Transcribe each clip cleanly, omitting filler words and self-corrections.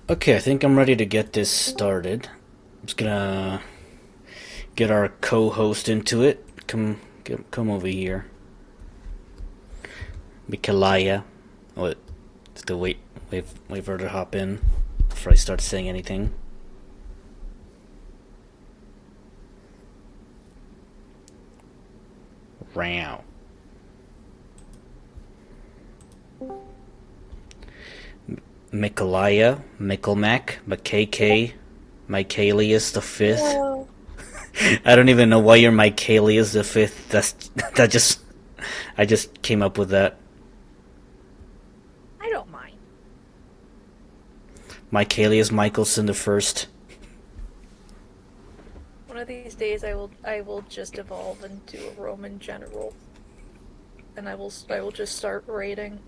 Okay, I think I'm ready to get this started. I'm just gonna get our co-host into it. Come over here, Mikalaya. What? Still wait for her to hop in before I start saying anything. Row. Mikalaya, Mickelmac, McKK, Michaelius the Fifth. Hello. I don't even know why you're Michaelius the Fifth. That just I just came up with that. I don't mind. Michaelius Michelson the First. One of these days I will just evolve into a Roman general and I will just start raiding.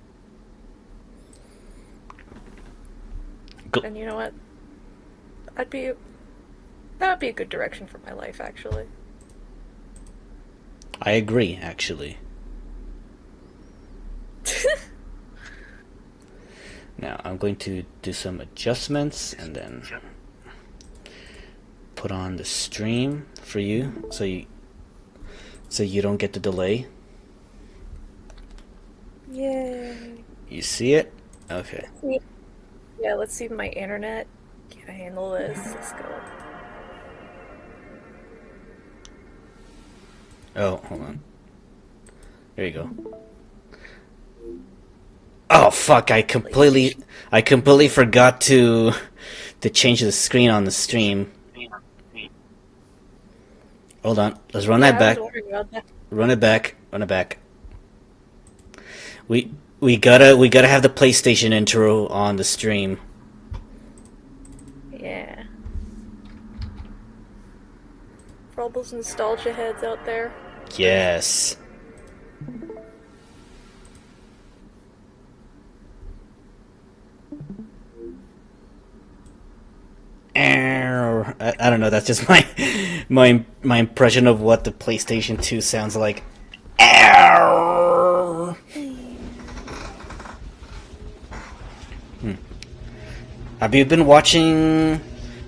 And you know what? I'd be that would be a good direction for my life actually. I agree, actually. Now I'm going to do some adjustments and then put on the stream for you, so you don't get the delay. Yay. You see it? Okay. Yeah, let's see if my internet can handle this. Let's go. Oh, hold on. There you go. Oh fuck! I completely forgot to change the screen on the stream. Hold on. Let's run that Yeah, I was back. wondering about that. Run it back. Run it back. We gotta have the PlayStation intro on the stream. Yeah. For all those nostalgia heads out there. Yes. I don't know. That's just my impression of what the PlayStation 2 sounds like. Have you been watching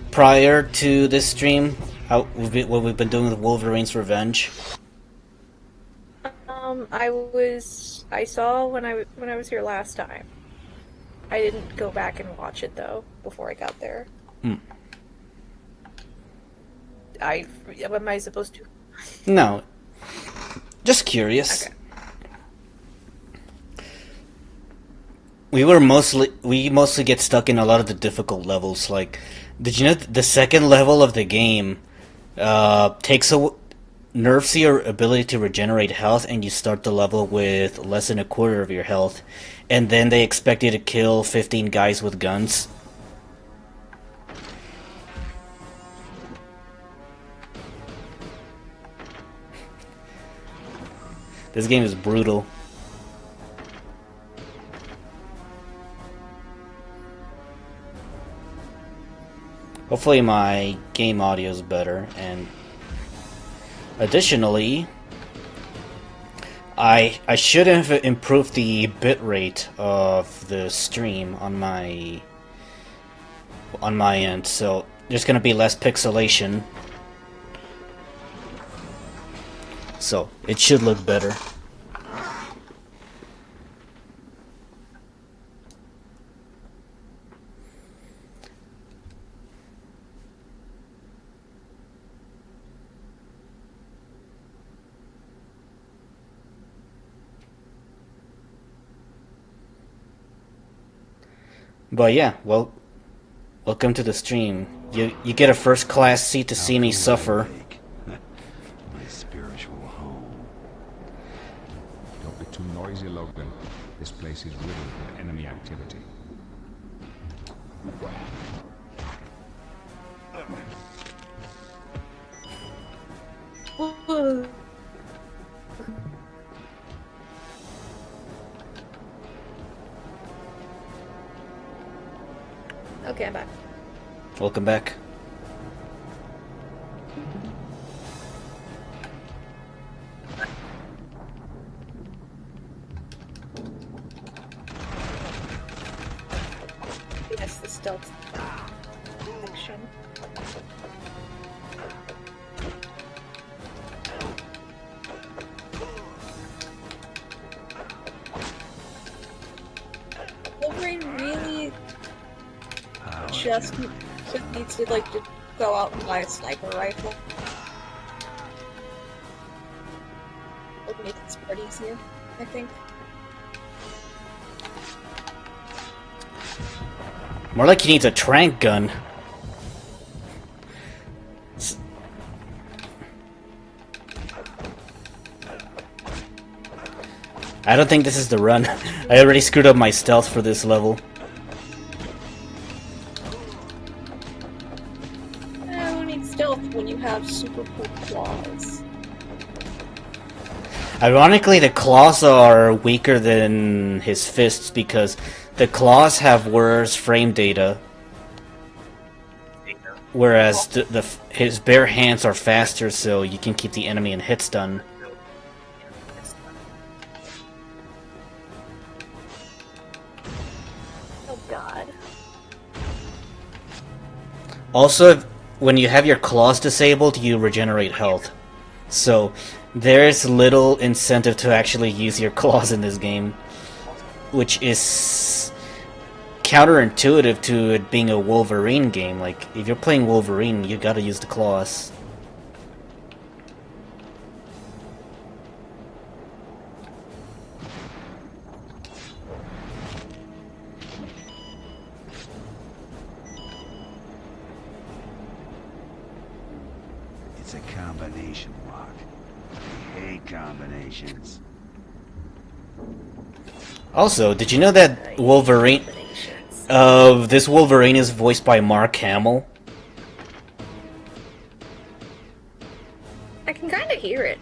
prior to this stream? What we've been doing with Wolverine's Revenge? I saw when I was here last time. I didn't go back and watch it though before I got there. Hmm. Am I supposed to? No, just curious. Okay. We mostly get stuck in a lot of the difficult levels. Like, did you know the second level of the game takes a nerfs your ability to regenerate health, and you start the level with less than a quarter of your health, and then they expect you to kill 15 guys with guns. This game is brutal. Hopefully my game audio is better, and additionally, I should have improved the bitrate of the stream on my end, so there's gonna be less pixelation, so it should look better. But yeah, well, welcome to the stream. You get a first class seat to see me suffer. My spiritual home. Don't be too noisy, Logan. This place is riddled with enemy activity. Okay, I'm back. Welcome back. stealth action. Wolverine really just needs to like just go out and buy a sniper rifle. It would make it spread easier, I think. More like he needs a trank gun. I don't think this is the run. I already screwed up my stealth for this level. Who needs stealth when you have super cool claws? Ironically, the claws are weaker than his fists because the claws have worse frame data, whereas his bare hands are faster, so you can keep the enemy in hit stun. Oh god. Also, when you have your claws disabled, you regenerate health. So, there's little incentive to actually use your claws in this game, which is counterintuitive to it being a Wolverine game. Like, if you're playing Wolverine, you gotta use the claws. It's a combination lock. I hate combinations. Also, did you know that Wolverine... this Wolverine is voiced by Mark Hamill? I can kind of hear it.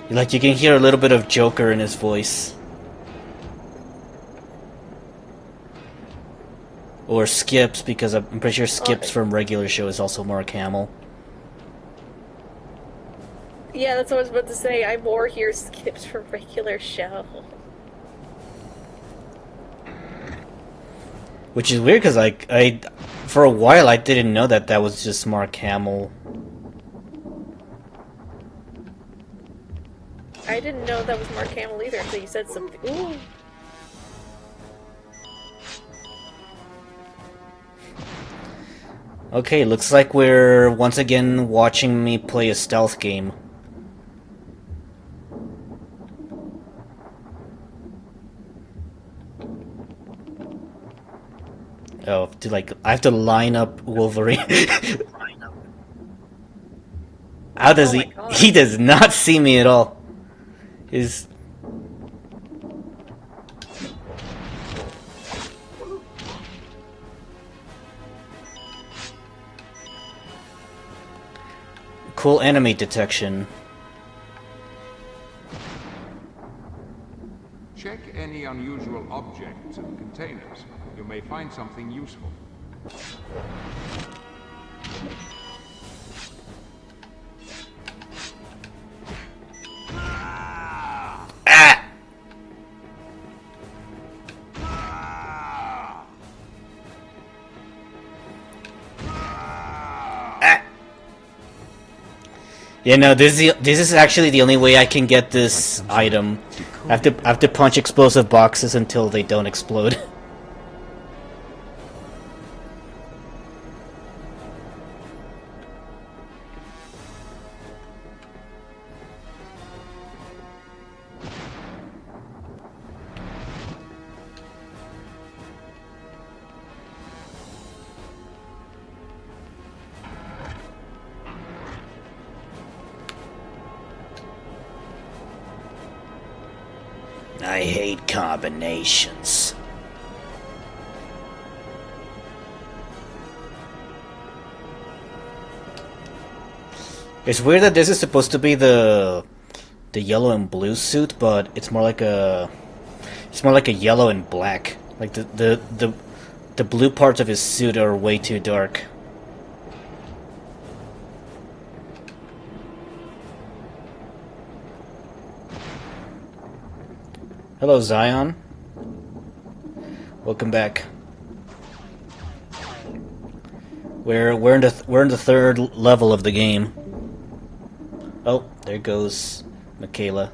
Like, you can hear a little bit of Joker in his voice. Or Skips, because I'm pretty sure Skips from regular show is also Mark Hamill. Yeah, that's what I was about to say. I more hear skips from regular show. Which is weird, because I for a while I didn't know that that was just Mark Hamill. I didn't know that was Mark Hamill either until you said something. Ooh. Okay, looks like we're once again watching me play a stealth game. Oh, I have to line up Wolverine. How does Oh my he? God. He does not see me at all. His... Cool enemy detection. Check any unusual objects and containers. You may find something useful. Ah! Ah! Yeah, no, this is actually the only way I can get this item. I have to punch explosive boxes until they don't explode. I hate combinations. It's weird that this is supposed to be the yellow and blue suit, but it's more like a yellow and black. Like the blue parts of his suit are way too dark. Hello, Zion. Welcome back. We're in the third level of the game. Oh, there goes Michaela.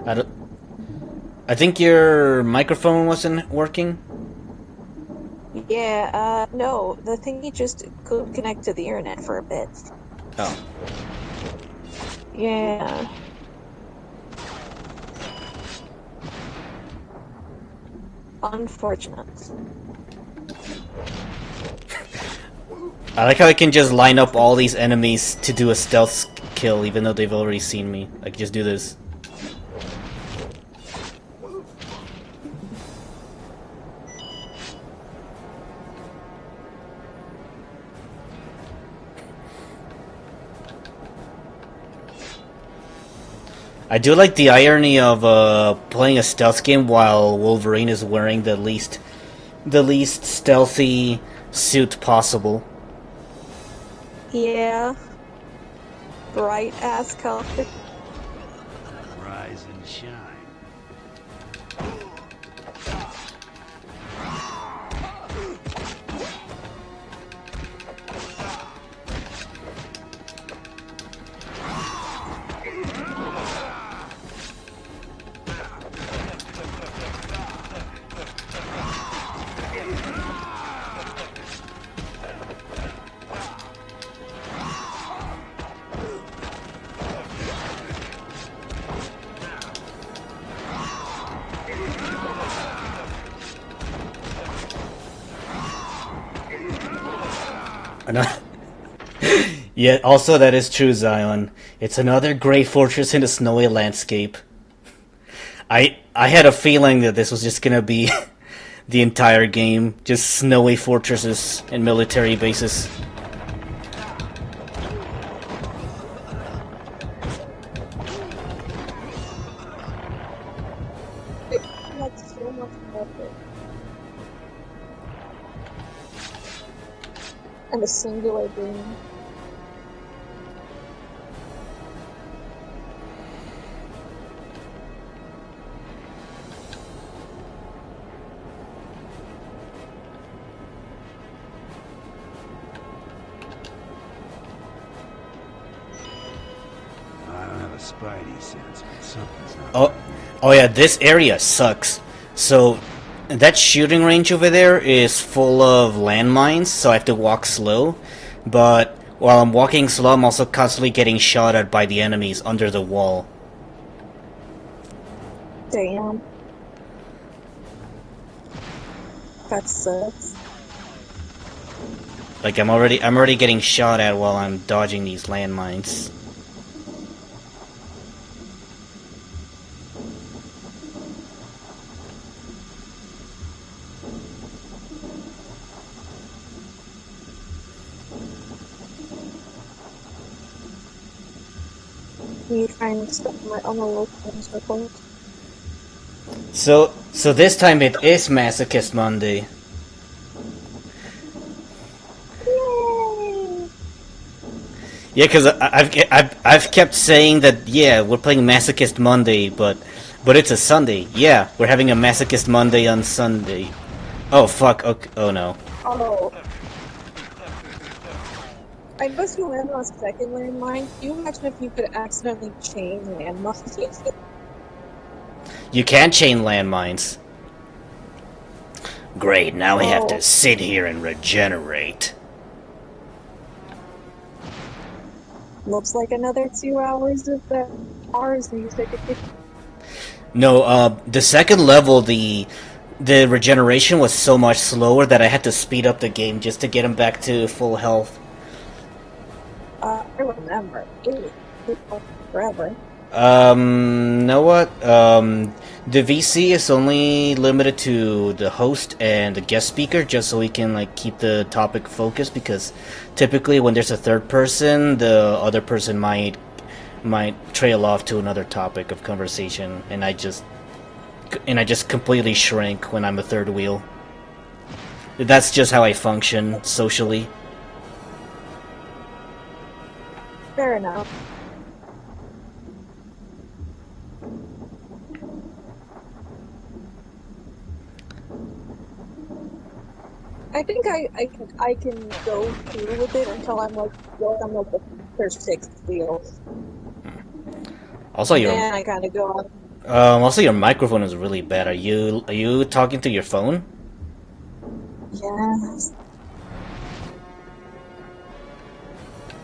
I don't. I think your microphone wasn't working. Yeah, no, the thingy just couldn't connect to the internet for a bit. Oh, Yeah. Unfortunate. I like how I can just line up all these enemies to do a stealth kill, even though they've already seen me. I can just do this. I do like the irony of playing a stealth game while Wolverine is wearing the least stealthy suit possible. Yeah. Bright ass color. Rise and shine. Yeah, also that is true, Zion. It's another gray fortress in a snowy landscape. I had a feeling that this was just gonna be the entire game, just snowy fortresses and military bases. That's so much better. And a singular beam. I don't have a spidey sense, but something's not Oh, right. oh yeah, this area sucks. So that shooting range over there is full of landmines, so I have to walk slow. But while I'm walking slow, I'm also constantly getting shot at by the enemies under the wall. Damn. That sucks. Like I'm already getting shot at while I'm dodging these landmines. Me trying to stop my on the local report. So this time it is Masochist Monday. Yay! Yeah, because I've kept saying that yeah we're playing Masochist Monday, but it's a Sunday. Yeah, we're having a Masochist Monday on Sunday. Oh fuck! Okay, oh no. Oh. I guess you land on a second landmine. Can you imagine if you could accidentally chain landmines? You can't chain landmines. Great, now we have Oh. to sit here and regenerate. Looks like another 2 hours of the R's music. No, the second level, the regeneration was so much slower that I had to speed up the game just to get him back to full health. I remember. It took forever. Know what? The VC is only limited to the host and the guest speaker, just so we can like keep the topic focused. Because typically, when there's a third person, the other person might trail off to another topic of conversation, and I just completely shrink when I'm a third wheel. That's just how I function socially. Fair enough. I think I can go through with it until I'm like the first 6 wheels. Also, And your then I kind of go on. also your microphone is really bad. Are you talking to your phone? Yes.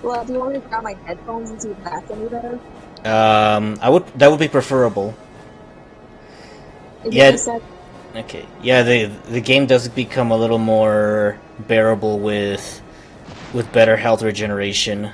Well, do you want me to grab my headphones and see if that's any better? That would be preferable. Give me a Yeah. sec. Okay. Yeah, the game does become a little more bearable with better health regeneration.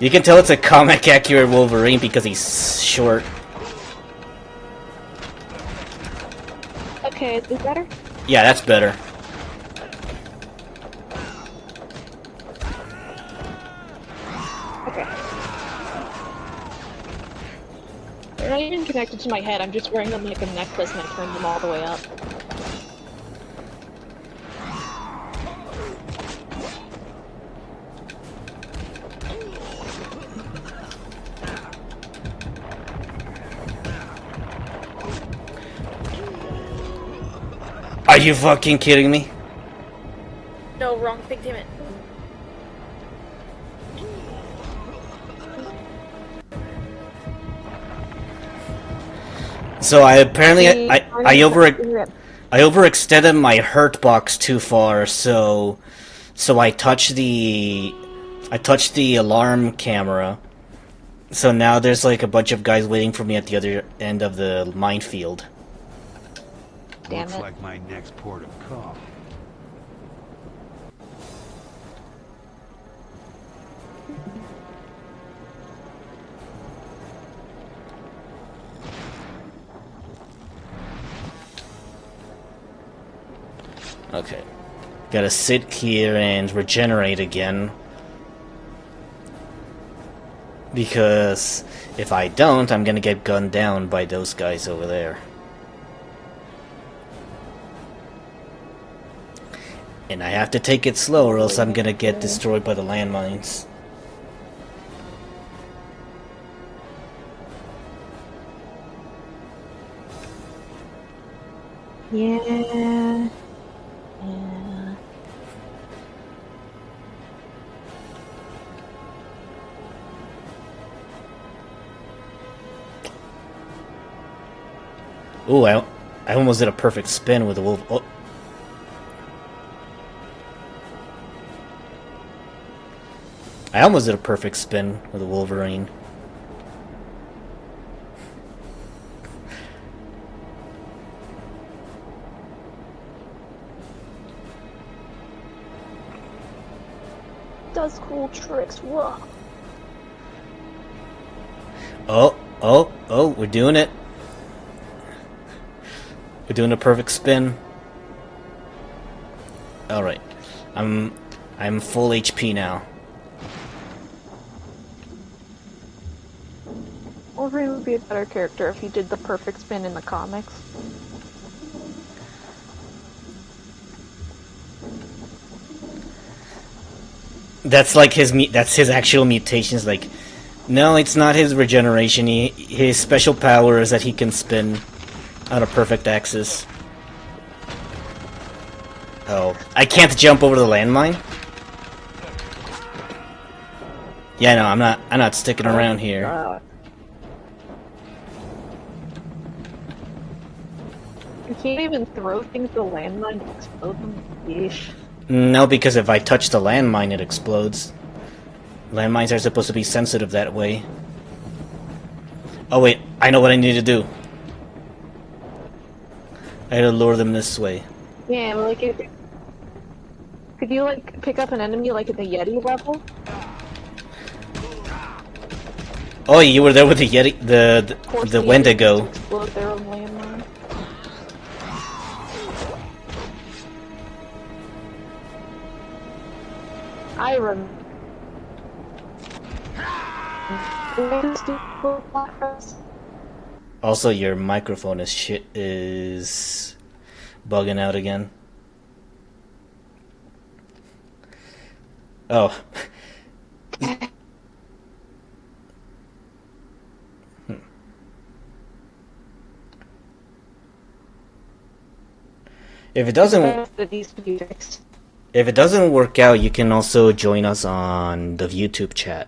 You can tell it's a comic accurate Wolverine because he's short. Okay, is this better? Yeah, that's better. Okay. They're not even connected to my head. I'm just wearing them like a necklace and I turned them all the way up. Are you fucking kidding me? No, wrong thing, damn it. So I apparently I overextended my hurt box too far, so I touched the alarm camera. So now there's like a bunch of guys waiting for me at the other end of the minefield. Damn Looks it. like my next port of call. Okay. Gotta sit here and regenerate again. Because if I don't, I'm gonna get gunned down by those guys over there. And I have to take it slow or else I'm gonna get destroyed by the landmines. Yeah. Yeah. Ooh, I almost did a perfect spin with the wolf. Oh. I almost did a perfect spin with the Wolverine. Does cool tricks. Whoa. Oh, we're doing it. We're doing a perfect spin. Alright. I'm full HP now. Wolverine would be a better character if he did the perfect spin in the comics. That's like that's his actual mutations. Like, no, it's not his regeneration. His special power is that he can spin on a perfect axis. Oh, I can't jump over the landmine? Yeah, no, I'm not sticking around here. You can't even throw things to landmine to explode them. Yeesh. No, because if I touch the landmine, it explodes. Landmines are supposed to be sensitive that way. Oh wait, I know what I need to do. I had to lure them this way. Yeah, like could you like pick up an enemy like at the Yeti level? Oh, you were there with the Yeti, the Wendigo. Explode their own landmine. I remember. Also, your microphone is bugging out again. Oh. If it doesn't That needs to be fixed. if it doesn't work out, you can also join us on the YouTube chat.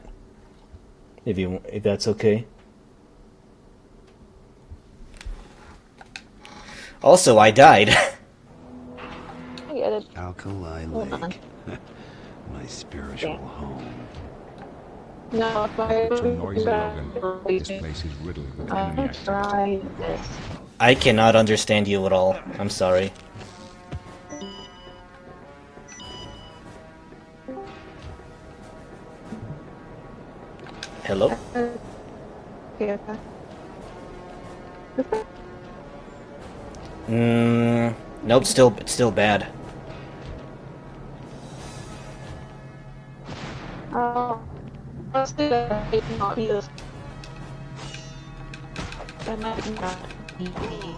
If that's okay. Also, I died. I get it. Alkali Hold on. Lake. My spiritual Yeah. home. No, if I Too noisy, Logan. This place is riddled with enemy activity. try this. I cannot understand you at all. I'm sorry. Hello? Okay, okay. Nope, it's still bad. Let's do that. It not be this. That might not be me.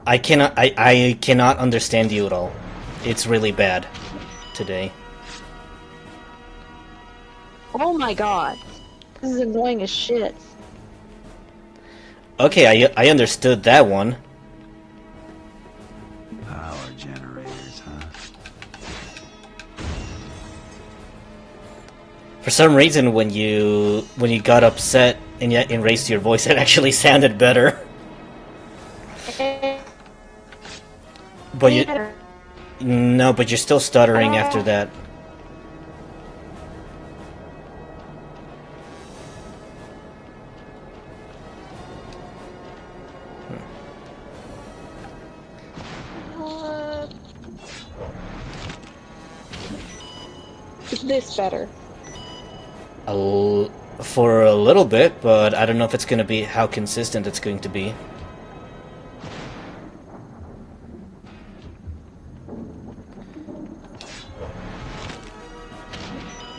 I cannot understand you at all. It's really bad today. Oh my god. This is annoying as shit. Okay, I understood that one. Power generators, huh? For some reason, when you got upset and yet raised your voice, it actually sounded better. But but you're still stuttering after that. Is this better? For a little bit, but I don't know if it's going to be how consistent it's going to be.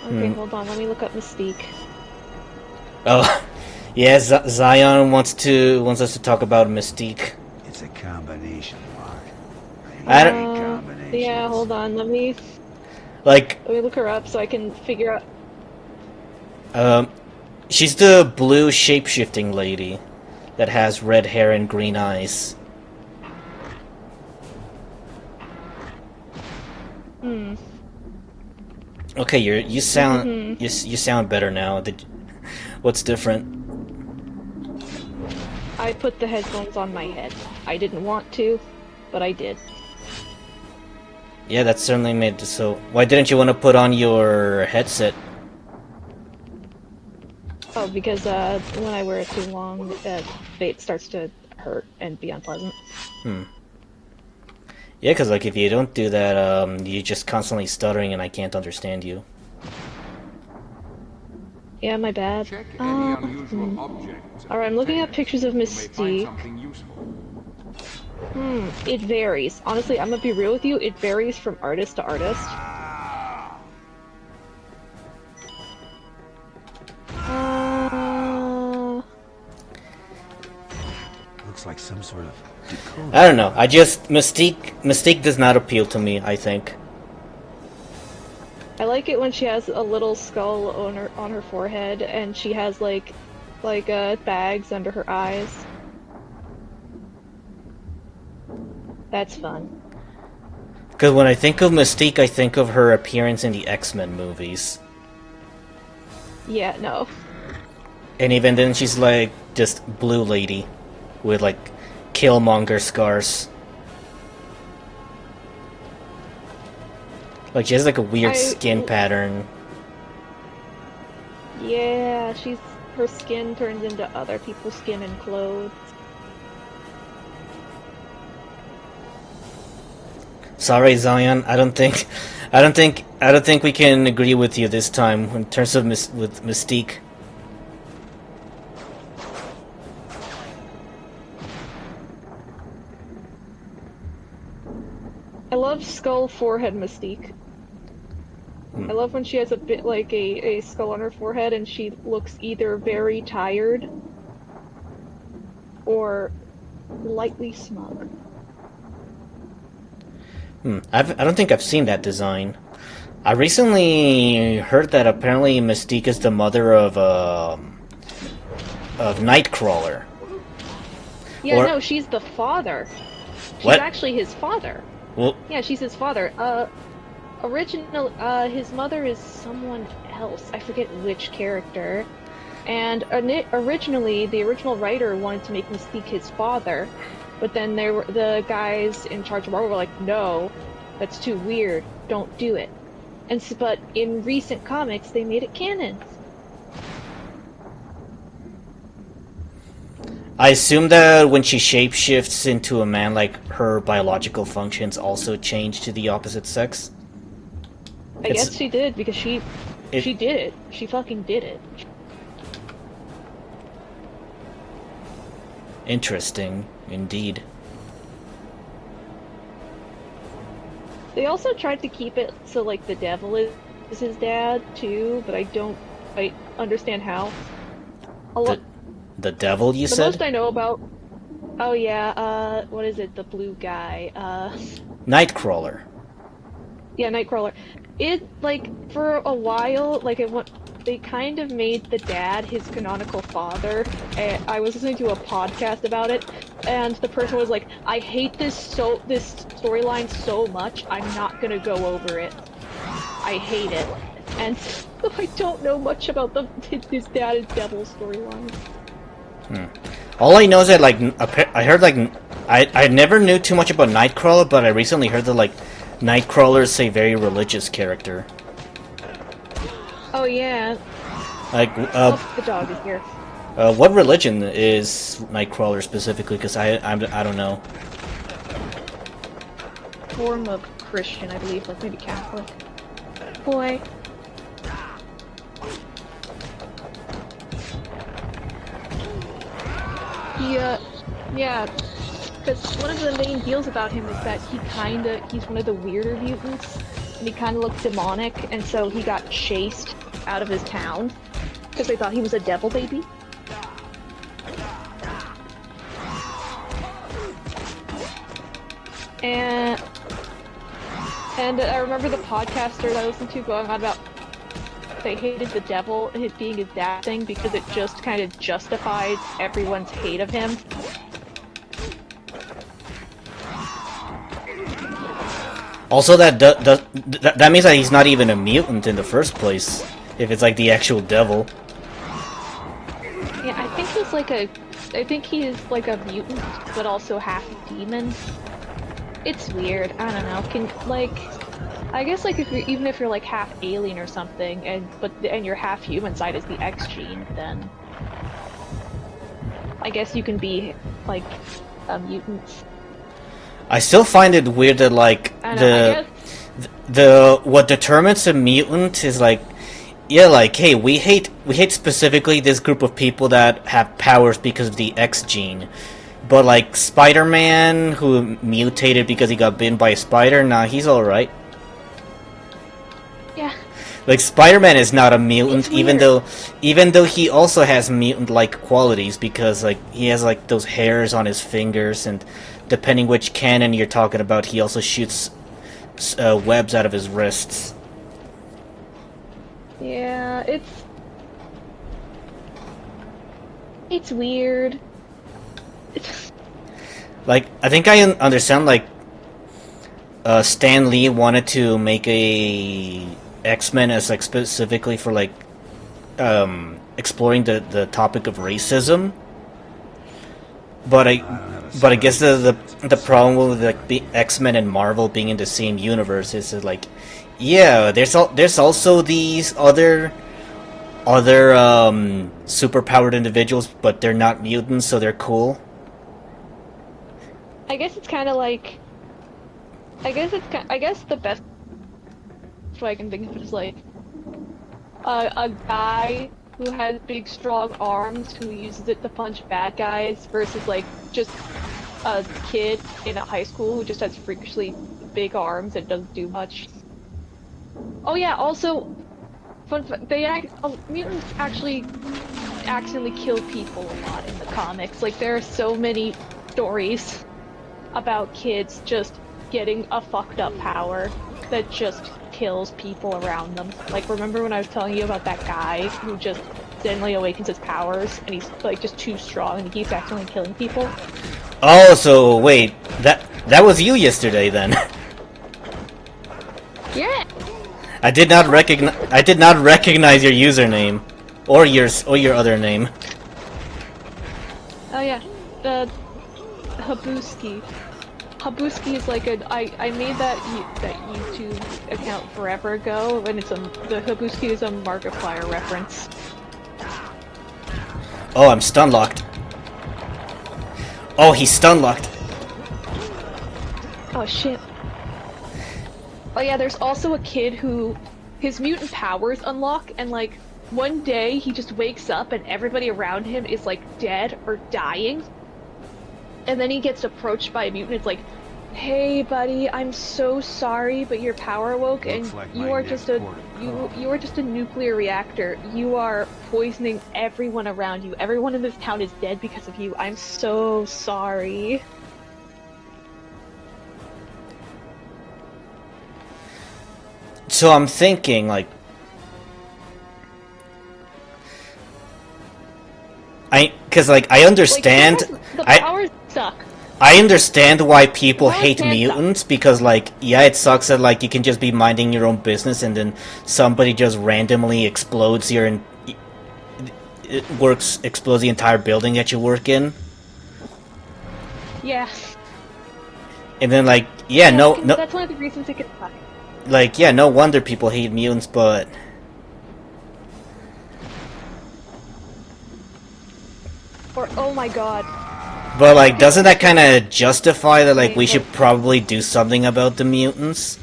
Okay, hold on. Let me look up Mystique. Oh, yeah. Zion wants us to talk about Mystique. It's a combination, Mark. I I don't- hate combinations. Yeah, hold on. Let me Like, look her up so I can figure out. she's the blue shape-shifting lady that has red hair and green eyes. Okay, you sound you sound better now. What's different? I put the headphones on my head. I didn't want to, but I did. Yeah, that certainly made it so. Why didn't you want to put on your headset? Oh, because when I wear it too long, it starts to hurt and be unpleasant. Yeah, because like if you don't do that, you're just constantly stuttering and I can't understand you. Yeah, my bad. Check any unusual objects. Alright, I'm looking at pictures of You may find Mystique. something useful. It varies. Honestly, I'm gonna be real with you, it varies from artist to artist. Looks like some sort of decoder. I don't know. I just Mystique does not appeal to me. I think. I like it when she has a little skull on her forehead, and she has like bags under her eyes. That's fun. Because when I think of Mystique, I think of her appearance in the X-Men movies. Yeah, no. And even then, she's like just blue lady with like Killmonger scars. Like she has like a weird skin pattern. Yeah, her skin turns into other people's skin and clothes. Sorry, Zion. I don't think we can agree with you this time in terms of with Mystique. I love skull forehead Mystique. I love when she has a bit like a skull on her forehead and she looks either very tired or lightly smug. I don't think I've seen that design. I recently heard that apparently Mystique is the mother of Nightcrawler. Yeah, Or no, she's the father. She's what? actually his father. Well, Yeah, she's his father. His mother is someone else. I forget which character. And originally, the original writer wanted to make Mystique his father, but then the guys in charge of Marvel were like, no, that's too weird. Don't do it. But in recent comics, they made it canon. I assume that when she shapeshifts into a man, like her biological functions also change to the opposite sex. I guess she did because she did it. She fucking did it. Interesting, indeed. They also tried to keep it so like the devil is his dad too, but I don't quite understand how. The devil, you The said? most I know about. Oh yeah, what is it? The blue guy. Nightcrawler. Yeah, Nightcrawler. It like for a while, like they kind of made the dad his canonical father. And I was listening to a podcast about it, and the person was like, "I hate this storyline so much. I'm not gonna go over it. I hate it." And so I don't know much about his dad is devil storyline. All I know is that, like, I heard, like, I never knew too much about Nightcrawler, but I recently heard that, like, Nightcrawler is a very religious character. Oh yeah. Like, The dog is here. what religion is Nightcrawler specifically? Because I don't know. Form of Christian, I believe, like maybe Catholic. Boy. Yeah, because one of the main deals about him is that he's one of the weirder mutants, and he kinda looks demonic, and so he got chased out of his town, because they thought he was a devil baby. And I remember the podcaster that I listened to going on about they hated the devil being his dad thing because it just kind of justified everyone's hate of him. Also, that means that he's not even a mutant in the first place. If it's like the actual devil. Yeah, I think he is like a mutant, but also half demon. It's weird. I don't know. I guess like even if you're like half alien or something, and your half human side is the X gene, then I guess you can be like a mutant. I still find it weird that, like, what determines a mutant is like, yeah, like, hey, we hate specifically this group of people that have powers because of the X gene. But like Spider-Man, who mutated because he got bitten by a spider, nah, he's alright. Yeah. Like, Spider-Man is not a mutant, even though he also has mutant-like qualities, because like he has like those hairs on his fingers, and depending which canon you're talking about, he also shoots webs out of his wrists. Yeah, it's weird. Like, I think I understand, like, Stan Lee wanted to make a X-Men as, like, specifically for, like, exploring the topic of racism. But I guess the problem with, like, the X-Men and Marvel being in the same universe is that, like, yeah, there's also these other superpowered individuals, but they're not mutants, so they're cool. I guess it's kind of like. I guess the best way I can think of it is like a guy who has big, strong arms who uses it to punch bad guys versus like just a kid in a high school who just has freakishly big arms and doesn't do much. Oh yeah, also, mutants actually accidentally kill people a lot in the comics. Like, there are so many stories about kids just getting a fucked up power that just kills people around them. Like, remember when I was telling you about that guy who just suddenly awakens his powers and he's like just too strong and he keeps accidentally killing people? Oh, so wait, that was you yesterday then. Yeah. I did not recognize your username or your other name. Oh yeah, the Habuski. Habuski is like I made that YouTube account forever ago, and the Habuski is a Markiplier reference. Oh, I'm stun locked. Oh, he's stun locked. Oh shit. Oh yeah, there's also a kid who his mutant powers unlock, and like one day he just wakes up and everybody around him is like dead or dying. And then he gets approached by a mutant. It's like, "Hey, buddy, I'm so sorry, but your power awoke, and Looks like you my are next just a port of call." you are just a nuclear reactor. You are poisoning everyone around you. Everyone in this town is dead because of you. I'm so sorry." So I'm thinking, like, I understand, The I powers suck. I understand why people Powers hate can suck. mutants, because, like, yeah, it sucks that, like, you can just be minding your own business and then somebody just randomly explodes explodes the entire building that you work in. Yeah. And then, like, yeah, no, That's one of the reasons it can suck. like, yeah, no wonder people hate mutants, but Or oh my god. like, doesn't that kind of justify that, like, we should probably do something about the mutants?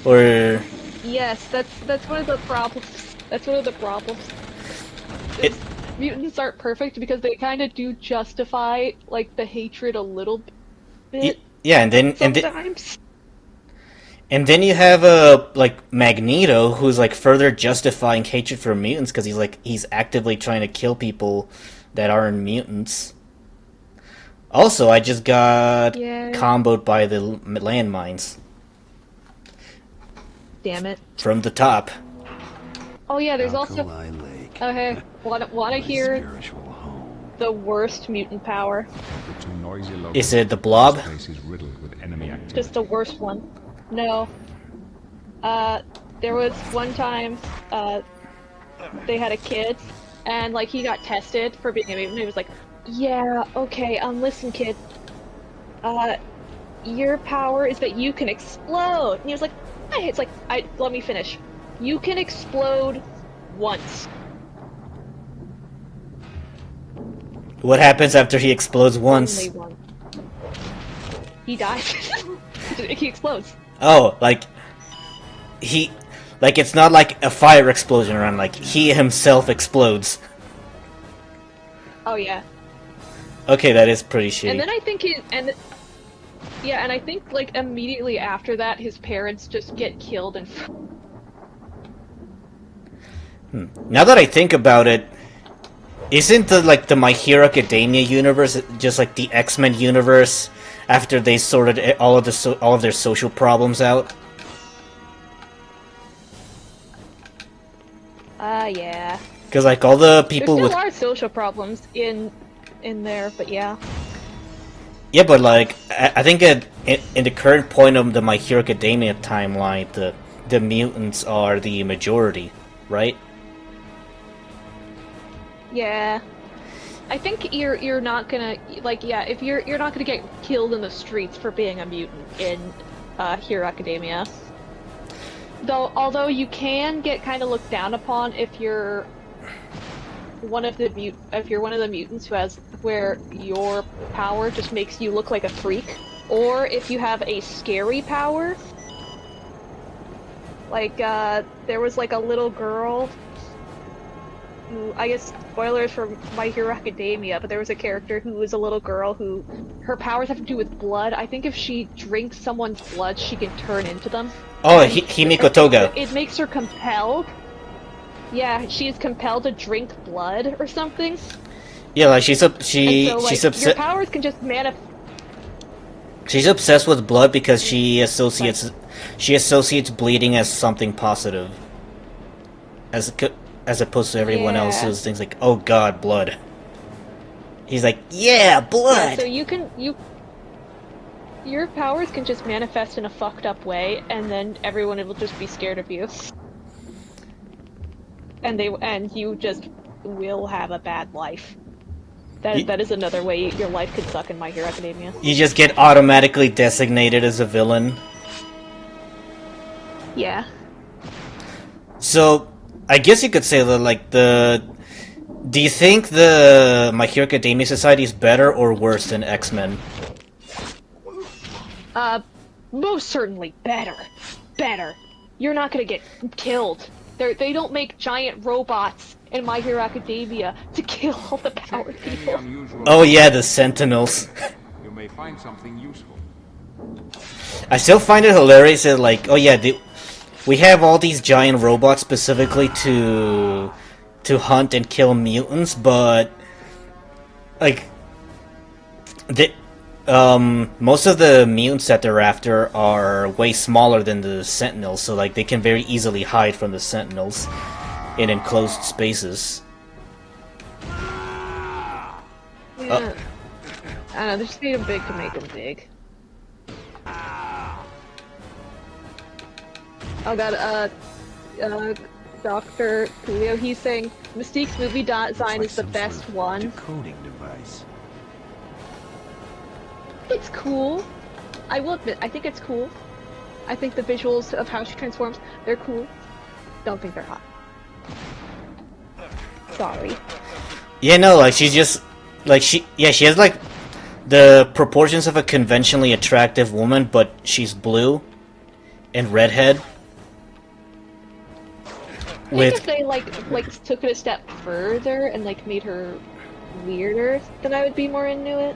Or Yes, that's one of the problems. That's one of the problems. It- Mutants aren't perfect because they kind of do justify like the hatred a little bit yeah, and then sometimes. and then you have like Magneto, who's like further justifying hatred for mutants because he's actively trying to kill people that aren't mutants. Also, I just got Yeah. comboed by the landmines Damn it. from the top. Oh yeah, there's also. Alkali Lake. Okay, wanna My hear spiritual home. the worst mutant power? Don't be too noisy, Logan. Is it the blob? This place is riddled with enemy activity. Just the worst one. No. There was one time, they had a kid, and like he got tested for being a mutant. He was like, "Yeah, okay, listen, kid. Your power is that you can explode." And he was like, "Hey," it's like, let me finish. You can explode once. What happens after he explodes once? Only once. He dies. He explodes. Oh, like it's not like a fire explosion around. Like he himself explodes. Oh yeah. Okay, that is pretty shitty. And then I think yeah, and I think like immediately after that, his parents just get killed and. Now that I think about it, isn't the My Hero Academia universe just like the X-Men universe after they sorted all of their social problems out? Yeah. Because like all the There people still with are social problems in there, but yeah. yeah, but like I think in the current point of the My Hero Academia timeline, the mutants are the majority, right? Yeah. I think you're not gonna like yeah, if you're not gonna get killed in the streets for being a mutant in Hero Academia. Though although you can get kind of looked down upon if you're one of the mutants who has where your power just makes you look like a freak, or if you have a scary power. Like there was like a little girl who, I guess, spoilers for My Hero Academia, but there was a character who was a little girl who, her powers have to do with blood. I think if she drinks someone's blood, she can turn into them. Oh, And Himiko Toga. it makes her compelled. Yeah, she is compelled to drink blood or something. Yeah, like she's And so, she's your upset. powers can just manifest. She's obsessed with blood because she associates bleeding as something positive, as opposed to everyone Yeah. else's things like, oh god, blood. He's like, yeah, blood. Yeah, so your powers can just manifest in a fucked up way, and then everyone will just be scared of you. And you just will have a bad life. That is another way your life could suck in My Hero Academia. You just get automatically designated as a villain. Yeah. So, I guess you could say that, like, do you think the My Hero Academia Society is better or worse than X-Men? Most certainly better. Better. You're not gonna get killed. They don't make giant robots in My Hero Academia to kill all the powered Any people. unusual Oh yeah, the Sentinels. you may find something useful. I still find it hilarious that, like, oh yeah, we have all these giant robots specifically to hunt and kill mutants, but like most of the mutants that they're after are way smaller than the Sentinels, so like they can very easily hide from the Sentinels in enclosed spaces. Yeah. I don't know, they just need them big to make them big. Oh god, Dr. Coolio, he's saying Mystique's movie design is the best one. Decoding device. It's cool. I will admit, I think it's cool. I think the visuals of how she transforms, they're cool. Don't think they're hot. Sorry. Yeah, no, like she's just like she has like the proportions of a conventionally attractive woman, but she's blue and redhead. I think if they like took it a step further and like made her weirder, then I would be more into it.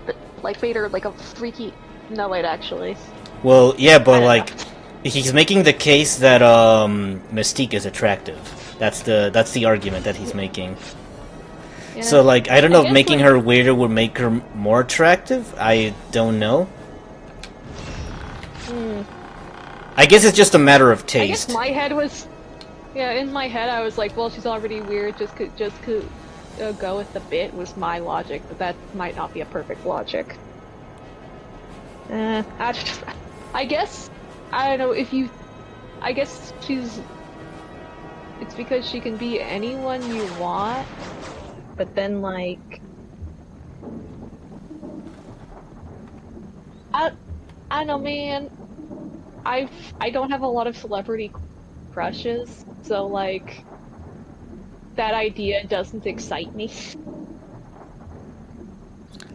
But like made her like a freaky. No, wait, actually. Well, yeah, I but don't like know. he's making the case that Mystique is attractive. That's the argument that he's making. Yeah. So like I don't know if guess, making like- her weirder would make her more attractive. I don't know. I guess it's just a matter of I taste. guess my head was, yeah. In my head, I was like, well, she's already weird. Just could go with the bit was my logic, but that might not be a perfect logic. I guess I don't know if you. I guess she's. It's because she can be anyone you want, but then like. I don't know, man. I don't have a lot of celebrity crushes, so like that idea doesn't excite me.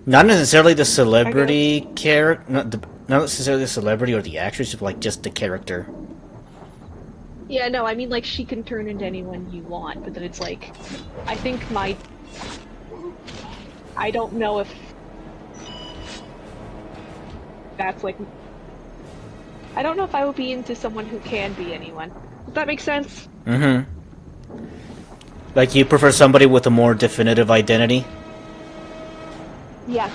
Not necessarily the celebrity character, not necessarily the celebrity or the actress, but like just the character. Yeah, no, I mean like she can turn into anyone you want, but then it's like I think I don't know if that's like I don't know if I would be into someone who can be anyone. Does that make sense? Mm-hmm. Like you prefer somebody with a more definitive identity? Yeah.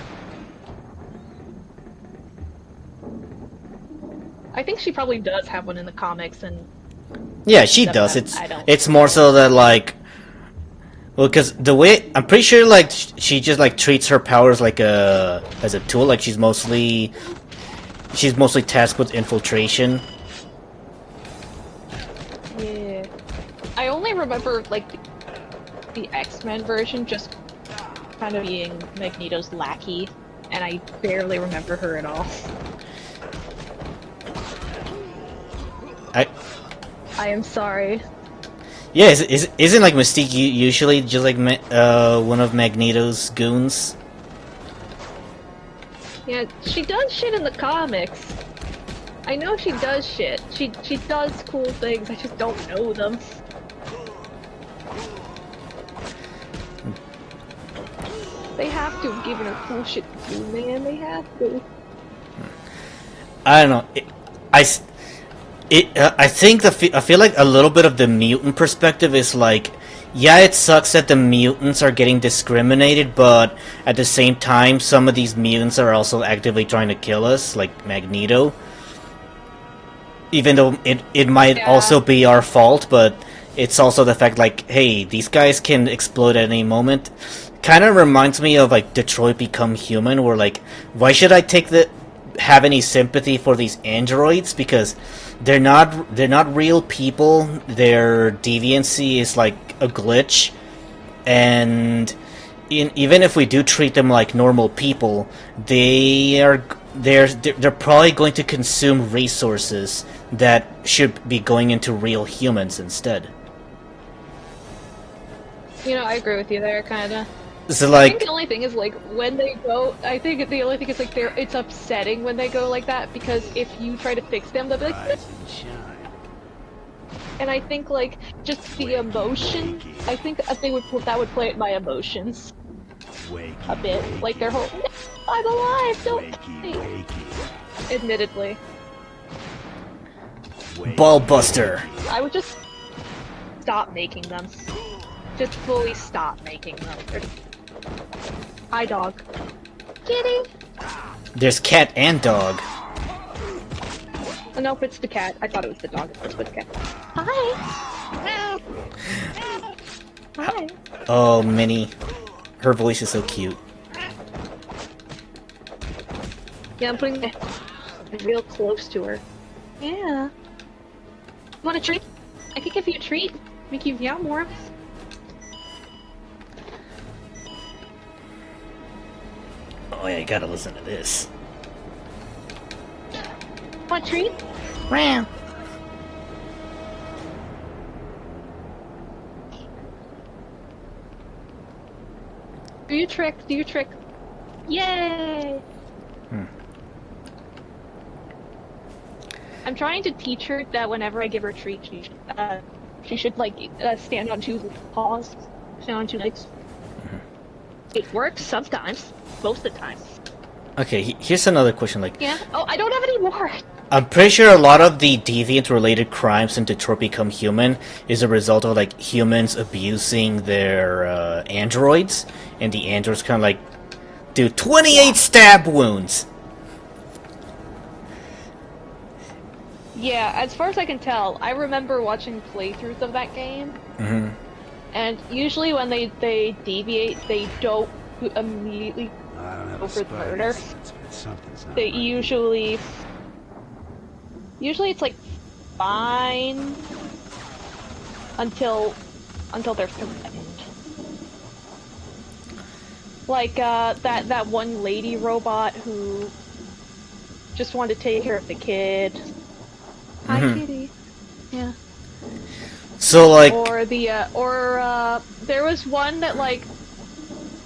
I think she probably does have one in the comics, and Yeah, she Except does. that I don't. It's more so that like, well, because the way I'm pretty sure like she just like treats her powers like as a tool. Like she's mostly tasked with infiltration. yeah. I only remember like the X-Men version just kind of being Magneto's lackey, and I barely remember her at all. I am sorry. Yeah, isn't like Mystique usually just like one of Magneto's goons? Yeah, she does shit in the comics. I know she does shit. She does cool things. I just don't know them. They have to, given her cool shit to do, man. They have to. I don't know. I think I feel like a little bit of the mutant perspective is like, yeah, it sucks that the mutants are getting discriminated, but at the same time, some of these mutants are also actively trying to kill us, like Magneto. Even though it might also be our fault, but it's also the fact, like, hey, these guys can explode at any moment. Kind of reminds me of, like, Detroit Become Human, where, like, why should I have any sympathy for these androids? Because they're not real people. Their deviancy is like a glitch, and even if we do treat them like normal people, they're probably going to consume resources that should be going into real humans instead. You know, I agree with you there, kinda. So, I like, think the only thing is, like, when they go, I think the only thing is, like, it's upsetting when they go like that, because if you try to fix them, they'll be like, Rise and shine. and I think, like, just the emotion, I think that would play at my emotions Wakey, a bit. wakey, Like, their whole, I'm alive, don't wakey, me. wakey, Admittedly. wakey, Ballbuster. I would just stop making them. Just fully stop making them. Hi, dog. Kitty! There's cat and dog. Oh, nope, it's the cat. I thought it was the dog at first, but it's the cat. Hi! Hi! Oh, Minnie. Her voice is so cute. Yeah, I'm putting it real close to her. Yeah. Want a treat? I could give you a treat. Make you meow more. Oh yeah, you gotta listen to this. Want a treat? Meow. Do your trick, do your trick. Yay! I'm trying to teach her that whenever I give her a treat, she should like stand on two paws, stand on two legs. It works sometimes, most of the time. Okay, here's another question. Like, Yeah. Oh, I don't have any more. I'm pretty sure a lot of the deviant-related crimes in Detroit Become Human is a result of like humans abusing their androids, and the androids kind of like do 28 stab wounds. Yeah, as far as I can tell, I remember watching playthroughs of that game, and usually when they deviate, they don't immediately I don't have go a for spidey murder. sense, but something's not They right. usually it's like fine until they're threatened. Like that one lady robot who just wanted to take care of the kid. Hi, kitty. Yeah. So like, Or there was one that like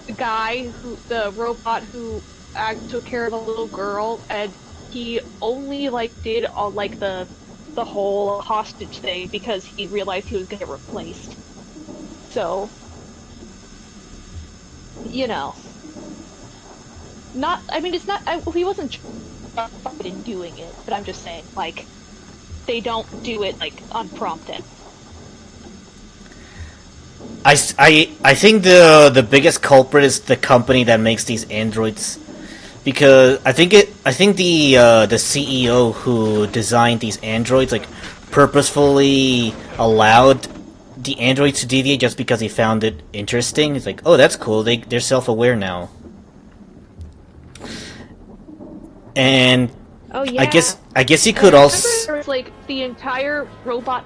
the robot who took care of a little girl, and he only like did all like the whole hostage thing because he realized he was gonna get replaced. So, you know, it's not. He wasn't justified in doing it, but I'm just saying, like, they don't do it like unprompted. I think the biggest culprit is the company that makes these androids, because I think the CEO who designed these androids like purposefully allowed the androids to deviate just because he found it interesting. It's like, oh, that's cool. They're self-aware now. And Oh yeah. I guess you And could I also. remember there was like the entire robot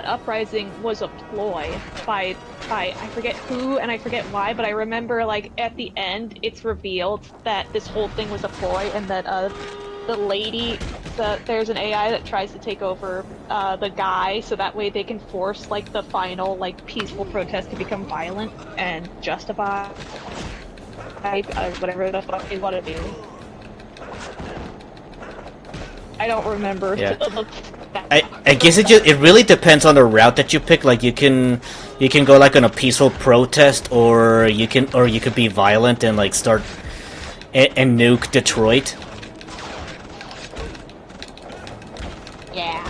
uprising was a ploy by I forget who and I forget why, but I remember like at the end it's revealed that this whole thing was a ploy, and that there's an AI that tries to take over the guy, so that way they can force like the final like peaceful protest to become violent and justify whatever the fuck they want to do. I don't remember Yeah. the I guess it really depends on the route that you pick. Like you can go like on a peaceful protest, or you could be violent and like start and nuke Detroit. Yeah.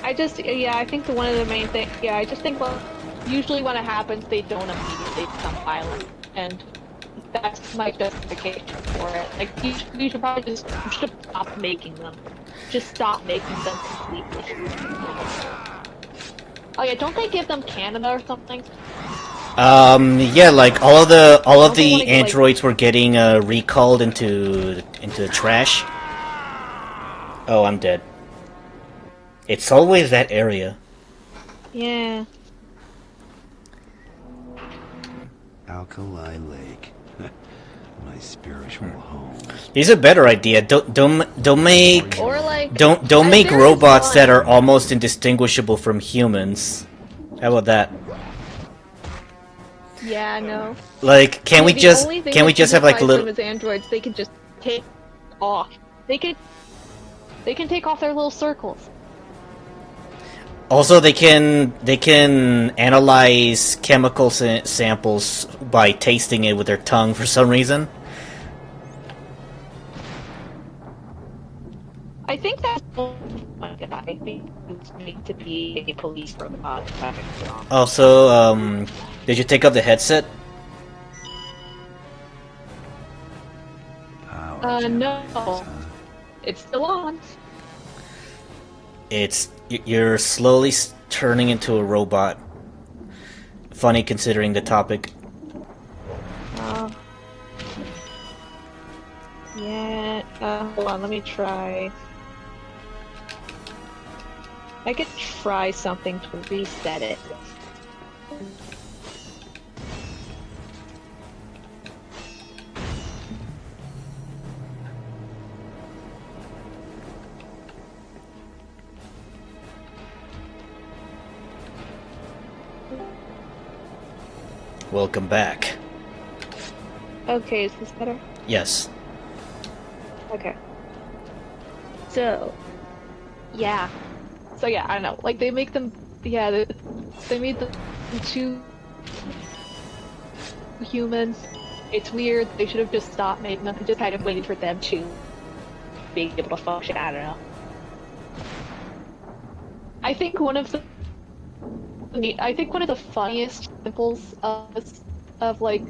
I think one of the main things, I just think, well, usually when it happens, they don't immediately become violent, and that's my justification for it. Like, you should probably just stop making them. Just stop making them completely. Oh yeah, don't they give them Canada or something? Yeah, like all of Don't they the wanna get, like- androids were getting recalled into the trash. Oh, I'm dead. It's always that area. Yeah. Alkali Lake. My spiritual home. Here's a better idea. Don't make Or like don't make there is robots one- that are almost indistinguishable from humans. How about that? Yeah, no. Like, can we The just only thing can we that just have like a unifies them little? as androids, they can just take off. They can take off their little circles. Also, they can analyze chemical samples by tasting it with their tongue for some reason. I think that's one guy. I think it's made to be a police robot. if I'm not wrong. Also, did you take off the headset? Power No. generators, huh? It's still on. You're slowly turning into a robot. Funny considering the topic. Yeah. Hold on. Let me try. I could try something to reset it. Welcome back. Okay, is this better? Yes. Okay. So, yeah. So yeah, I don't know. Like they make them, yeah, they made them two humans. It's weird. They should have just stopped making them and just kind of waited for them to be able to function. I don't know. I think one of the funniest examples of like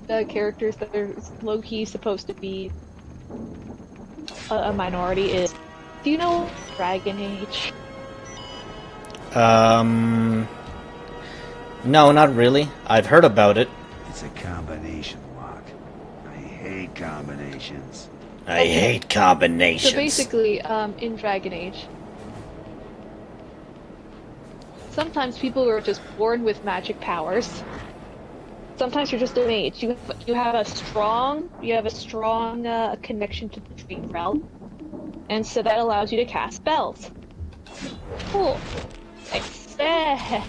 the characters that are low-key supposed to be a minority is, do you know Dragon Age? No, not really. I've heard about it. It's a combination lock. I hate combinations. I hate combinations. So basically, in Dragon Age, sometimes people are just born with magic powers. Sometimes you're just a mage. You have a strong connection to the dream realm, and so that allows you to cast spells. Cool. Except,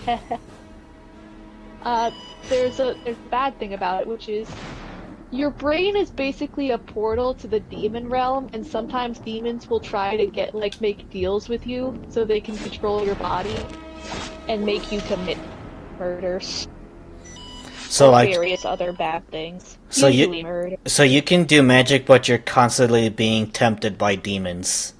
there's a bad thing about it, which is your brain is basically a portal to the demon realm, and sometimes demons will try to make deals with you so they can control your body and make you commit murders. So or like, various other bad things. So Usually you, murder. so you can do magic, but you're constantly being tempted by demons.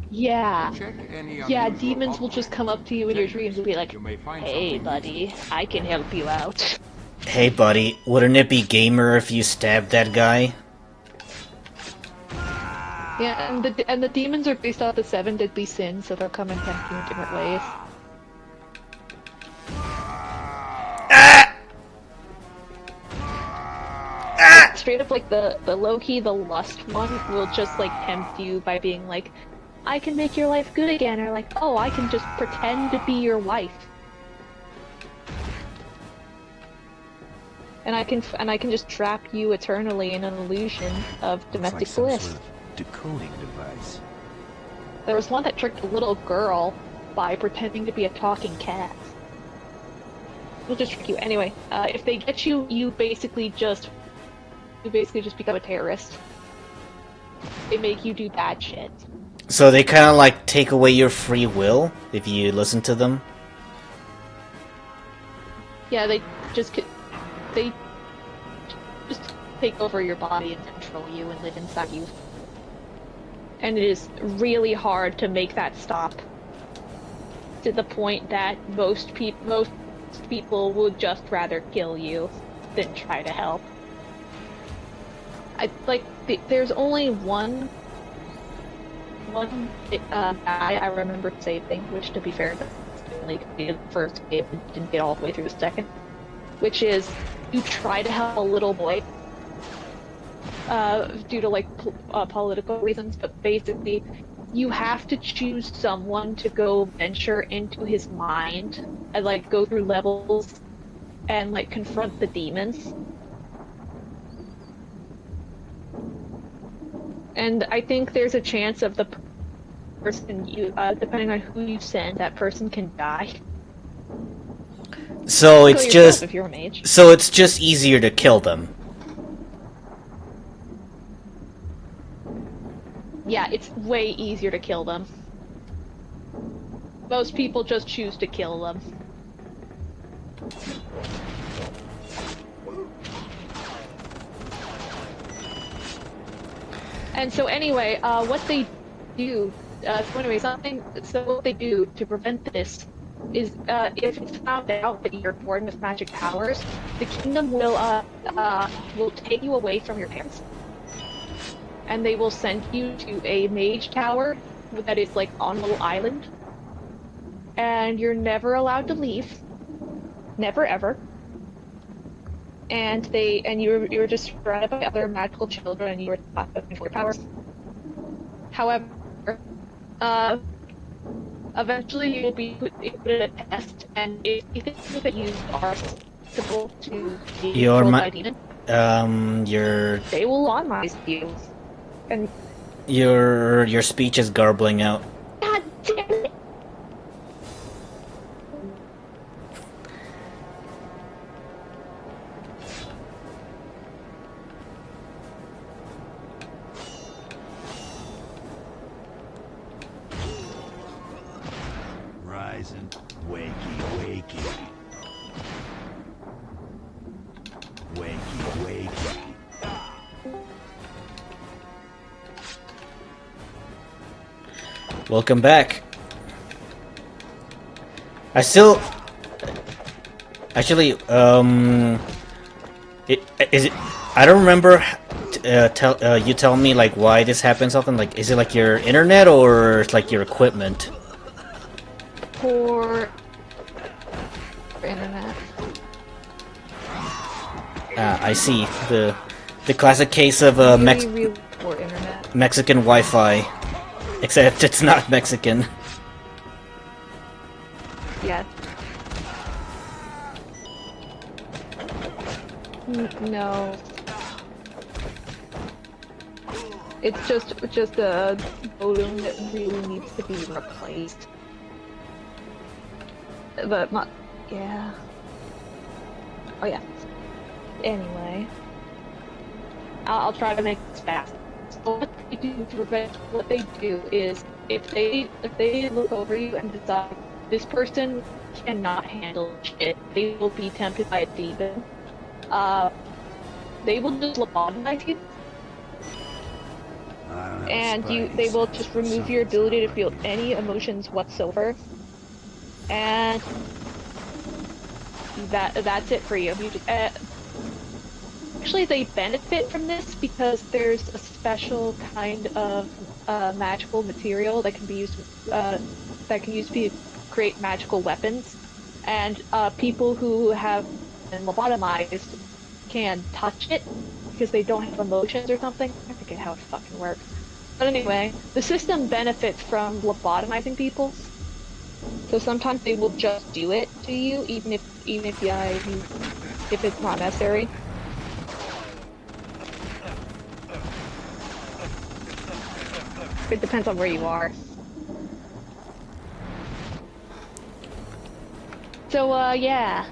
Yeah. Check any Yeah, unusual demons will just come up to you in your dreams and be like, You may find "Hey, something buddy, I can help you out." Hey buddy, wouldn't it be gamer if you stabbed that guy? Yeah, and the demons are based off the 7 deadly sins, so they'll come and tempt you in different ways. Like, straight up, like the low-key, the lust one will just like tempt you by being like, "I can make your life good again," or like, "Oh, I can just pretend to be your wife." And I can just trap you eternally in an illusion of It's domestic like some bliss. sort of decoding device. There was one that tricked a little girl by pretending to be a talking cat. It'll just trick you. Anyway, if they get you, you basically just you basically just become a terrorist. They make you do bad shit. So they kind of like take away your free will if you listen to them. Yeah, they just take over your body and control you and live inside you. And it is really hard to make that stop. To the point that most people would just rather kill you than try to help. There's only one guy I remember saving, which, to be fair, only completed the first game and didn't get all the way through the second. Which is, you try to help a little boy due to political reasons, but basically, you have to choose someone to go venture into his mind and go through levels and confront the demons. And I think there's a chance of the person depending on who you send, that person can die. So it's just if you're a mage. So it's just easier to kill them. Yeah, it's way easier to kill them. Most people just choose to kill them. And so anyway, what they do, what they do to prevent this is, if it's found out that you're born with magic powers, the kingdom will take you away from your parents. And they will send you to a mage tower that is on a little island. And you're never allowed to leave. Never ever. And you're just surrounded by other magical children, and you are taught for your powers. However, eventually you'll be put in a test, and if you think that you are susceptible to being controlled by demons, they will lobotomize you. And your speech is garbling out. God damn it! Rising, wakey, wakey. Wakey, wakey. Welcome back. I still... Actually, I don't remember, you tell me, why this happens often? Is it, your internet, or, your equipment? Poor internet. I see. The classic case of, Really poor internet. Mexican Wi-Fi. Except it's not Mexican. Yeah. No. It's just a modem that really needs to be replaced. But yeah. Oh yeah. Anyway, I'll try to make this fast. So what they do to prevent, what they do is, if they look over you and decide this person cannot handle shit, they will be tempted by a demon. They will just lobotomize you, and they will just remove your ability to feel any emotions whatsoever, and that's it for you. Actually, they benefit from this because there's a special kind of magical material that can be used to create magical weapons, and people who have been lobotomized can touch it because they don't have emotions or something. I forget how it fucking works. But anyway, the system benefits from lobotomizing people, so sometimes they will just do it to you, even if it's not necessary. It depends on where you are. So, yeah.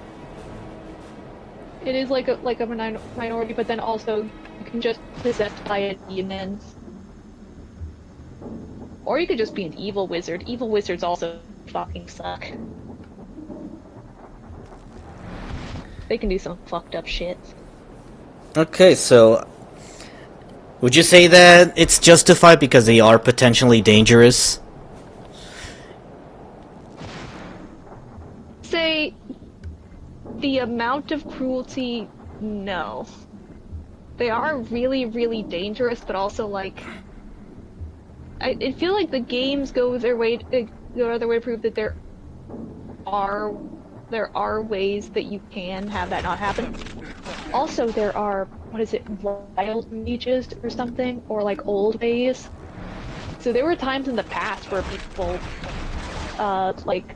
It is like a minority, but then also you can just possessed by a demon. Or you could just be an evil wizard. Evil wizards also fucking suck. They can do some fucked up shit. Okay, so would you say that it's justified because they are potentially dangerous? Say the amount of cruelty, no. They are really, really dangerous, but also like I feel like the games go their way to prove that there are ways that you can have that not happen. Also, there are, what is it, wild mages or something, or like old ways. So there were times in the past where people, like,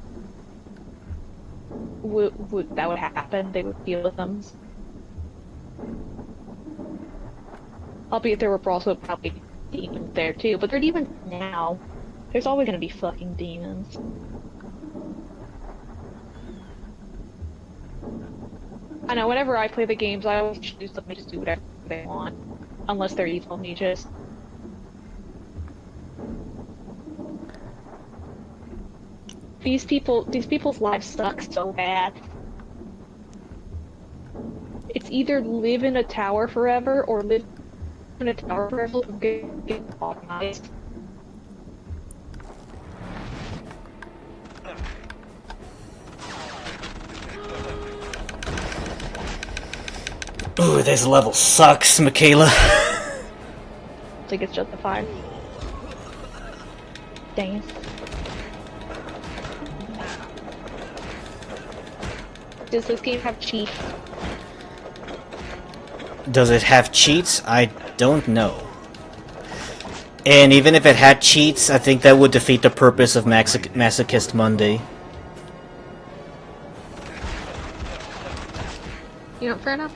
that would happen. They would deal with them. Albeit there were also probably demons there too, but they're demons now. There's always gonna be fucking demons. I know, whenever I play the games, I always choose them to just do whatever they want. Unless they're evil mages. These people's lives suck so bad. It's either live in a tower forever, or live in a tower forever or get organized. Ooh, this level sucks, Michaela. I think it's justified. Dang it. Does this game have cheats? Does it have cheats? I don't know. And even if it had cheats, I think that would defeat the purpose of Masochist Monday. You know, fair enough.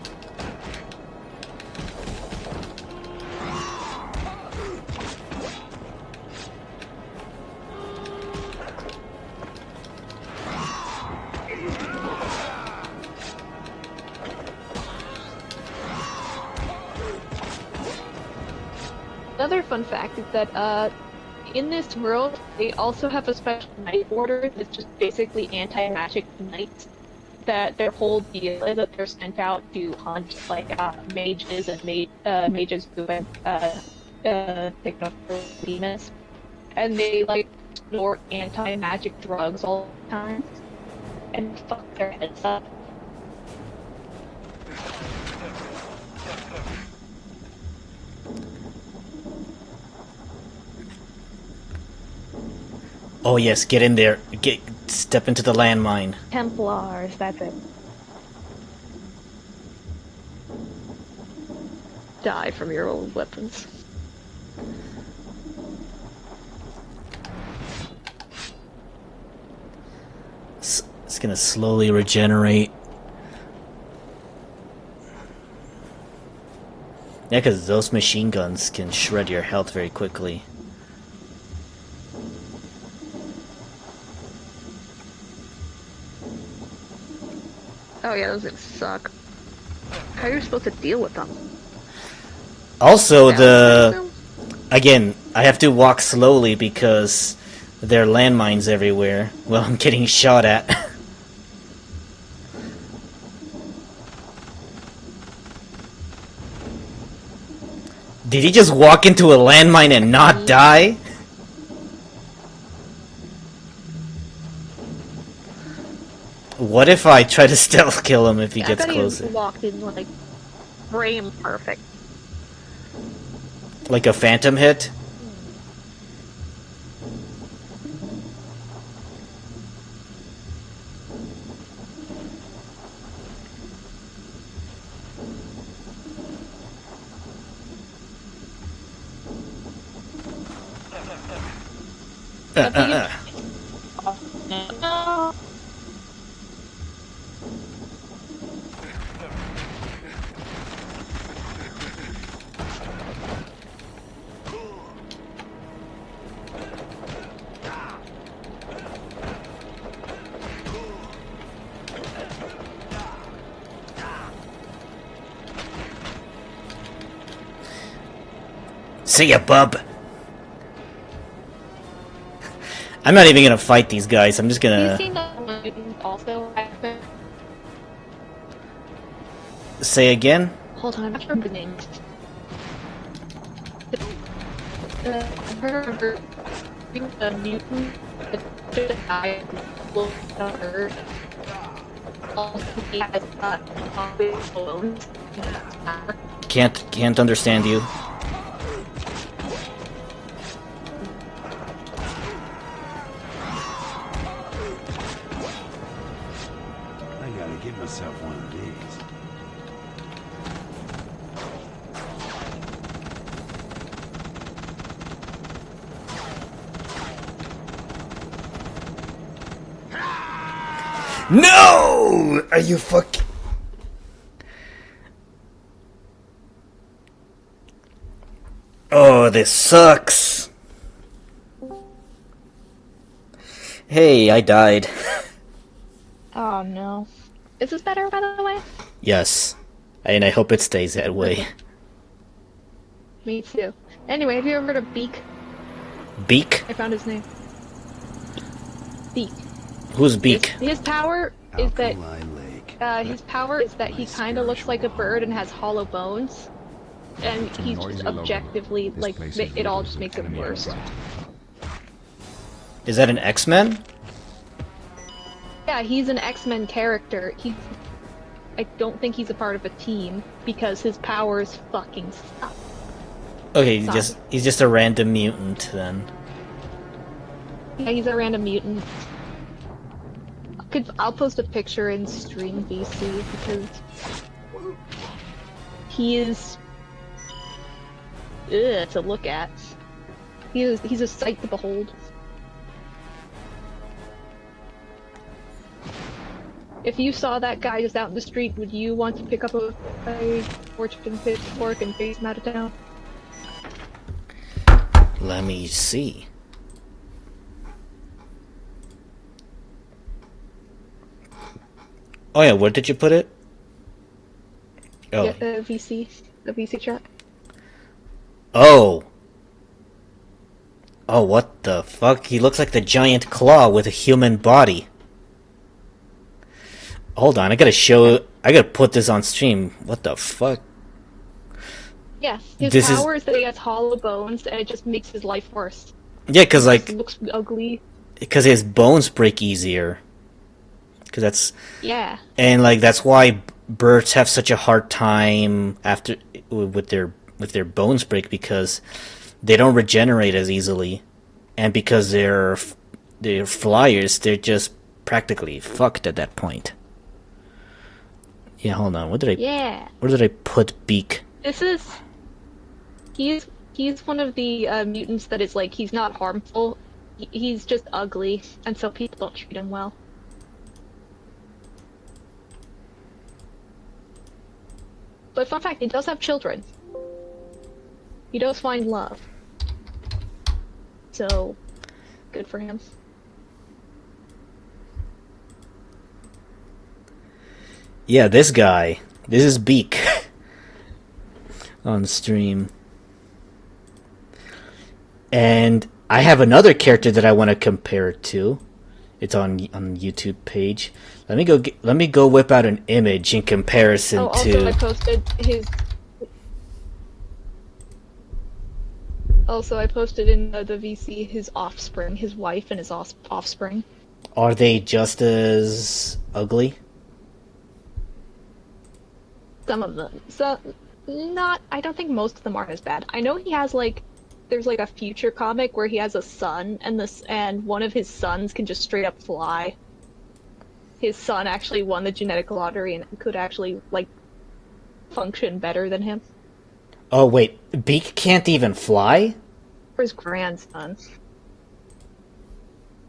Another fun fact is that in this world, they also have a special night order that's just basically anti-magic knights. That their whole deal is that they're sent out to hunt like mages and mages who have taken over demons, and they like snort anti-magic drugs all the time and fuck their heads up. Oh yes, get in there. Step into the landmine. Templars, that's it. Die from your old weapons. It's gonna slowly regenerate. Yeah, because those machine guns can shred your health very quickly. Oh yeah, those things suck. How are you supposed to deal with them? Also, again, I have to walk slowly because there are landmines everywhere. Well, I'm getting shot at. Did he just walk into a landmine and not die? What if I try to stealth kill him if he gets closer? I walked in like frame perfect. Like a phantom hit? No. See ya, bub. I'm not even gonna fight these guys. I'm just Have gonna you seen the mutant also? say again. Hold on, I don't remember the name. I remember being a mutant that just died looked on Earth. Also, he has always bones. Can't understand you. I gotta get myself one of these. No! Are you fucking... Oh, this sucks. Hey, I died. Oh no. Is this better, by the way? Yes. And I hope it stays that way. Me too. Anyway, have you ever heard of Beak? Beak? I found his name. Beak. Who's Beak? His power is that Alkali Lake. his power is that he kind of looks like a bird and has hollow bones, and he's just objectively like it all just makes him worse. Is that an X-Men? Yeah, he's an X-Men character. I don't think he's a part of a team because his powers fucking suck. Okay, he's just a random mutant then. Yeah, he's a random mutant. I'll post a picture in Stream VC because he is to look at. He's a sight to behold. If you saw that guy just out in the street, would you want to pick up a torch and pitchfork and face him out of town? Let me see. Oh yeah, where did you put it? Oh. Yeah, the VC chat. Oh. Oh, what the fuck? He looks like the giant claw with a human body. Hold on, I gotta put this on stream. What the fuck? Yeah, his power is that he has hollow bones, and it just makes his life worse. Yeah, cause like... He looks ugly. Because his bones break easier. Cause that's... Yeah. And like, that's why birds have such a hard time after... with their bones break, because they don't regenerate as easily. And because they're flyers, they're just practically fucked at that point. Yeah, hold on. Where did I put Beak? This is... He's one of the mutants that is like, he's not harmful. He's just ugly, and so people don't treat him well. But fun fact, he does have children. He does find love. So, good for him. Yeah, this guy. This is Beak. On stream. And I have another character that I want to compare it to. It's on YouTube page. Let me go whip out an image in comparison to... Also, I posted his... Also, I posted in the VC his offspring, his wife and his offspring. Are they just as ugly? Some of them. So, not... I don't think most of them are as bad. I know he has, like... There's, like, a future comic where he has a son, and one of his sons can just straight up fly. His son actually won the genetic lottery and could actually, like, function better than him. Oh, wait. Beak can't even fly? Or his grandson.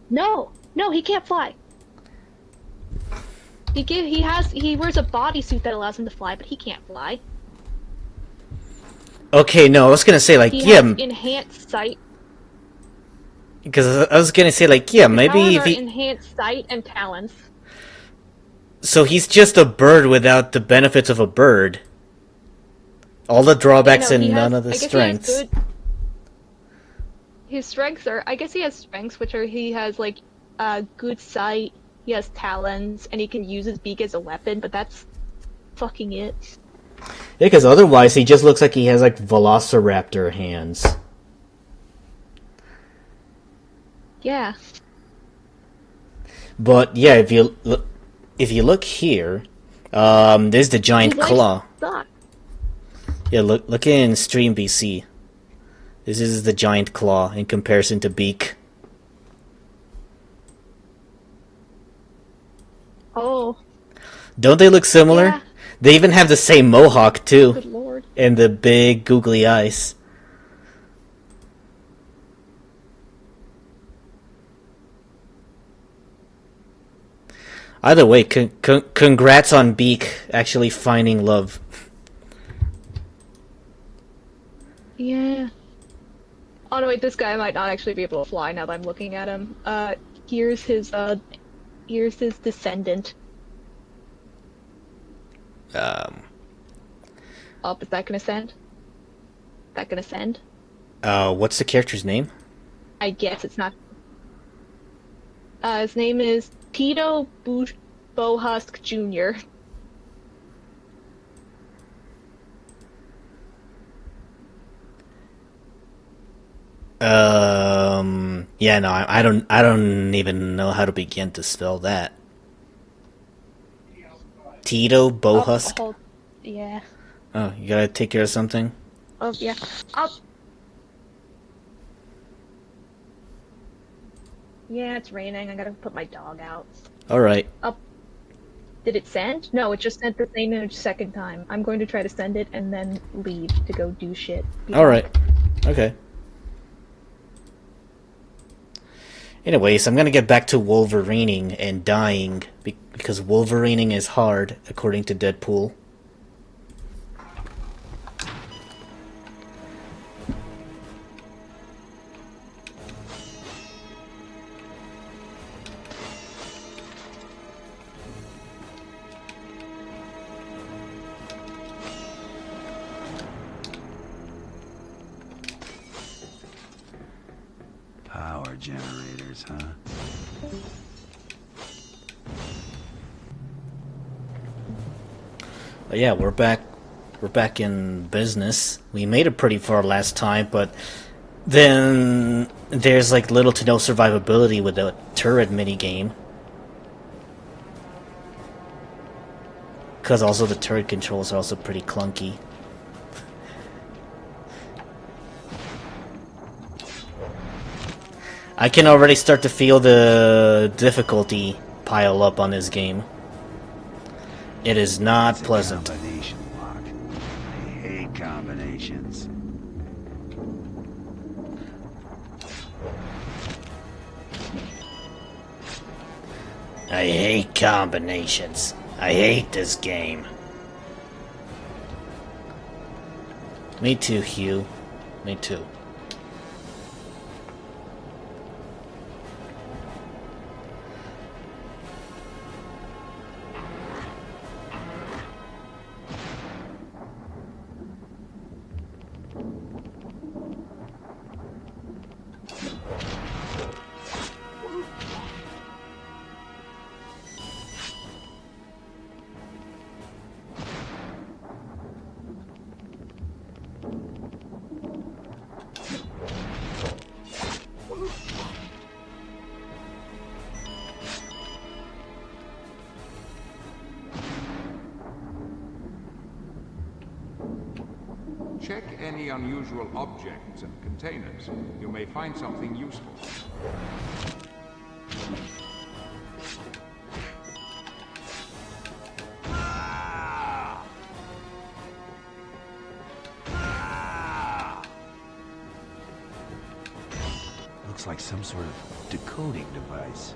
No! No, he can't fly! He wears a bodysuit that allows him to fly, but he can't fly. Okay, no, I was gonna say, like, He yeah... has enhanced sight. Because I was gonna say, like, yeah, maybe if he... enhanced sight and talons. So he's just a bird without the benefits of a bird. All the drawbacks and none of the strengths. his strengths are, I guess he has strengths, which are he has like good sight, he has talons, and he can use his beak as a weapon, but that's fucking it. Yeah, because otherwise he just looks like he has like Velociraptor hands. Yeah. But yeah, if you look here, there's the giant His legs claw. suck. Yeah, look in Stream BC. This is the giant claw in comparison to beak. Oh, Don't they look similar? yeah. They even have the same mohawk too, Good lord. and the big googly eyes. Either way, congrats on Beak actually finding love. Yeah. Oh no, wait, this guy might not actually be able to fly now that I'm looking at him. Here's his descendant. Oh, is that gonna send? That gonna send? What's the character's name? I guess it's not. His name is Tito Bohusk Jr. Yeah, no, I don't even know how to begin to spell that. Tito Bohusk? Oh, yeah. Oh, you gotta take care of something? Oh, yeah. Up. Yeah, it's raining. I gotta put my dog out. Alright. Up. Did it send? No, it just sent the same image second time. I'm going to try to send it and then leave to go do shit. Alright. Okay. Anyways, I'm gonna get back to Wolverining and dying, because Wolverining is hard, according to Deadpool. Power generators, huh? But yeah, we're back. We're back in business. We made it pretty far last time, but then there's like little to no survivability with the turret minigame. Because also the turret controls are also pretty clunky. I can already start to feel the difficulty pile up on this game. It is not pleasant. Combination lock. I hate combinations. I hate combinations. I hate this game. Me too, Hugh. Me too. Check any unusual objects and containers. You may find something useful. Looks like some sort of decoding device.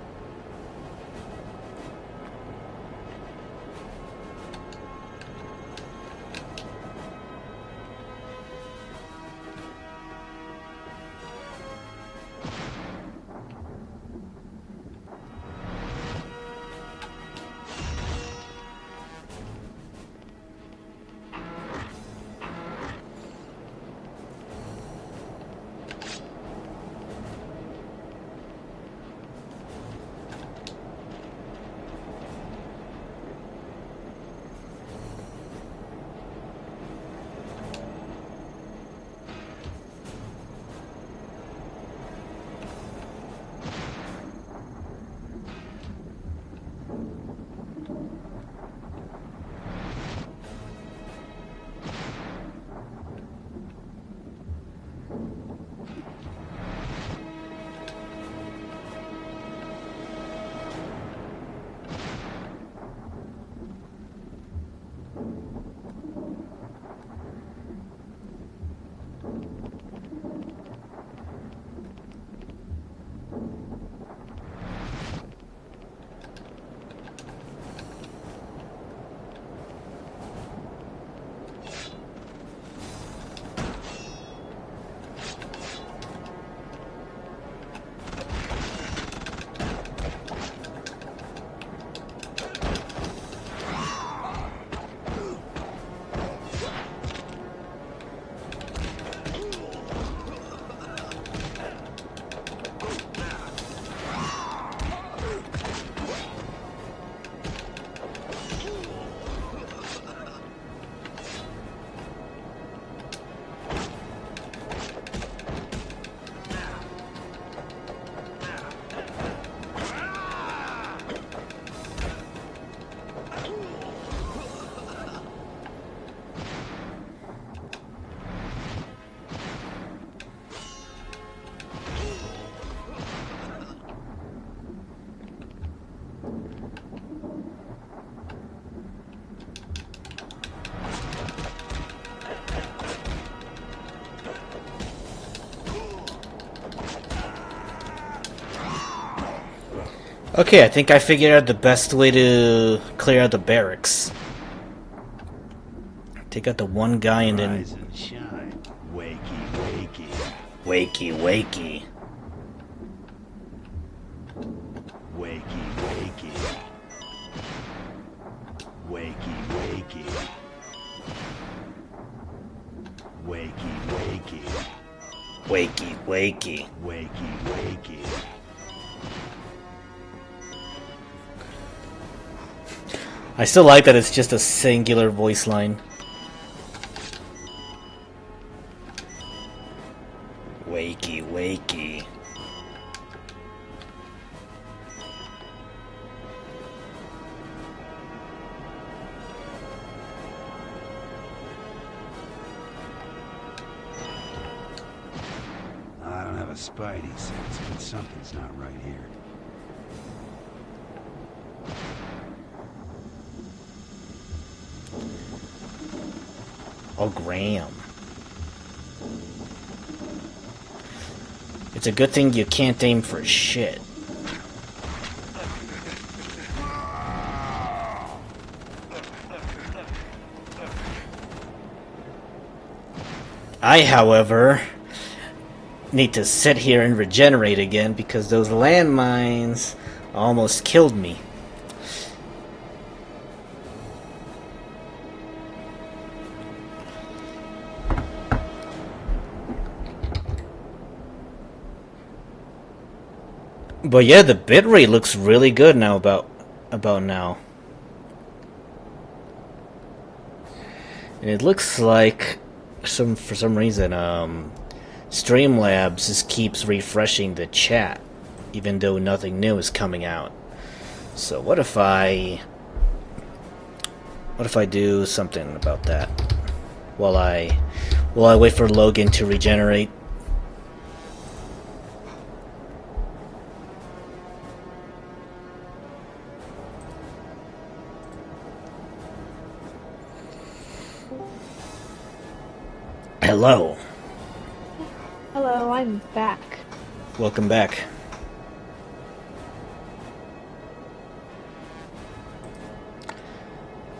Okay, I think I figured out the best way to clear out the barracks. Take out the one guy and then Rise and shine. Wakey, wakey. wakey wakey. Wakey, wakey. Wakey, wakey. Wakey, wakey. Wakey wakey. Wakey, wakey. I still like that it's just a singular voice line. Wakey wakey. I don't have a spidey sense, but something's not right here. Oh, Graham. It's a good thing you can't aim for shit. I, however, need to sit here and regenerate again because those landmines almost killed me. But yeah, the bitrate looks really good now about now. And it looks like for some reason Streamlabs just keeps refreshing the chat even though nothing new is coming out. So what if I do something about that while I wait for Logan to regenerate? Hello. Hello, I'm back. Welcome back.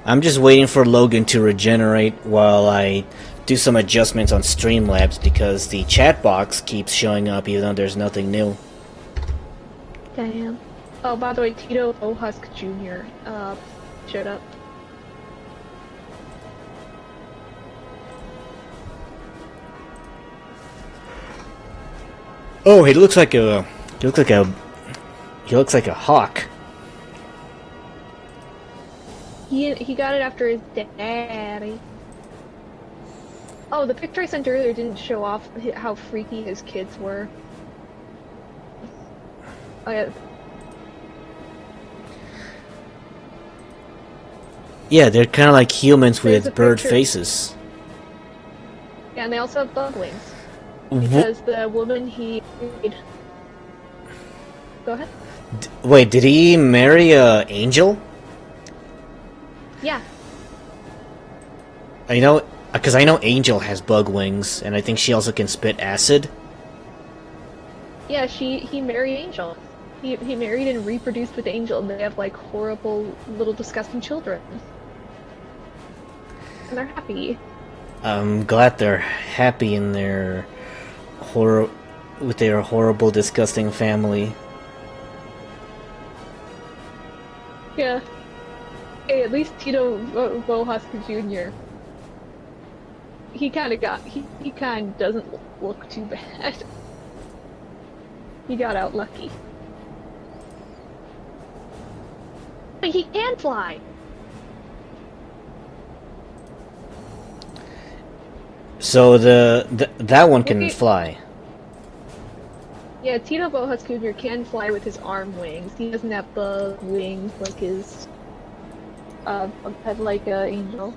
I'm just waiting for Logan to regenerate while I do some adjustments on Streamlabs because the chat box keeps showing up even though there's nothing new. Damn. Oh, by the way, Tito Ohusk Jr. Showed up. Oh, he looks like a hawk. He got it after his daddy. Oh, the picture I sent earlier didn't show off how freaky his kids were. Oh yeah. Yeah, they're kind of like humans There's a with bird picture. faces. Yeah, and they also have bug wings. Because the woman he married... Go ahead. Wait, did he marry Angel? Yeah. I know, because I know Angel has bug wings, and I think she also can spit acid. Yeah, he married Angel. He married and reproduced with Angel, and they have like horrible little disgusting children. And they're happy. I'm glad they're happy in their with their horrible, disgusting family. Yeah. Hey, at least Tito Bohaska Jr. He kind of doesn't look too bad. He got out lucky. But he can fly! So that one can fly. Yeah, Tito Bohas Jr. can fly with his arm wings. He doesn't have bug wings like his head like Angel.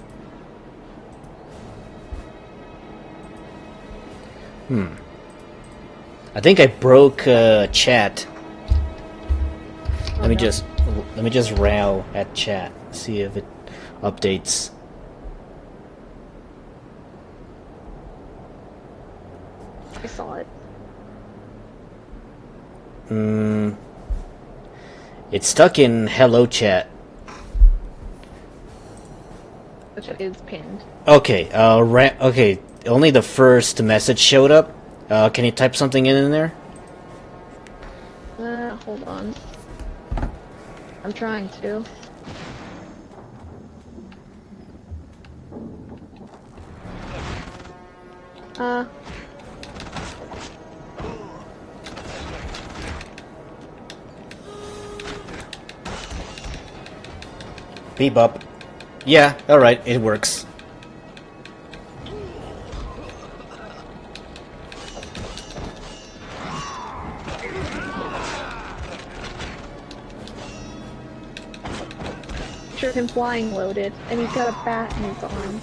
I think I broke chat. Oh, let me no. just row at chat, see if it updates. I saw it. It's stuck in hello chat. Which is pinned. Okay, okay, only the first message showed up. Can you type something in there? Hold on. I'm trying to. Bebop. Yeah, alright, it works. Picture him flying loaded, and he's got a bat in his arm.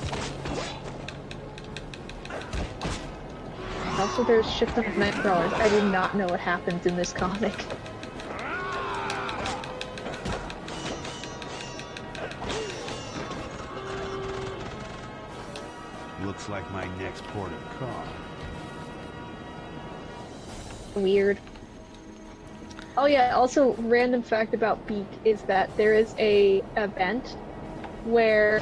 Also, there's shit ton of Nightcrawlers. I did not know what happens in this comic. Looks like my next port of call. Weird. Oh yeah, also, random fact about Beak is that there is a event where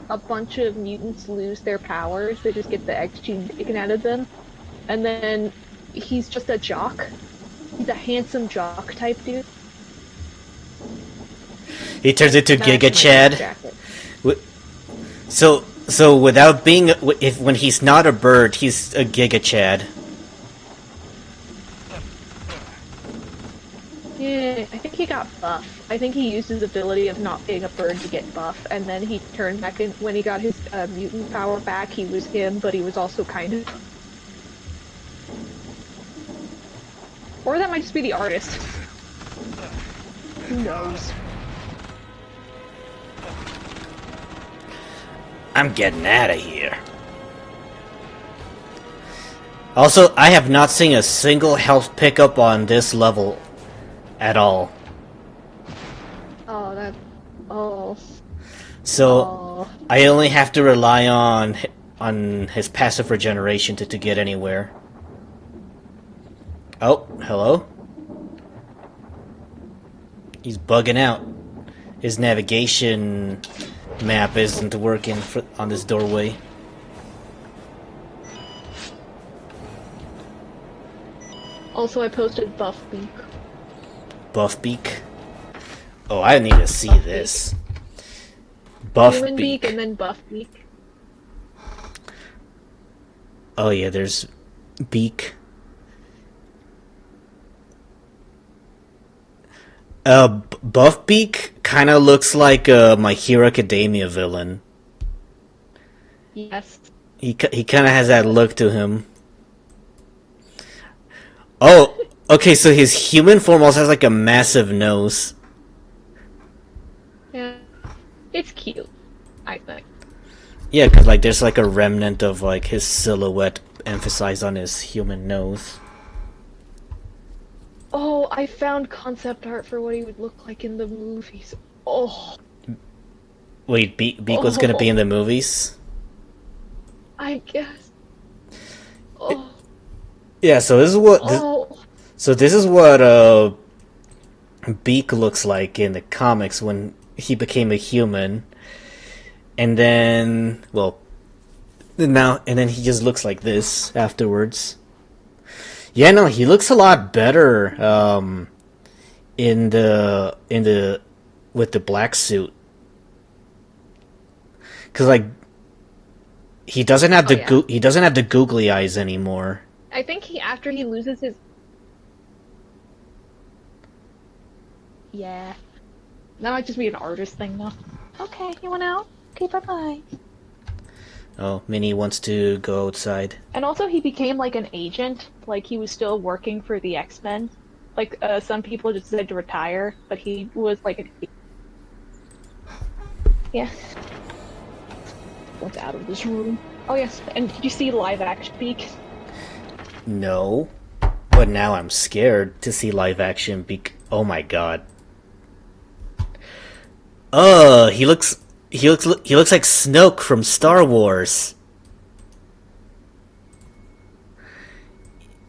a bunch of mutants lose their powers, they just get the X gene taken out of them, and then he's just a jock. He's a handsome jock type dude. He turns into Match Giga my Chad. jacket. So without being, when he's not a bird, he's a Giga Chad. Yeah, I think he got buff. I think he used his ability of not being a bird to get buff, and then he turned back in when he got his mutant power back. He was him, but he was also kind of. Or that might just be the artist. Who knows? I'm getting out of here. Also, I have not seen a single health pickup on this level at all. Oh, that. Oh. So Oh. I only have to rely on his passive regeneration to get anywhere. Oh, hello? He's bugging out. His navigation map isn't working on this doorway. Also, I posted Buff Beak. Buff Beak? Oh, I need to see this. Buff Human Beak. Beak and then Buff Beak. Oh yeah, there's Beak. Buff Beak kind of looks like a My Hero Academia villain. Yes. He kind of has that look to him. Oh, okay, so his human form also has like a massive nose. Yeah. It's cute, I think. Yeah, because like there's like a remnant of like his silhouette emphasized on his human nose. Oh, I found concept art for what he would look like in the movies. Oh, Wait, Beak was gonna be in the movies? I guess. Oh, Yeah, so this is what this is what Beak looks like in the comics when he became a human. And then, well, and then he just looks like this afterwards. Yeah, no, he looks a lot better in the with the black suit. 'Cause like he doesn't have he doesn't have the googly eyes anymore. I think after he loses his. Yeah. That might just be an artist thing, though. Okay, you went out? Okay, bye-bye. Oh, Minnie wants to go outside. And also, he became like an agent. Like, he was still working for the X-Men. Like, some people just decided to retire, but he was like an. Yeah. What's out of this room? Oh, yes. And did you see live action Beak? No, but now I'm scared to see live action. Oh my god. He looks like Snoke from Star Wars.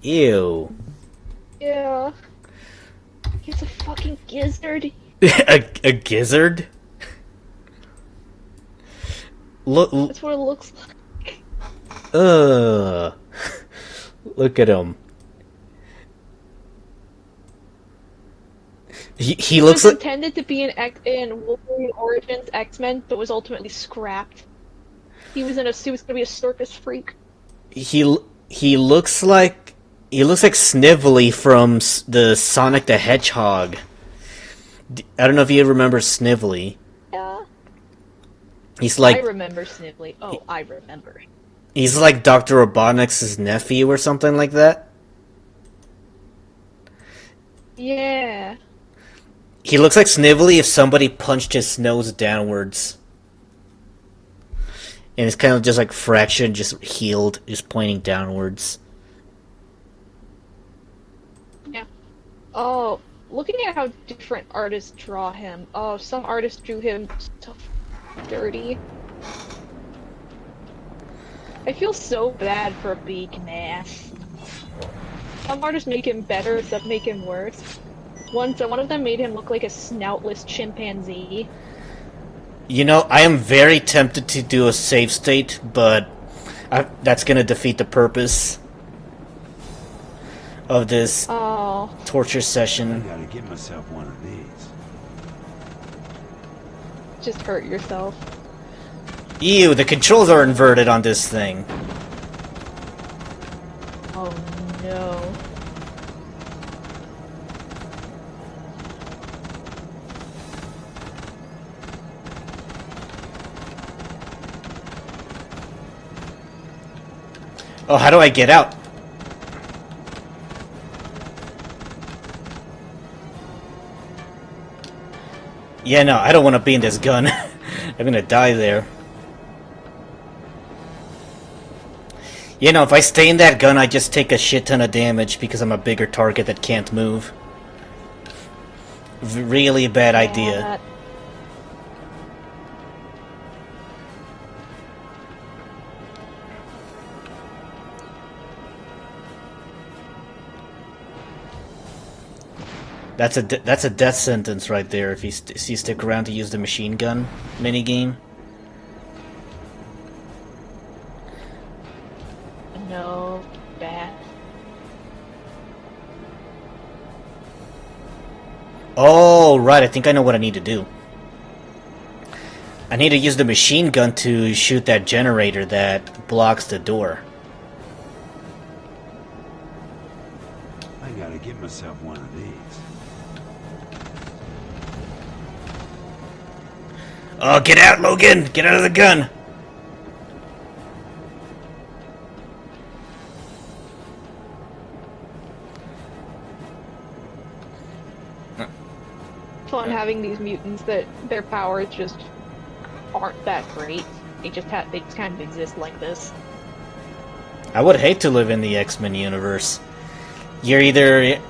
Ew. Yeah. He's a fucking gizzard. A gizzard? Look, That's what it looks like. look at him. He It looks was like intended to be in Wolverine Origins X-Men, but was ultimately scrapped. He was going to be a circus freak. he looks like Snively from the Sonic the Hedgehog. I don't know if you remember Snively. Yeah. He's like I remember Snively. Oh, I remember. he's like Dr. Robotnik's nephew or something like that. Yeah. He looks like Snively if somebody punched his nose downwards. And it's kind of just like fractured, just healed, just pointing downwards. Yeah. Oh, looking at how different artists draw him. Oh, some artists drew him so dirty. I feel so bad for Big Man. Some artists make him better, some make him worse. One of them made him look like a snoutless chimpanzee. You know, I am very tempted to do a save state, but that's gonna defeat the purpose of this Oh, torture I session. gotta get myself one of these. just hurt yourself. Ew, the controls are inverted on this thing. Oh no. Oh, how do I get out? Yeah, no, I don't want to be in this gun. I'm gonna die there. You know, if I stay in that gun, I just take a shit ton of damage because I'm a bigger target that can't move. Really bad idea. That- That's a death sentence right there if you stick around to use the machine gun minigame. No, bad. Oh, right, I think I know what I need to do. I need to use the machine gun to shoot that generator that blocks the door. I gotta get myself one of these. Oh, get out, Logan! Get out of the gun! Fun having these mutants that their powers just aren't that great. They just kind of exist like this. I would hate to live in the X-Men universe. You're either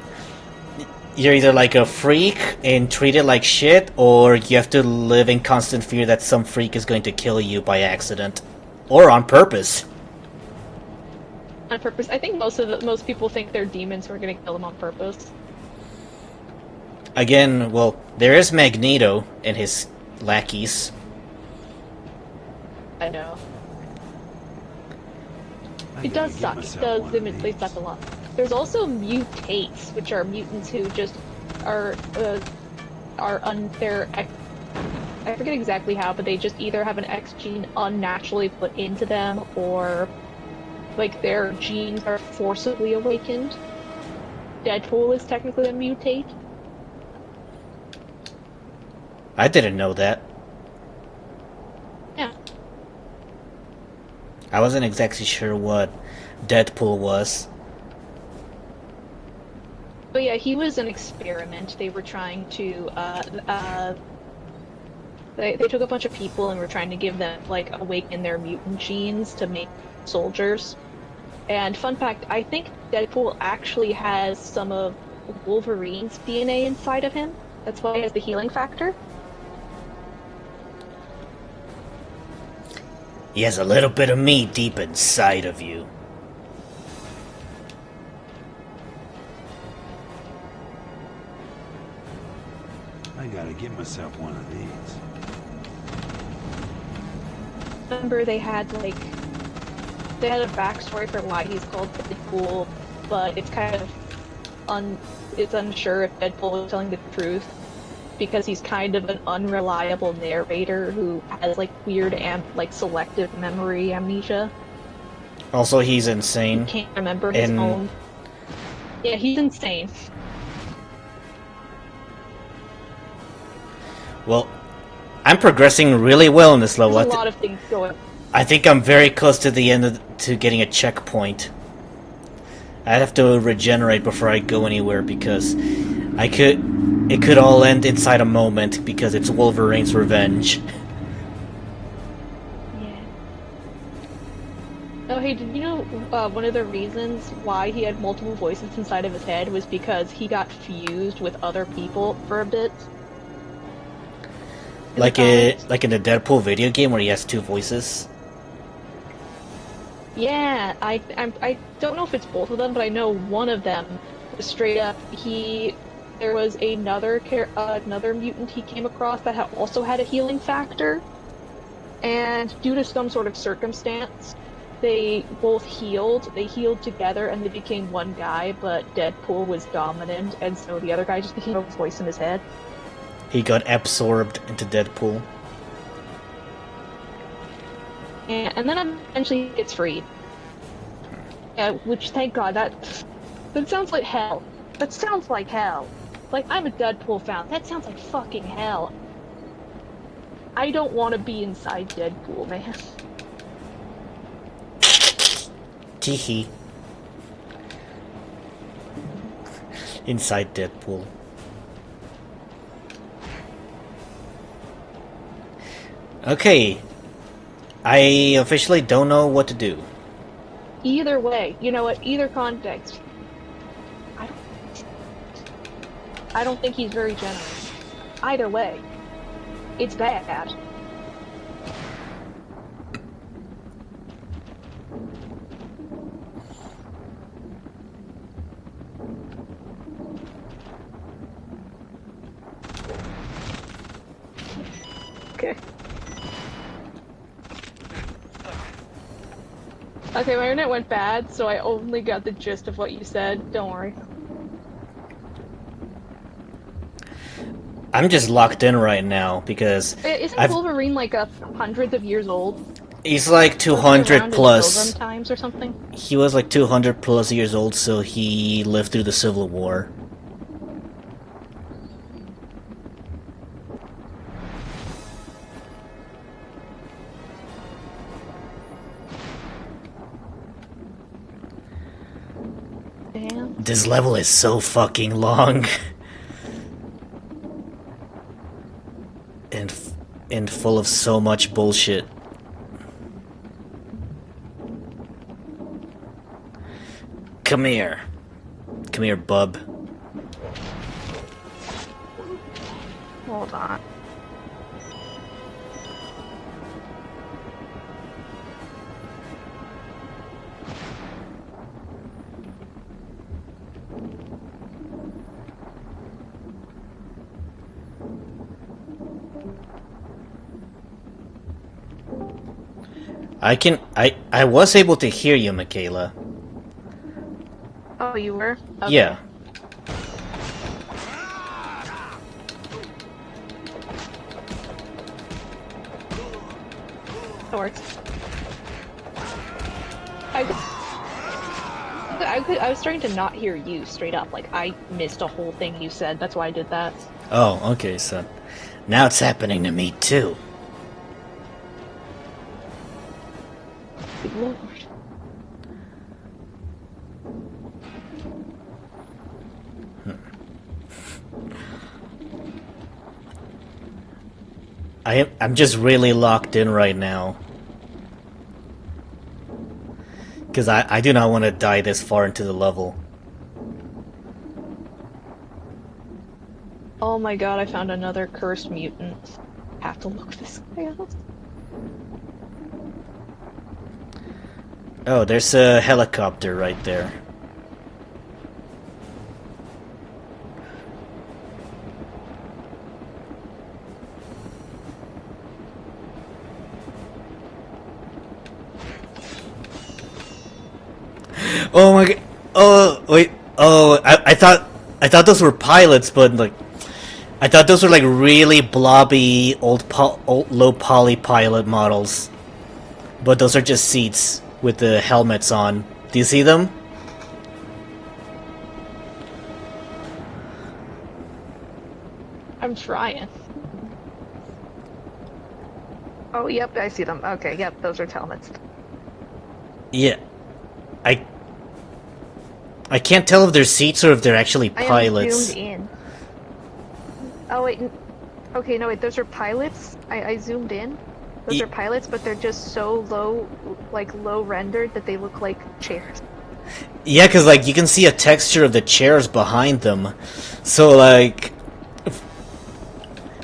like a freak and treated like shit, or you have to live in constant fear that some freak is going to kill you by accident. Or on purpose. On purpose. I think most people think they're demons who are gonna kill them on purpose. Again, well, there is Magneto and his lackeys. I know. I It gotta does get suck. It myself does one of limit they these. suck a lot. There's also mutates, which are mutants who just are they're I forget exactly how, but they just either have an X gene unnaturally put into them, or like their genes are forcibly awakened. Deadpool is technically a mutate. I didn't know that. Yeah. I wasn't exactly sure what Deadpool was. But yeah, he was an experiment. They were trying to, they took a bunch of people and were trying to give them, like, awaken their mutant genes to make soldiers. And fun fact, I think Deadpool actually has some of Wolverine's DNA inside of him. That's why he has the healing factor. He has a little bit of me deep inside of you. gotta get myself one of these. Remember they had a backstory for why he's called Deadpool, but it's kind of it's unsure if Deadpool is telling the truth because he's kind of an unreliable narrator who has like weird and like selective memory amnesia. Also, he's He insane. can't remember his And- own. Yeah, he's insane. Well, I'm progressing really well in this level. There's a lot of things going. I think I'm very close to the end to getting a checkpoint. I have to regenerate before I go anywhere because it could all end inside a moment because it's Wolverine's revenge. Yeah. Oh, hey, did you know one of the reasons why he had multiple voices inside of his head was because he got fused with other people for a bit? Like in the Deadpool video game where he has two voices. Yeah, I don't know if it's both of them, but I know one of them was straight up. There was another mutant he came across that also had a healing factor, and due to some sort of circumstance, they both healed. They healed together, and they became one guy. But Deadpool was dominant, and so the other guy just became a voice in his head. He got absorbed into Deadpool. And then eventually he gets freed. Which, thank God, that sounds like hell. That sounds like hell. Like, I'm a Deadpool fan. That sounds like fucking hell. I don't want to be inside Deadpool, man. Teehee. Inside Deadpool. Okay. I officially don't know what to do. Either way, you know what? Either context, I don't think he's very generous. Either way, it's bad. Okay. Okay, my internet went bad, so I only got the gist of what you said. Don't worry. I'm just locked in right now because Isn't Wolverine like hundreds of years old? he's like Wasn't he 200 around in plus. Pilgrim times or something? He was like 200 plus years old, so he lived through the Civil War. Damn. This level is so fucking long. and full of so much bullshit. Come here. Come here, bub. Hold on. I was able to hear you, Michaela. Oh, you were? Okay. Yeah. That works. I was starting to not hear you straight up. Like, I missed a whole thing you said. That's why I did that. Oh, okay, so now it's happening to me too. Good lord. I'm just really locked in right now. Because I do not want to die this far into the level. Oh my god, I found another cursed mutant. Have to look this guy up. Oh, there's a helicopter right there. Oh my god. Oh wait. Oh, I thought those were pilots, but like I thought those were like really blobby old low poly pilot models. But those are just seats with the helmets on. Do you see them? I'm trying. Oh, yep, I see them. Okay, yep, those are helmets. Yeah. I can't tell if they're seats or if they're actually pilots. I am zoomed in. Oh wait, okay, no wait, those are pilots. I zoomed in. Those are pilots, but they're just so low, like low rendered that they look like chairs. Yeah, because like you can see a texture of the chairs behind them. So like,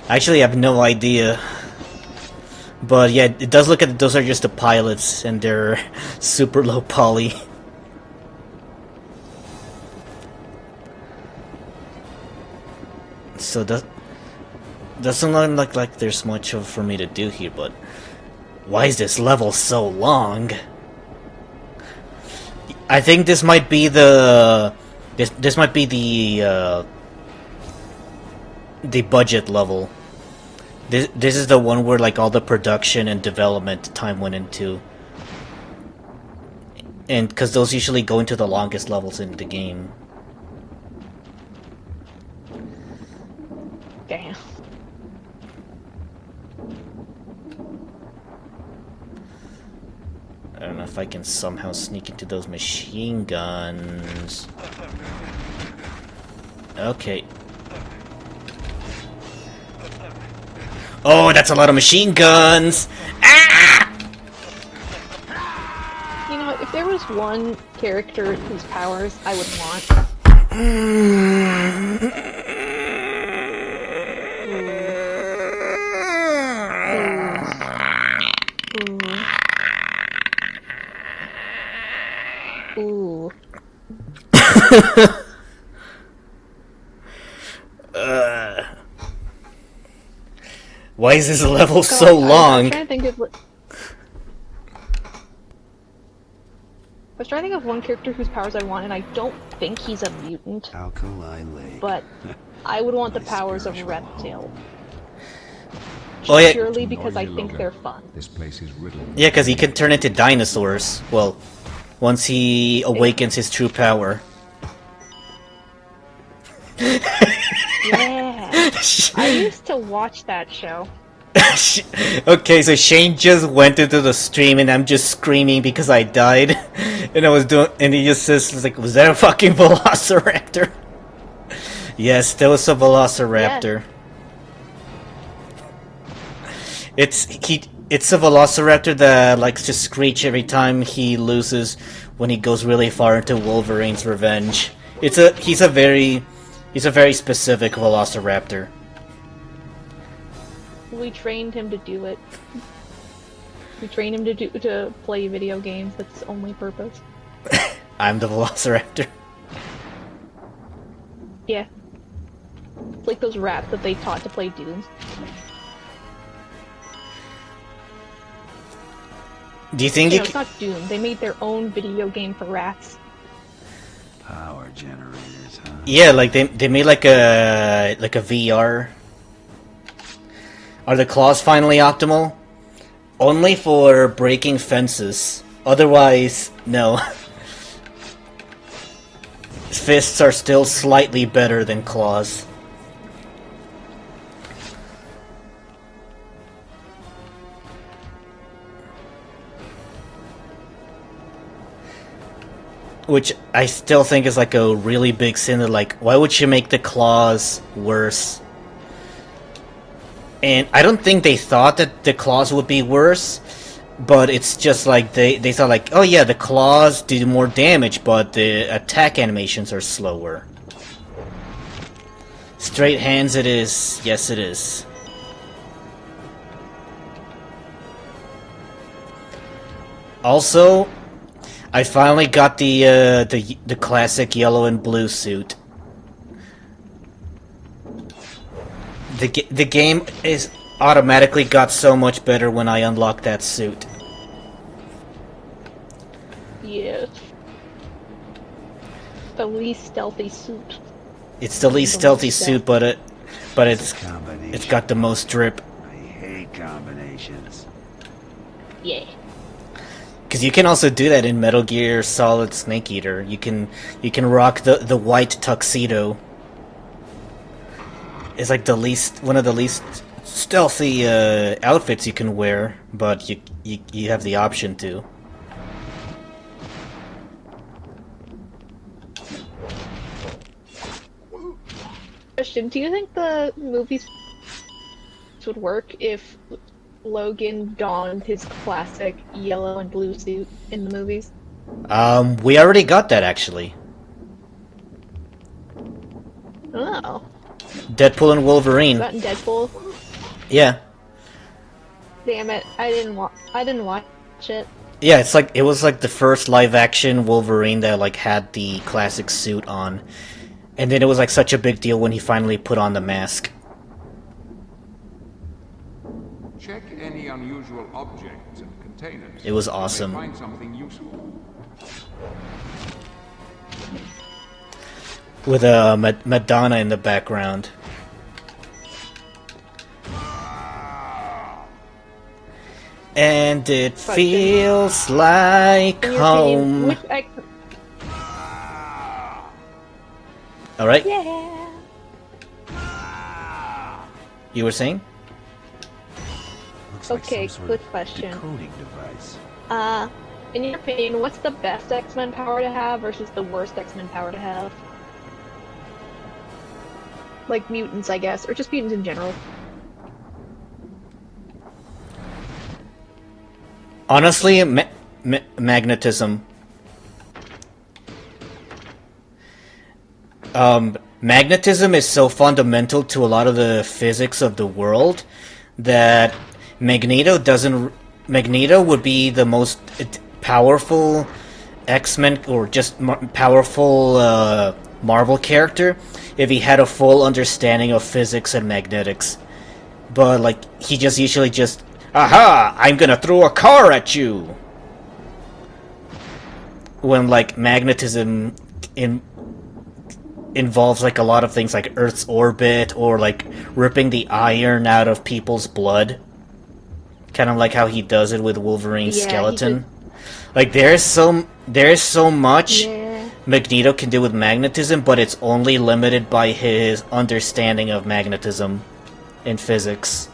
actually, I have no idea. But yeah, it does look at those are just the pilots, and they're super low poly. So that doesn't look like there's much for me to do here. But why is this level so long? I think this might be the this might be the budget level. This is the one where like all the production and development time went into, and because those usually go into the longest levels in the game. Damn. I don't know if I can somehow sneak into those machine guns. Okay. Oh, that's a lot of machine guns! Ah! You know, if there was one character whose powers I would want. Ooh. Why is this level so long? I'm trying to think of what... I was trying to think of one character whose powers I want, and I don't think he's a mutant. Alkali Lake. But I would want the powers of Reptile. Oh yeah, Purely because I think they're fun. This place is riddled. yeah, because he can turn into dinosaurs. Well, once he awakens his true power. Yeah. I used to watch that show. Okay, so Shane just went into the stream and I'm just screaming because I died. And I was doing, and he just says, like, was that a fucking velociraptor? Yes, there was a velociraptor. Yes. It's a velociraptor that likes to screech every time he loses when he goes really far into Wolverine's revenge. He's a very specific velociraptor. We trained him to do it. We trained him to play video games. That's his only purpose. I'm the velociraptor. Yeah. It's like those rats that they taught to play Doom. Do you think It's not Doom. They made their own video game for rats. Power generators, huh? Yeah, like they made like a VR. Are the claws finally optimal? Only for breaking fences. Otherwise, no. Fists are still slightly better than claws. Which I still think is like a really big sin. That like, why would you make the claws worse? And I don't think they thought that the claws would be worse, but it's just like they thought like, oh yeah, the claws do more damage, but the attack animations are slower. Straight hands it is. Yes, it is. Also, I finally got the classic yellow and blue suit. The game is automatically got so much better when I unlock that suit. Yes. the least stealthy suit. It's the least The stealthy most suit, but it's got the most drip. I hate combinations. Yeah. Because you can also do that in Metal Gear Solid Snake Eater. You can rock the white tuxedo. It's like one of the least stealthy outfits you can wear, but you have the option to. Question: do you think the movies would work if Logan donned his classic yellow and blue suit in the movies? We already got that actually. Oh. Deadpool and Wolverine. Is that in Deadpool? Yeah. Damn it! I didn't watch it. Yeah, it was like the first live action Wolverine that like had the classic suit on. And then it was like such a big deal when he finally put on the mask. Check any unusual objects and containers. It was You may awesome. find something useful. With Madonna in the background. And it feels like In your opinion, home. which X- Alright, Yeah. you were saying? Looks like Okay, some sort quick of question. decoding device. In your opinion, what's the best X-Men power to have versus the worst X-Men power to have? Like mutants, I guess, or just mutants in general. Honestly, magnetism. Magnetism is so fundamental to a lot of the physics of the world that Magneto would be the most powerful X-Men or just powerful Marvel character if he had a full understanding of physics and magnetics. But like he just usually just, aha! I'm gonna throw a car at you. When like magnetism involves like a lot of things like Earth's orbit or like ripping the iron out of people's blood. Kind of like how he does it with Wolverine's Yeah, skeleton. Like there's so much Yeah. Magneto can do with magnetism, but it's only limited by his understanding of magnetism in physics.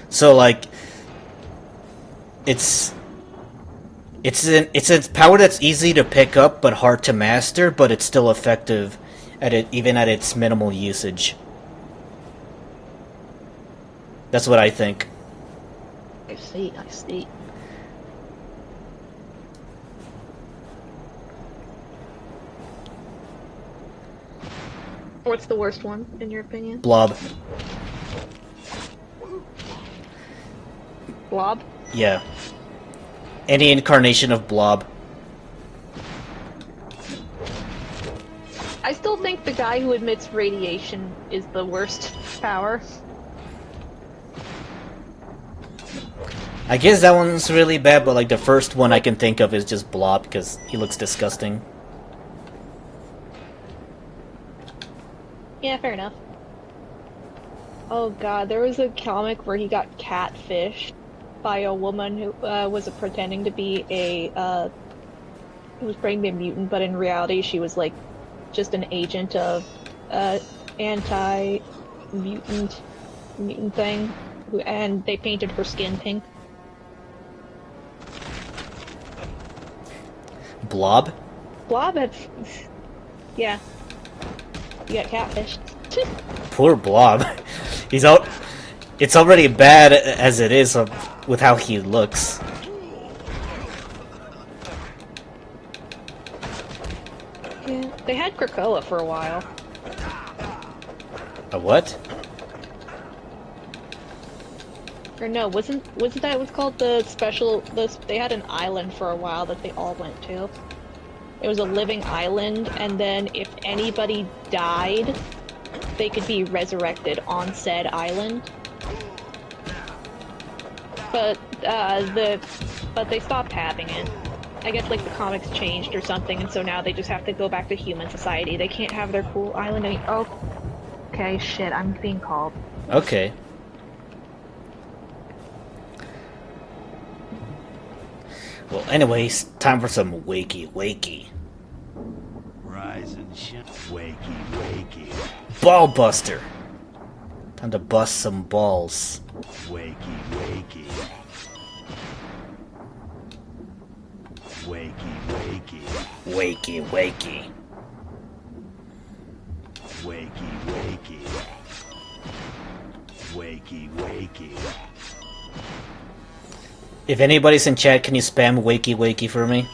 So like it's a power that's easy to pick up but hard to master, but it's still effective at it even at its minimal usage. That's what I think. I see, I see. What's the worst one, in your opinion? Blob. Blob? Yeah. Any incarnation of Blob. I still think the guy who emits radiation is the worst power. I guess that one's really bad, but like the first one I can think of is just Blob because he looks disgusting. Yeah, fair enough. Oh god, there was a comic where he got catfished by a woman who was pretending to be who was pretending to be a mutant, but in reality she was like just an agent of anti-mutant thing, and they painted her skin pink. Blob? Blob had, yeah, you got catfished. Poor Blob. He's out. It's already bad as it is with how he looks. Yeah, they had Krakoa for a while. A what? Or no, wasn't that what's called the special? They had an island for a while that they all went to. It was a living island, and then if anybody died, they could be resurrected on said island. But they stopped having it. I guess like the comics changed or something, and so now they just have to go back to human society. They can't have their cool island any- Oh, okay, shit, I'm being called. Okay. Well, anyways, time for some wakey. Rise and shine. Wakey. Ball buster. Time to bust some balls. Wakey. Wakey. Wakey. If anybody's in chat, can you spam wakey for me?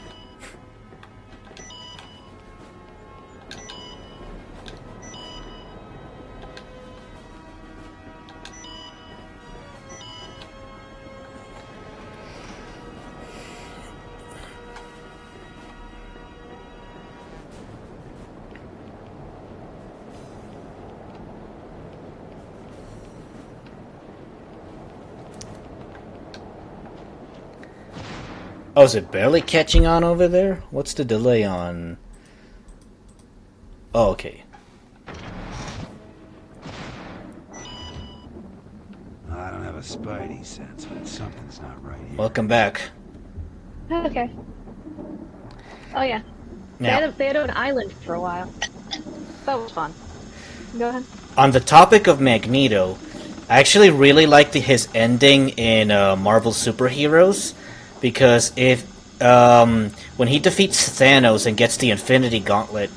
Oh, is it barely catching on over there? What's the delay on? Oh, okay. I don't have a spidey sense, but something's not right here. Welcome back. Okay. Oh yeah. Now, They had an island for a while. That was fun. Go ahead. on the topic of Magneto, I actually really like his ending in Marvel Superheroes, because when he defeats Thanos and gets the Infinity Gauntlet,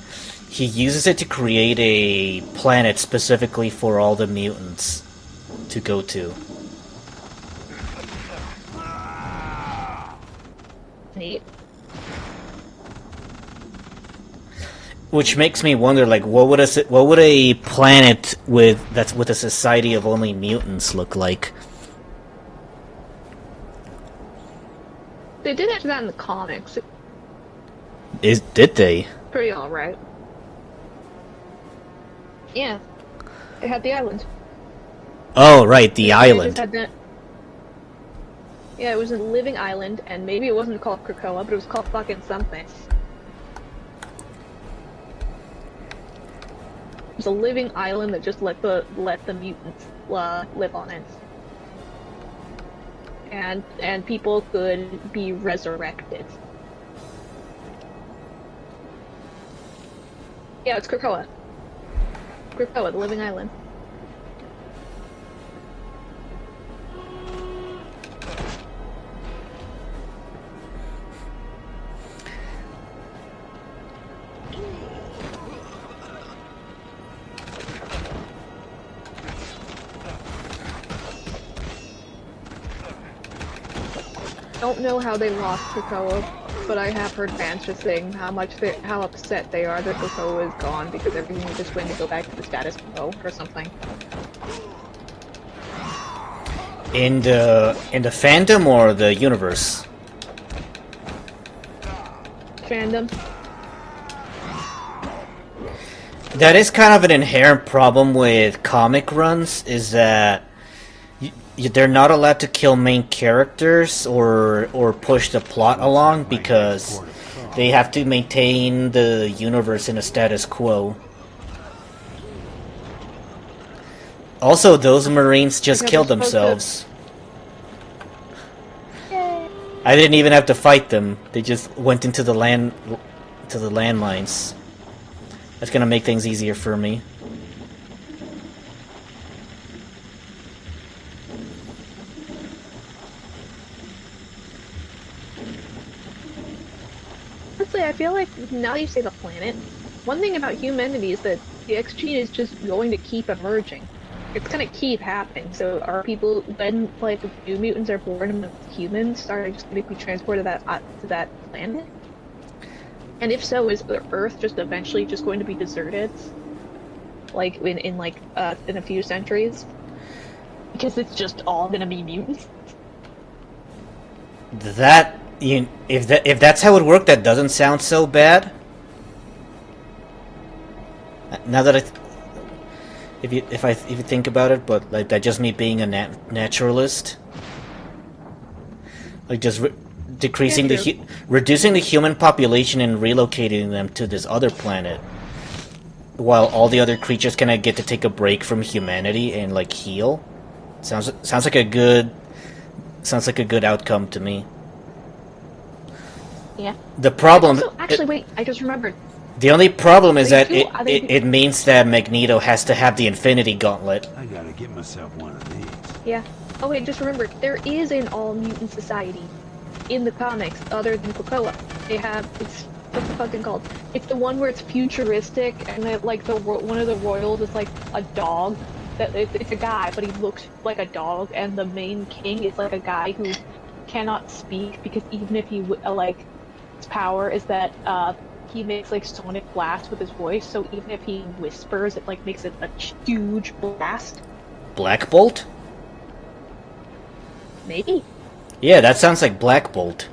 he uses it to create a planet specifically for all the mutants to go to. Neat. Which makes me wonder, like, what would a planet with a society of only mutants look like? They did answer that in the comics. Did they? Pretty alright. Yeah. It had the island. Oh, right, the It island. just had that- Yeah, it was a living island, and maybe it wasn't called Krakoa, but it was called fucking something. It was a living island that just let the mutants live on it. And people could be resurrected. Yeah, it's Krakoa. Krakoa, the living island. Don't know how they lost Krakoa, but I have heard fans just saying how upset they are that Krakoa is gone because everything is just going to go back to the status quo or something. In the fandom or the universe? Fandom. That is kind of an inherent problem with comic runs, is that they're not allowed to kill main characters or push the plot along because they have to maintain the universe in a status quo. Also, those Marines just Because killed they're supposed themselves. I didn't even have to fight them. They just went into the landmines. That's gonna make things easier for me. Honestly, I feel like now that you say the planet, one thing about humanity is that the X gene is just going to keep emerging. It's gonna keep happening. So are people, when like new mutants are born amongst humans, are they just gonna be transported to that planet? And if so, is the Earth just eventually just going to be deserted? Like in a few centuries? Because it's just all gonna be mutants? If that's how it worked, that doesn't sound so bad. Now that if you think about it, but like that just me being a naturalist, like just decreasing Yeah, the reducing the human population and relocating them to this other planet, while all the other creatures kind of get to take a break from humanity and like heal. Sounds like a good outcome to me. Yeah. The problem, Also, actually, wait, I just remembered. the only problem is that They do- they do- it means that Magneto has to have the Infinity Gauntlet. I gotta get myself one of these. Yeah. Oh wait, just remember, there is an all-mutant society in the comics other than Krakoa. They have, it's, what's the fucking called? It's the one where it's futuristic and like one of the royals is like a dog. It's a guy, but he looks like a dog, and the main king is like a guy who cannot speak because even if he like, his power is that he makes like sonic blasts with his voice. So even if he whispers, it like makes it a huge blast. Black Bolt? Maybe. Yeah, that sounds like Black Bolt.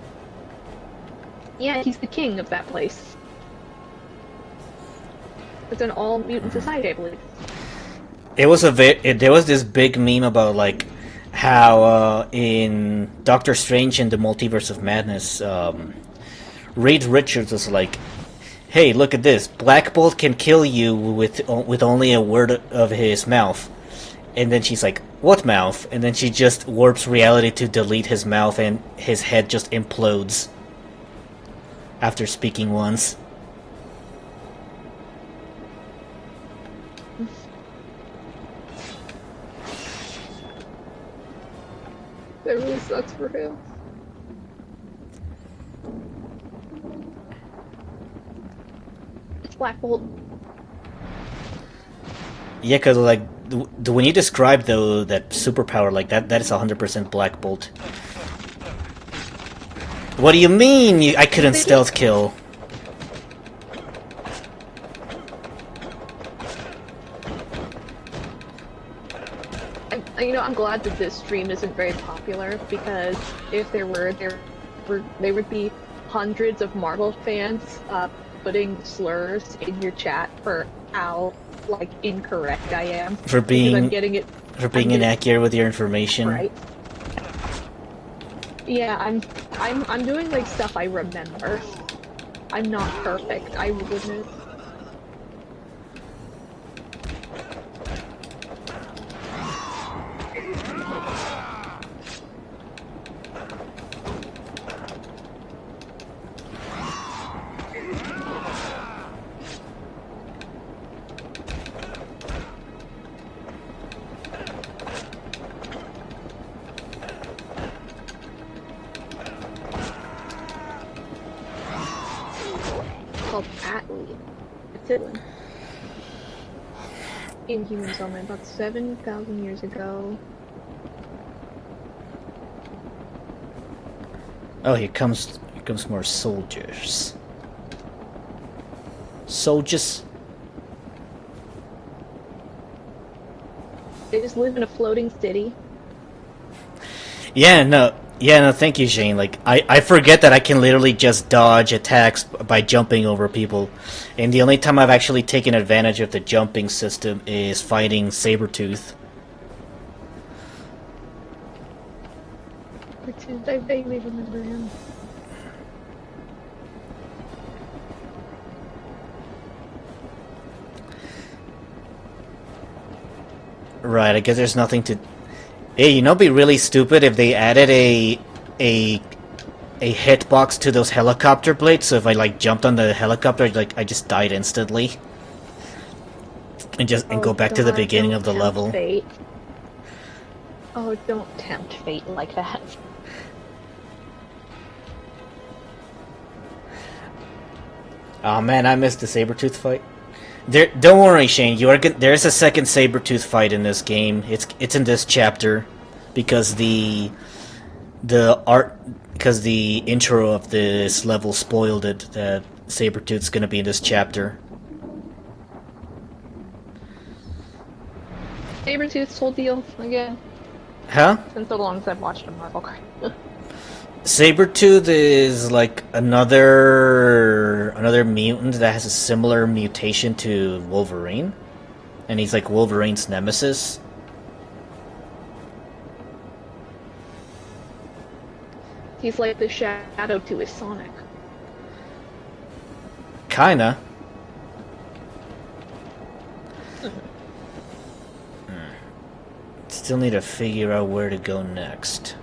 Yeah, he's the king of that place. It's an all-mutant society, I believe. It was there was this big meme about like how in Doctor Strange in the Multiverse of Madness, Reed Richards was like, "Hey, look at this! Black Bolt can kill you with only a word of his mouth." And then she's like, "What mouth?" And then she just warps reality to delete his mouth, and his head just implodes after speaking once. That really sucks for him. It's Black Bolt. Yeah, cause like when you describe that superpower like that, that is 100% Black Bolt. What do you mean? I couldn't stealth kill. You know, I'm glad that this stream isn't very popular, because if there would be hundreds of Marvel fans putting slurs in your chat for how like incorrect I am. For being inaccurate with your information. Right. Yeah, I'm doing like stuff I remember. I'm not perfect, I will admit. Inhuman settlement about 7,000 years ago. Oh, here comes more soldiers. Soldiers. They just live in a floating city. Yeah, no, thank you, Shane. Like, I forget that I can literally just dodge attacks by jumping over people. And the only time I've actually taken advantage of the jumping system is fighting Sabretooth. I vaguely remember him. Right, I guess there's nothing to... Hey, you know, it'd be really stupid if they added a hitbox to those helicopter blades, so if I, like, jumped on the helicopter, like, I just died instantly. And go back to the beginning of the level. Fate. Oh, don't tempt fate like that. Oh man, I missed the Sabretooth fight. Don't worry, Shane. There's a second Sabretooth fight in this game. It's in this chapter, because the intro of this level spoiled it that Sabretooth's gonna be in this chapter. Sabretooth's whole deal again. Huh? It's been so long since I've watched a Marvel card. Sabretooth is like another mutant that has a similar mutation to Wolverine, and he's like Wolverine's nemesis. He's like the shadow to his Sonic. Kinda. Still need to figure out where to go next.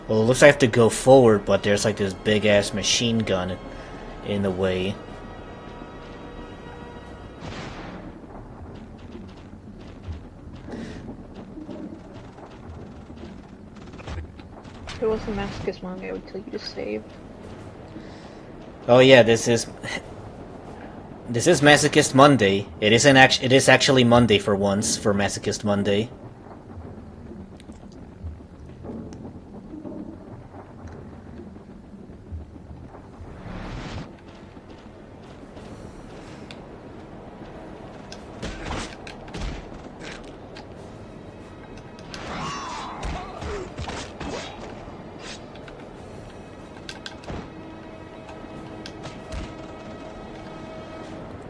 Well, it looks like I have to go forward, but there's like this big-ass machine gun in the way. If it was the Masochist Monday, I would tell you to save. Oh yeah, this is Masochist Monday. It is actually Monday for once for Masochist Monday.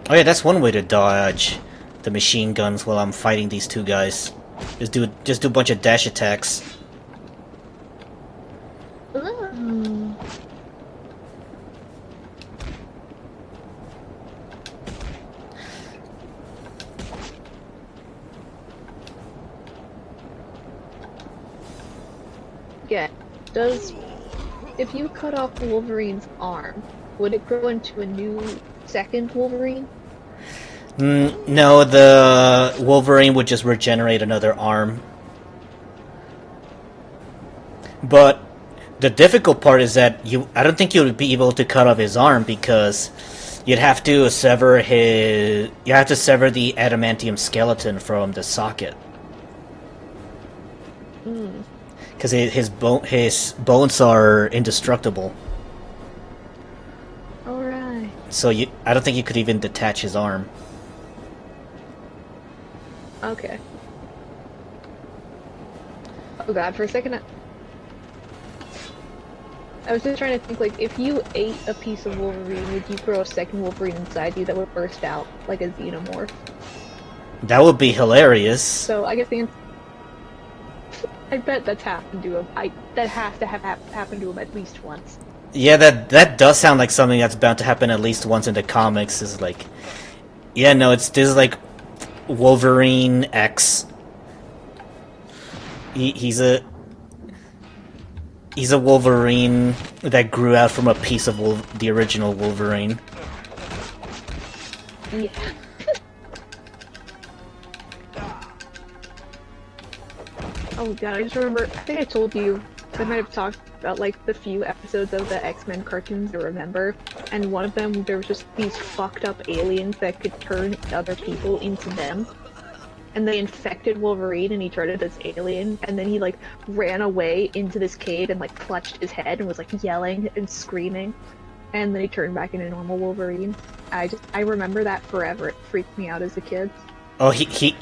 Oh yeah, that's one way to dodge the machine guns while I'm fighting these two guys. Just do a bunch of dash attacks. Ooh. Yeah. If you cut off Wolverine's arm, would it grow into a new second Wolverine? No, the Wolverine would just regenerate another arm. But the difficult part is that I don't think you would be able to cut off his arm because you have to sever the adamantium skeleton from the socket. Because his bones are indestructible. Alright. So I don't think you could even detach his arm. Okay. Oh god, for a second I was just trying to think, like, if you ate a piece of Wolverine, would you grow a second Wolverine inside you that would burst out like a xenomorph? That would be hilarious. So I guess I bet that's happened to him. That has to have happened to him at least once. Yeah, that does sound like something that's bound to happen at least once in the comics. Is like, yeah, no, this is like Wolverine X. He's a Wolverine that grew out from a piece of the original Wolverine. Yeah. Oh god, I just remember, I think I told you, I might have talked about like the few episodes of the X-Men cartoons I remember, and one of them there was just these fucked up aliens that could turn other people into them. And they infected Wolverine and he turned into this alien, and then he like ran away into this cave and like clutched his head and was like yelling and screaming. And then he turned back into normal Wolverine. I remember that forever. It freaked me out as a kid. Oh, he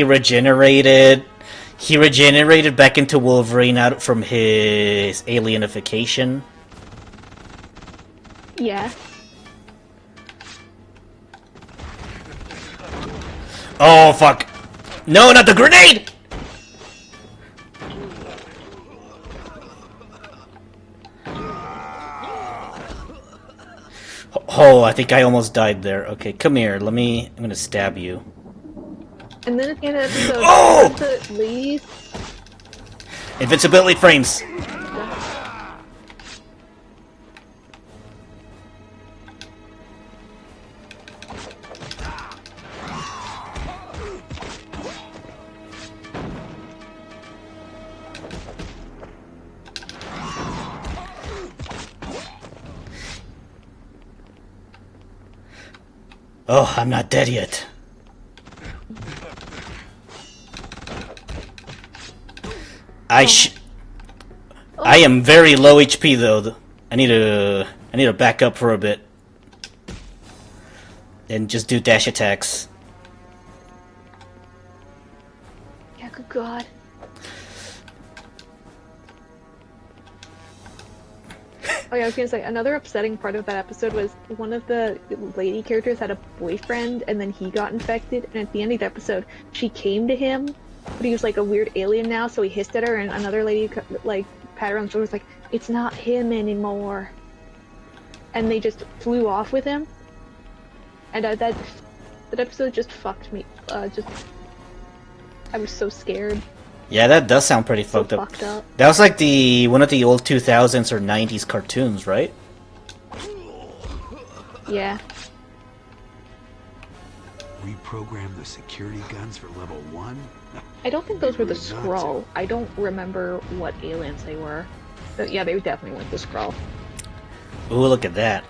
regenerated. He regenerated back into Wolverine out from his alienification. Yeah. Oh fuck! No, not the grenade! Oh, I think I almost died there. Okay, come here. I'm gonna stab you. And then at the end of the episode, Oh! the ladies. Invincibility frames. Oh, I'm not dead yet. I am very low HP though. I need to back up for a bit. And just do dash attacks. Yeah, good god. Oh yeah, I was gonna say another upsetting part of that episode was one of the lady characters had a boyfriend, and then he got infected. And at the end of the episode, she came to him, but he was like a weird alien now, so he hissed at her, and another lady like pat her on the shoulder, was like, "It's not him anymore," and they just flew off with him. And that episode just fucked me. I was so scared. Yeah, that does sound pretty So fucked up. fucked up. That was like one of the old 2000s or 90s cartoons, right? Yeah. Reprogram the security guns for level 1? I don't think those were the Rude not Skrull. I don't remember what aliens they were. But yeah, they definitely weren't the Skrull. Ooh, look at that.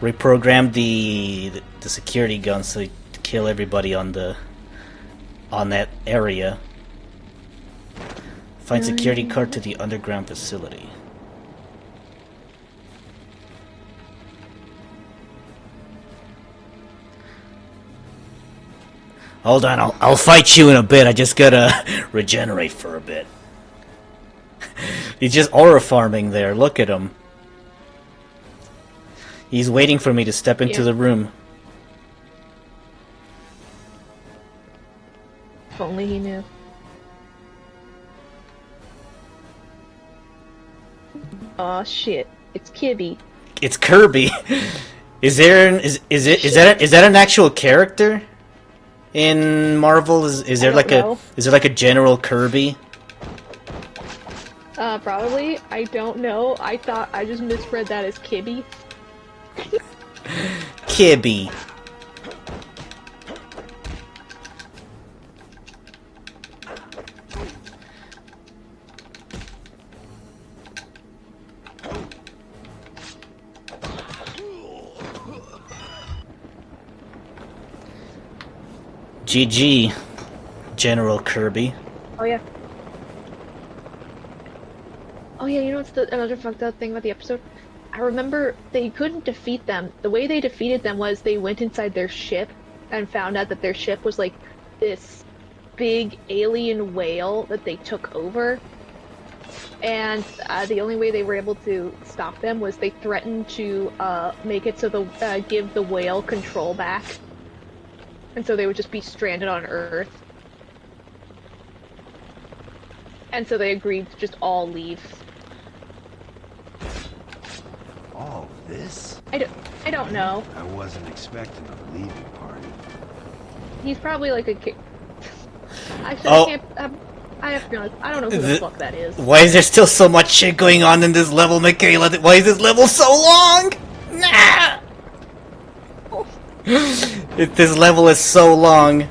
Reprogram the security guns to kill everybody on that area. Find security card to the underground facility. Hold on, I'll fight you in a bit. I just gotta regenerate for a bit. He's just aura farming there. Look at him. He's waiting for me to step into the room. If only he knew. Aw, shit. It's Kibby. It's Kirby. Is that an actual character in Marvel? Is there like a General Kirby? Probably. I don't know. I just misread that as Kibby. Kibby. GG, General Kirby. Oh yeah. Oh yeah, you know what's another fucked up thing about the episode? I remember they couldn't defeat them. The way they defeated them was they went inside their ship and found out that their ship was like this big alien whale that they took over. And the only way they were able to stop them was they threatened to make it so give the whale control back. And so they would just be stranded on Earth. And so they agreed to just all leave. All this? I don't know. I wasn't expecting a leaving party. He's probably like a kid. I have to be honest, I don't know who the fuck that is. Why is there still so much shit going on in this level, Michaela? Why is this level so long? Nah! This level is so long.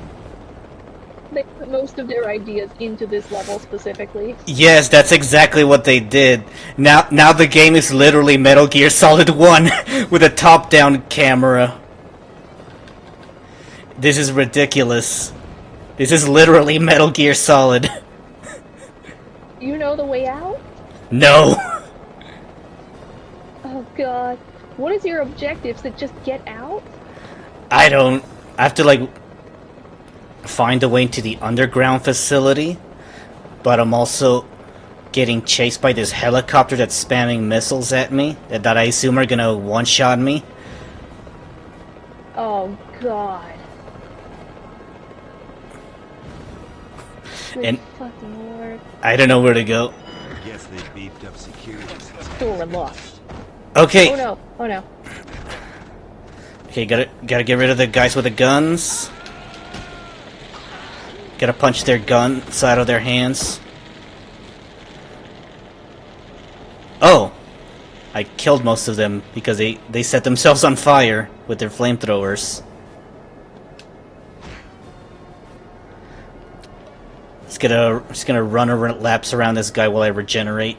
They put most of their ideas into this level specifically. Yes, that's exactly what they did. Now the game is literally Metal Gear Solid 1 with a top-down camera. This is ridiculous. This is literally Metal Gear Solid. You know the way out? No. Oh god. What is your objective? To just get out? I have to like find a way into the underground facility, but I'm also getting chased by this helicopter that's spamming missiles at me that I assume are gonna one-shot me. Oh god. And fucking lord. I don't know where to go. Guess they beefed up security. Cool, we're lost. Okay. Oh no, oh no. Okay, gotta get rid of the guys with the guns. Gotta punch their guns out of their hands. Oh! I killed most of them because they set themselves on fire with their flamethrowers. Just gonna run laps around this guy while I regenerate.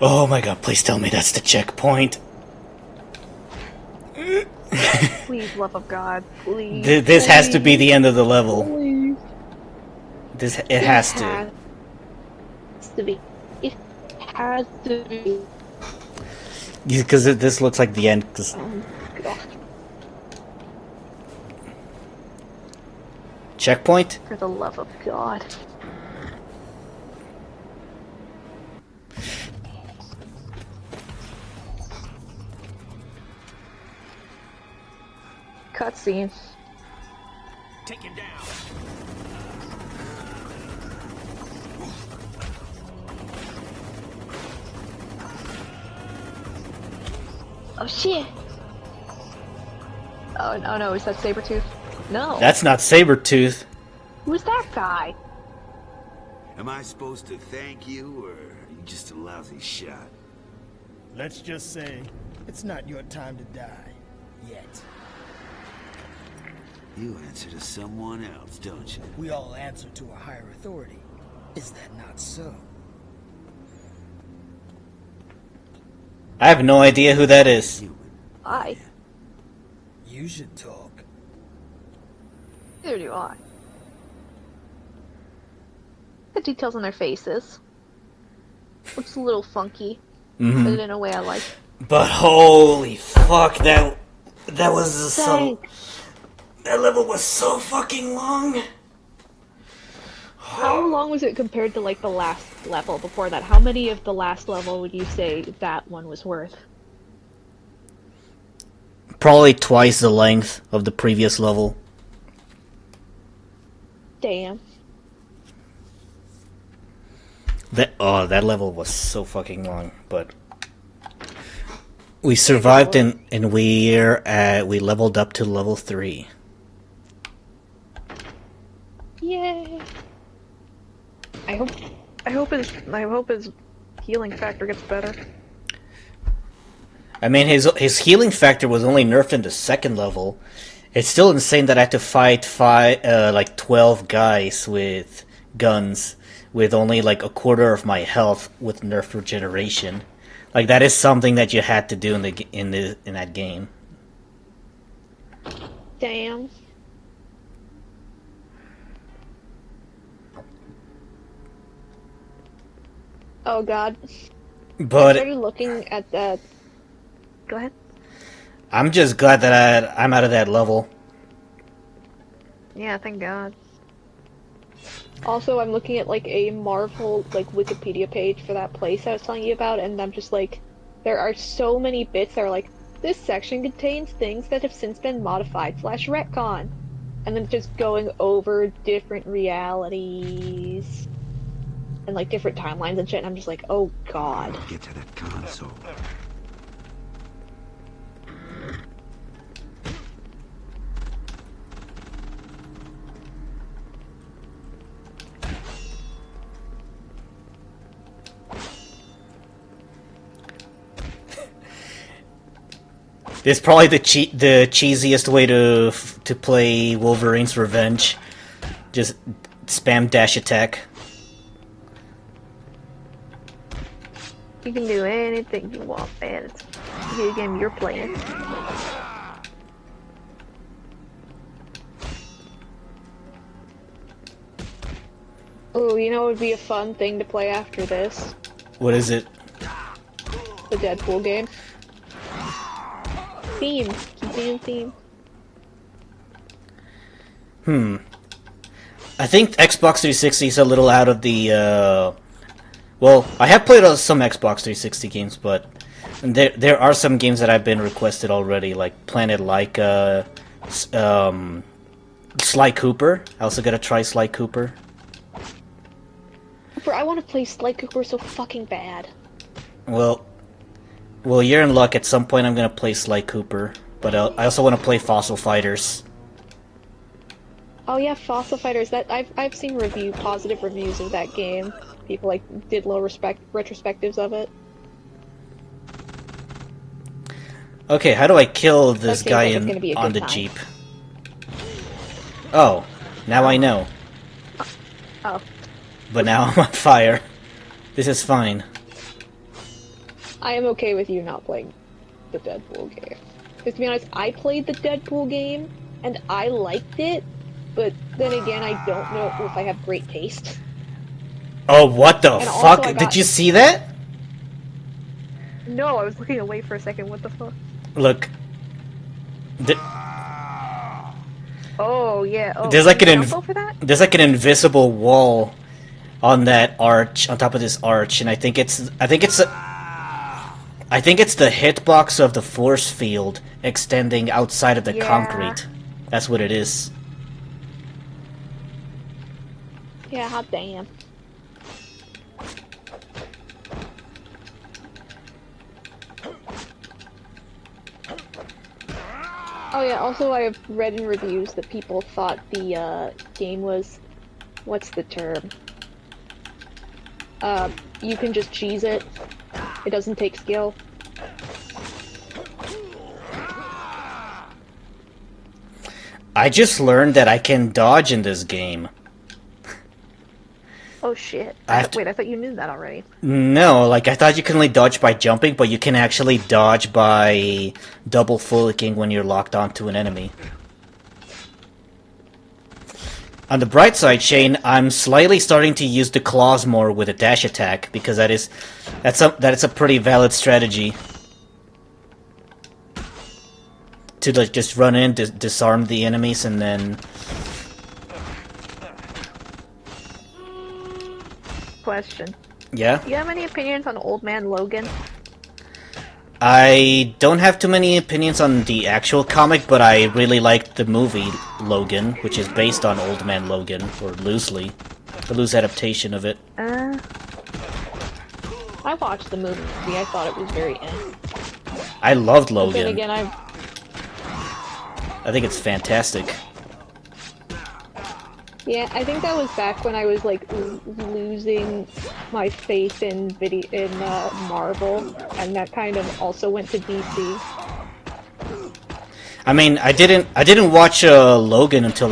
Oh my god, please tell me that's the checkpoint. Please, love of God, please. This has to be the end of the level. Please. It has to. Has to be. It has to be. Because this looks like the end. Oh, God. Checkpoint? For the love of God. Cutscene. Take him down. Oh shit! Oh no, is that Sabretooth? No. That's not Sabretooth. Who's that guy? Am I supposed to thank you, or are you just a lousy shot? Let's just say, it's not your time to die. Yet. You answer to someone else, don't you? We all answer to a higher authority. Is that not so? I have no idea who that is. Human. I. You should talk. Neither do I. The details on their faces. Looks a little funky, but in a way I like. But holy fuck, that was so... That level was so fucking long. How long was it compared to like the last level before that? How many of the last level would you say that one was worth? Probably twice the length of the previous level. Damn. That level was so fucking long, but we survived and we leveled up to level 3. Yay! I hope his healing factor gets better. I mean, his healing factor was only nerfed in the second level. It's still insane that I had to fight like 12 guys with guns with only like a quarter of my health with nerf regeneration. Like that is something that you had to do in that game. Damn. Oh God. I But started looking at that. Go ahead. I'm just glad that I'm out of that level. Yeah, thank God. Also, I'm looking at like a Marvel like Wikipedia page for that place I was telling you about, and I'm just like, there are so many bits that are like, this section contains things that have since been modified / retcon, and then just going over different realities and like different timelines and shit. And I'm just like, oh God. Get to that console. It's probably the cheesiest way to play Wolverine's Revenge. Just spam dash attack. You can do anything you want, man. It's a video game you're playing. Oh, you know what would be a fun thing to play after this? What is it? The Deadpool game. Theme. Keep being theme. I think Xbox 360 is a little out of the, well, I have played some Xbox 360 games, but there are some games that have been requested already, like Planet Laika, Sly Cooper. I also gotta try Sly Cooper. I want to play Sly Cooper so fucking bad. Well, you're in luck. At some point I'm gonna play Sly Cooper, but I also want to play Fossil Fighters. Oh yeah, Fossil Fighters. That I've seen positive reviews of that game. People like did little retrospectives of it. Okay, how do I kill this That guy seems like it's gonna be a on good the time. Jeep? Oh, now I know. Oh. But now I'm on fire. This is fine. I am okay with you not playing the Deadpool game. Because to be honest, I played the Deadpool game, and I liked it, but then again, I don't know if I have great taste. Oh, what the And also, fuck? I Did got... you see that? No, I was looking away for a second, what the fuck? Look. Th- Oh, yeah, oh, there's can like you an jump over that? there's like an invisible wall on that arch, on top of this arch, and I think it's the hitbox of the force field extending outside of the Yeah. concrete. That's what it is. Yeah, hot damn. Oh yeah, also I've read in reviews that people thought the game was... what's the term? You can just cheese it. It doesn't take skill. I just learned that I can dodge in this game. Oh shit. Wait, I thought you knew that already. No, like I thought you can only dodge by jumping, but you can actually dodge by double flicking when you're locked onto an enemy. On the bright side, Shane, I'm slightly starting to use the claws more with a dash attack because that is a pretty valid strategy. To like just run in, disarm the enemies, and then Question. yeah. Do you have any opinions on Old Man Logan? I don't have too many opinions on the actual comic, but I really liked the movie Logan, which is based on Old Man Logan, or loosely. The loose adaptation of it. I watched the movie. I thought it was very I loved But then Logan. again, I think it's fantastic. yeah, I think that was back when I was like losing my faith in Marvel, and that kind of also went to DC. I mean, I didn't watch Logan until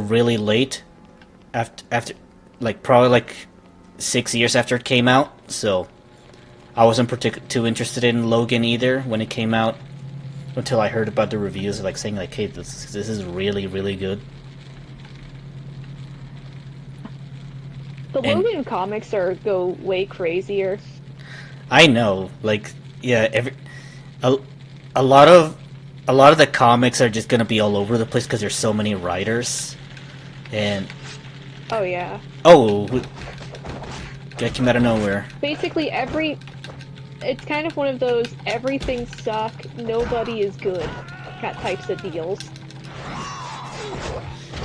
really late, after like probably like 6 years after it came out. So I wasn't too interested in Logan either when it came out until I heard about the reviews, like saying like, "Hey, this is really really good." The And- Logan comics go way crazier. I know, like, yeah, a lot of the comics are just gonna be all over the place because there's so many writers, and Oh yeah. that came out of nowhere. Basically it's kind of one of those everything suck, nobody is good types of deals.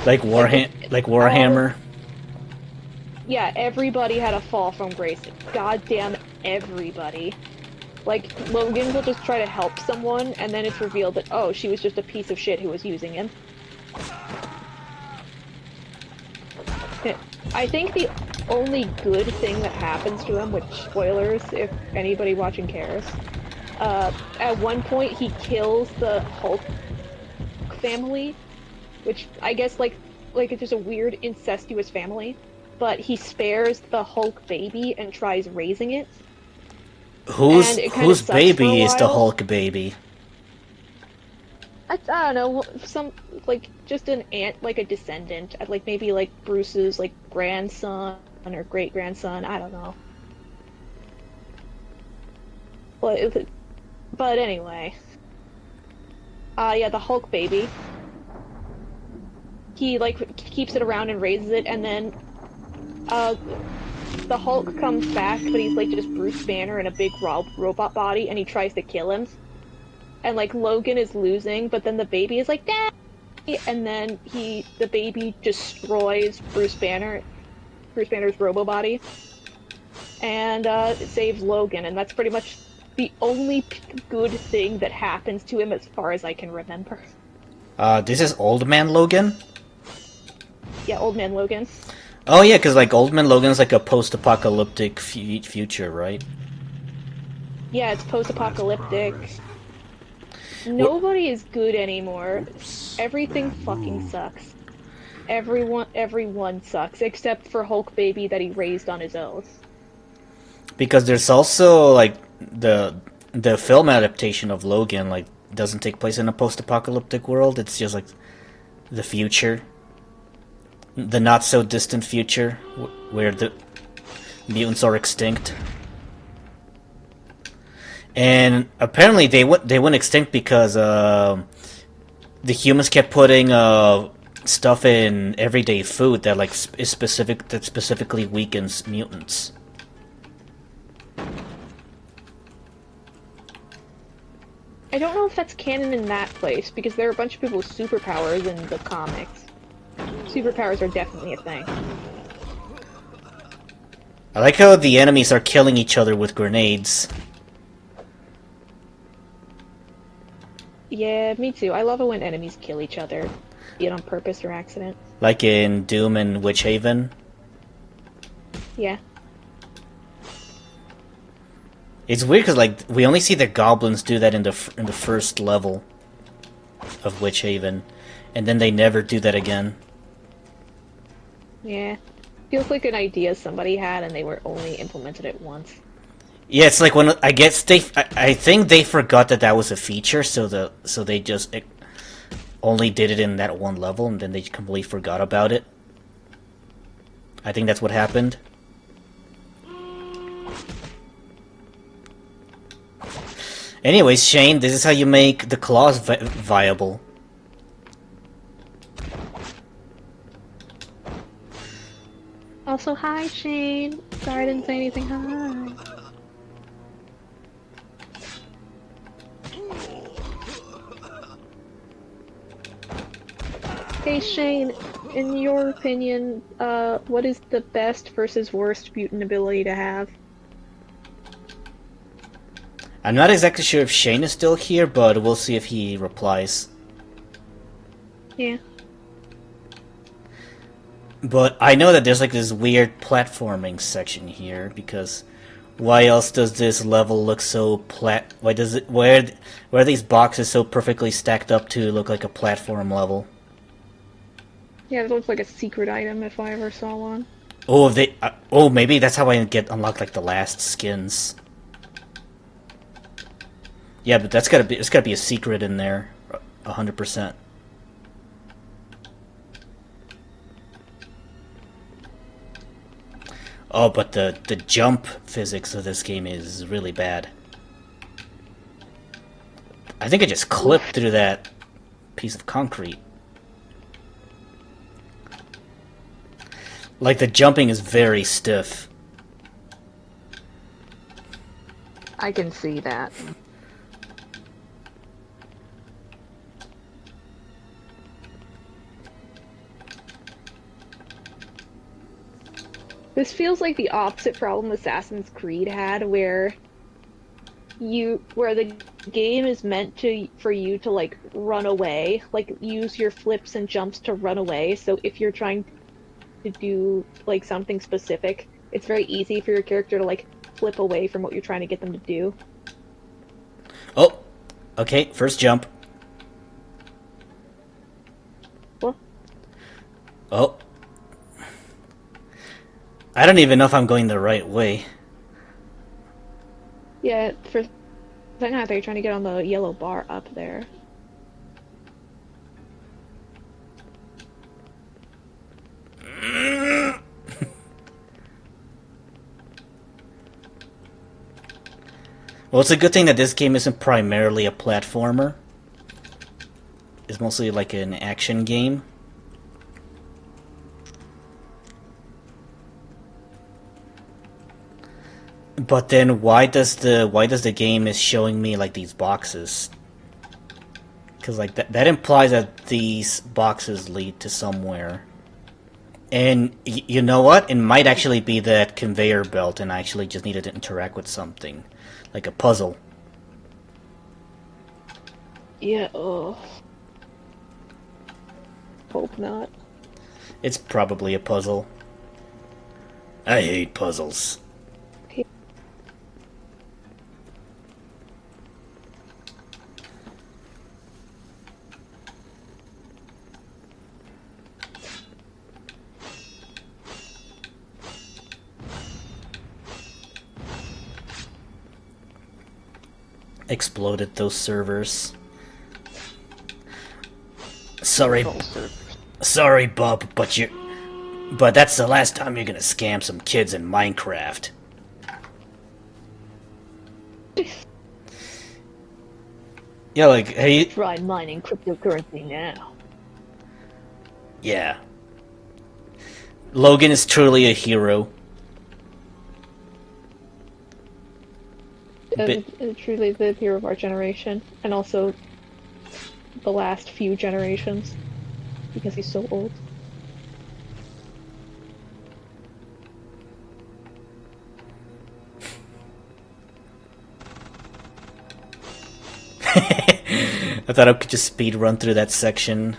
Like Warhammer. Yeah, everybody had a fall from grace. Goddamn everybody. Like, Logan will just try to help someone, and then it's revealed that, oh, she was just a piece of shit who was using him. I think the only good thing that happens to him, which, spoilers, if anybody watching cares, at one point he kills the Hulk family, which I guess, like it's just a weird incestuous family. But he spares the Hulk baby and tries raising it. Whose sucks baby for a is the while. Hulk baby? I don't know, just an aunt, like a descendant, like maybe like Bruce's like grandson or great grandson. I don't know. But anyway, yeah, the Hulk baby. He like keeps it around and raises it, and then the Hulk comes back, but he's like just Bruce Banner in a big robot body, and he tries to kill him. And like Logan is losing, but then the baby is like, "Dad!" And then the baby destroys Bruce Banner's robo body, and it saves Logan, and that's pretty much the only good thing that happens to him as far as I can remember. This is Old Man Logan? Yeah, Old Man Logan. Oh yeah, because like Old Man Logan's like a post-apocalyptic future, right? Yeah, it's post-apocalyptic. Nobody is good anymore. Everything fucking sucks. Everyone sucks, except for Hulk baby that he raised on his own. Because there's also like the film adaptation of Logan like doesn't take place in a post-apocalyptic world. It's just like the future, the not so distant future, where the mutants are extinct. And apparently they went extinct because the humans kept putting stuff in everyday food that like is specific that specifically weakens mutants. I don't know if that's canon in that place, because there are a bunch of people with superpowers in the comics. Superpowers are definitely a thing. I like how the enemies are killing each other with grenades. Yeah, me too. I love it when enemies kill each other, be it on purpose or accident. Like in Doom and Witch Haven. Yeah. It's weird because like we only see the goblins do that in the first level of Witch Haven, and then they never do that again. Yeah. Feels like an idea somebody had and they were only implemented it once. Yeah, it's like when I guess I think they forgot that that was a feature, so they just only did it in that one level, and then they completely forgot about it. I think that's what happened. Anyways, Shane, this is how you make the claws viable. Also, hi, Shane. Sorry I didn't say anything. Hi. Hey, Shane. In your opinion, what is the best versus worst mutant ability to have? I'm not exactly sure if Shane is still here, but we'll see if he replies. Yeah. But I know that there's like this weird platforming section here, because why else does this level look so why does it where are these boxes so perfectly stacked up to look like a platform level? Yeah, it looks like a secret item if I ever saw one. Oh, oh, maybe that's how I get unlocked like the last skins. Yeah, but it's gotta be a secret in there, 100%. Oh, but the jump physics of this game is really bad. I think I just clipped through that piece of concrete. Like, the jumping is very stiff. I can see that. This feels like the opposite problem Assassin's Creed had, where the game is meant for you to like run away, like use your flips and jumps to run away. So if you're trying to do like something specific, it's very easy for your character to like flip away from what you're trying to get them to do. Oh, okay, first jump. What? Oh. I don't even know if I'm going the right way. Yeah, for a second I thought you were trying to get on the yellow bar up there. Well, it's a good thing that this game isn't primarily a platformer. It's mostly like an action game. But then why does the game is showing me like these boxes? Because like that implies that these boxes lead to somewhere. And you know what? It might actually be that conveyor belt, and I actually just needed to interact with something, like a puzzle. Yeah. Oh. Hope not. It's probably a puzzle. I hate puzzles. exploded those servers. Sorry, sorry, Bub, but that's the last time you're gonna scam some kids in Minecraft. Yeah, like, hey, Try mining cryptocurrency now. yeah. Logan is truly a hero. Truly the hero of our generation, and also the last few generations, because he's so old. I thought I could just speed run through that section.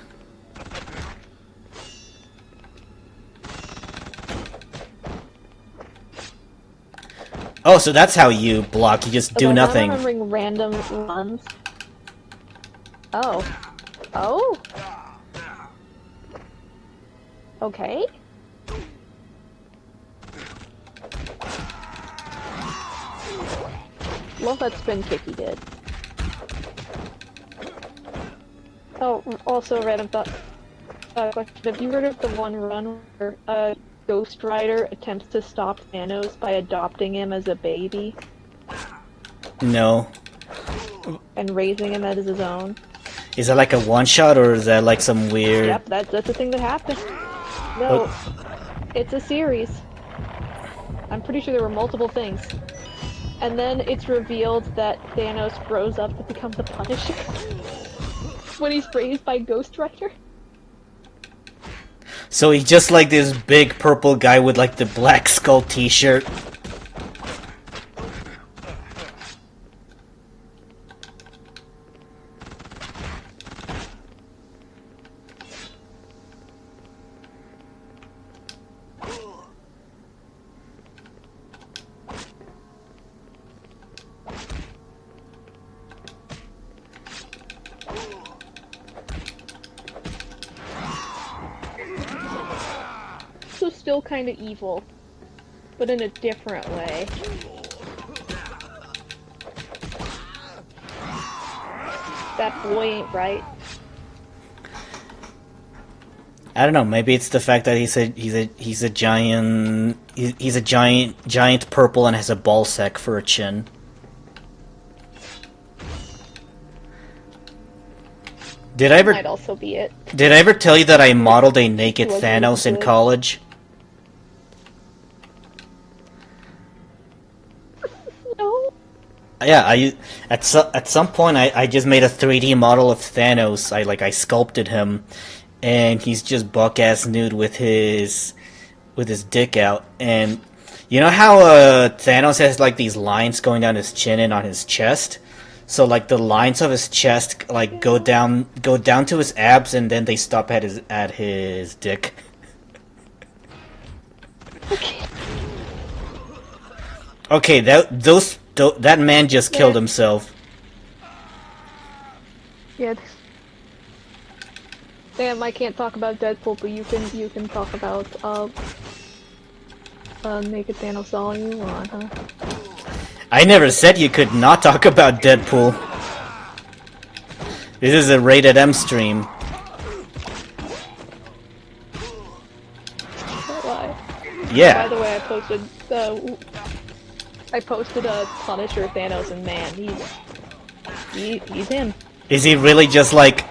Oh, so that's how you block, you just do nothing. I'm remembering random runs. Oh. Oh? Okay. Love that spin kick he did. Oh, also random thought. Question. Have you heard of the one run where Ghost Rider attempts to stop Thanos by adopting him as a baby? No. And raising him as his own? Is that like a one-shot, or is that like some weird... Yep, that's the thing that happened. No, it's a series. I'm pretty sure there were multiple things. And then it's revealed that Thanos grows up to become the Punisher when he's raised by Ghost Rider. So he's just like this big purple guy with like the Black Skull t-shirt. So still kind of evil, but in a different way. That boy ain't right. I don't know. Maybe it's the fact that he's a giant purple and has a ball sack for a chin. Did I ever Might also be it. Did I ever tell you that I modeled a naked Was Thanos in good. college? No. Yeah, at some point I just made a 3D model of Thanos. I sculpted him, and he's just buck ass nude with his dick out. And you know how Thanos has like these lines going down his chin and on his chest? So like the lines of his chest like go down to his abs, and then they stop at his dick. Okay, that man just killed himself. Yeah. Damn, I can't talk about Deadpool, but you can talk about naked Thanos all you want, huh? I never said you could not talk about Deadpool. This is a rated M stream. Why? Yeah. By the way, I posted a Punisher Thanos, and man, he's him. Is he really just like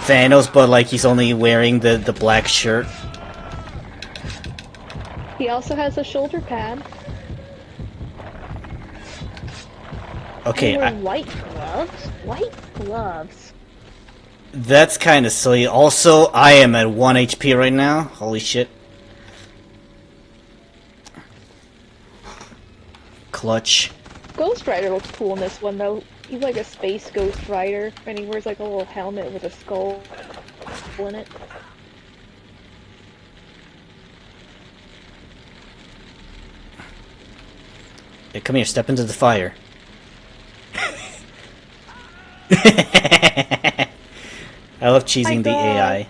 Thanos, but like he's only wearing the black shirt? He also has a shoulder pad. Okay, And white gloves. White gloves. that's kind of silly. Also, I am at 1 HP right now. Holy shit. Clutch. Ghost Rider looks cool in this one, though. He's like a space Ghost Rider, and he wears like a little helmet with a skull in it. Hey, come here, step into the fire. I love cheesing the AI.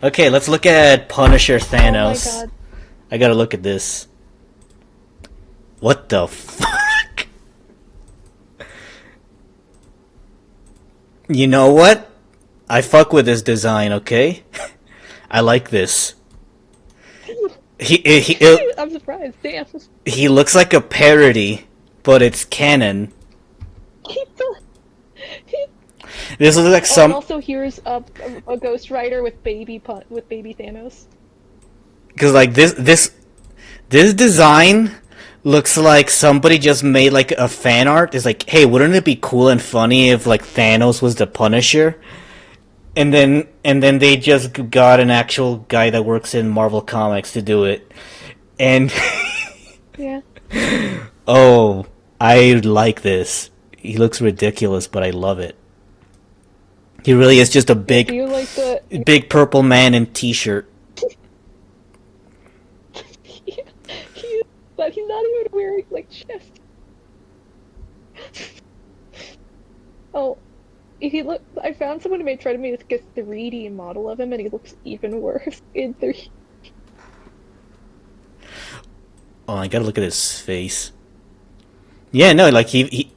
Okay, let's look at Punisher Thanos. Oh my god. I gotta look at this. What the fuck? You know what? I fuck with this design, okay? I like this. He I'm surprised. Damn. he looks like a parody, but it's canon. He does. He... This looks like And some also here's a Ghost Rider with baby Thanos. because like this design looks like somebody just made like a fan art. It's like, hey, wouldn't it be cool and funny if like Thanos was the Punisher? And then they just got an actual guy that works in Marvel Comics to do it. And Yeah. oh, I like this. He looks ridiculous, but I love it. He really is just a Do big you like the? big purple man in t-shirt. But he's not even wearing like chest. Oh, he look. I found someone who tried to make like a 3D model of him, and he looks even worse in 3D. Oh, I gotta look at his face. Yeah, no, like he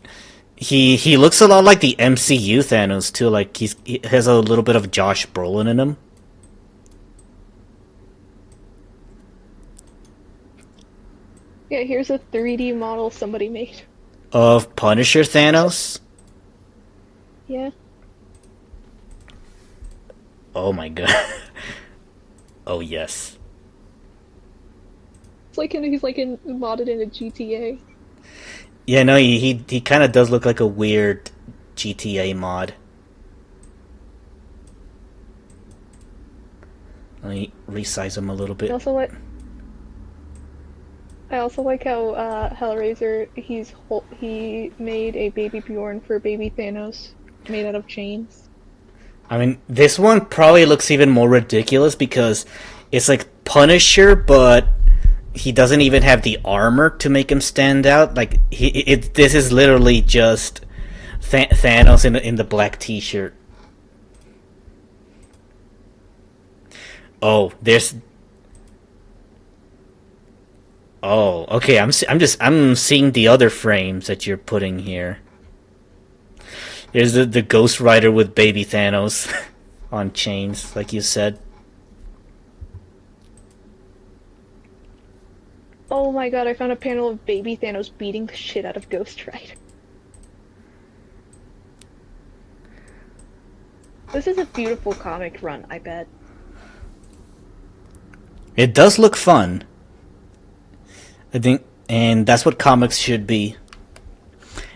looks a lot like the MCU Thanos too. Like he has a little bit of Josh Brolin in him. Yeah, here's a 3D model somebody made. Of Punisher Thanos. Yeah. Oh my god. Oh yes. It's like he's like modded in a GTA. Yeah, no, he kind of does look like a weird GTA mod. Let me resize him a little bit. I also like how Hellraiser he made a baby Bjorn for baby Thanos made out of chains. I mean, this one probably looks even more ridiculous because it's like Punisher, but he doesn't even have the armor to make him stand out. Like this is literally just Thanos in the black T-shirt. Oh, there's. Oh, okay. I'm seeing the other frames that you're putting here. There's the Ghost Rider with baby Thanos on chains, like you said. Oh my god, I found a panel of baby Thanos beating the shit out of Ghost Rider. This is a beautiful comic run, I bet. It does look fun. I think, and that's what comics should be.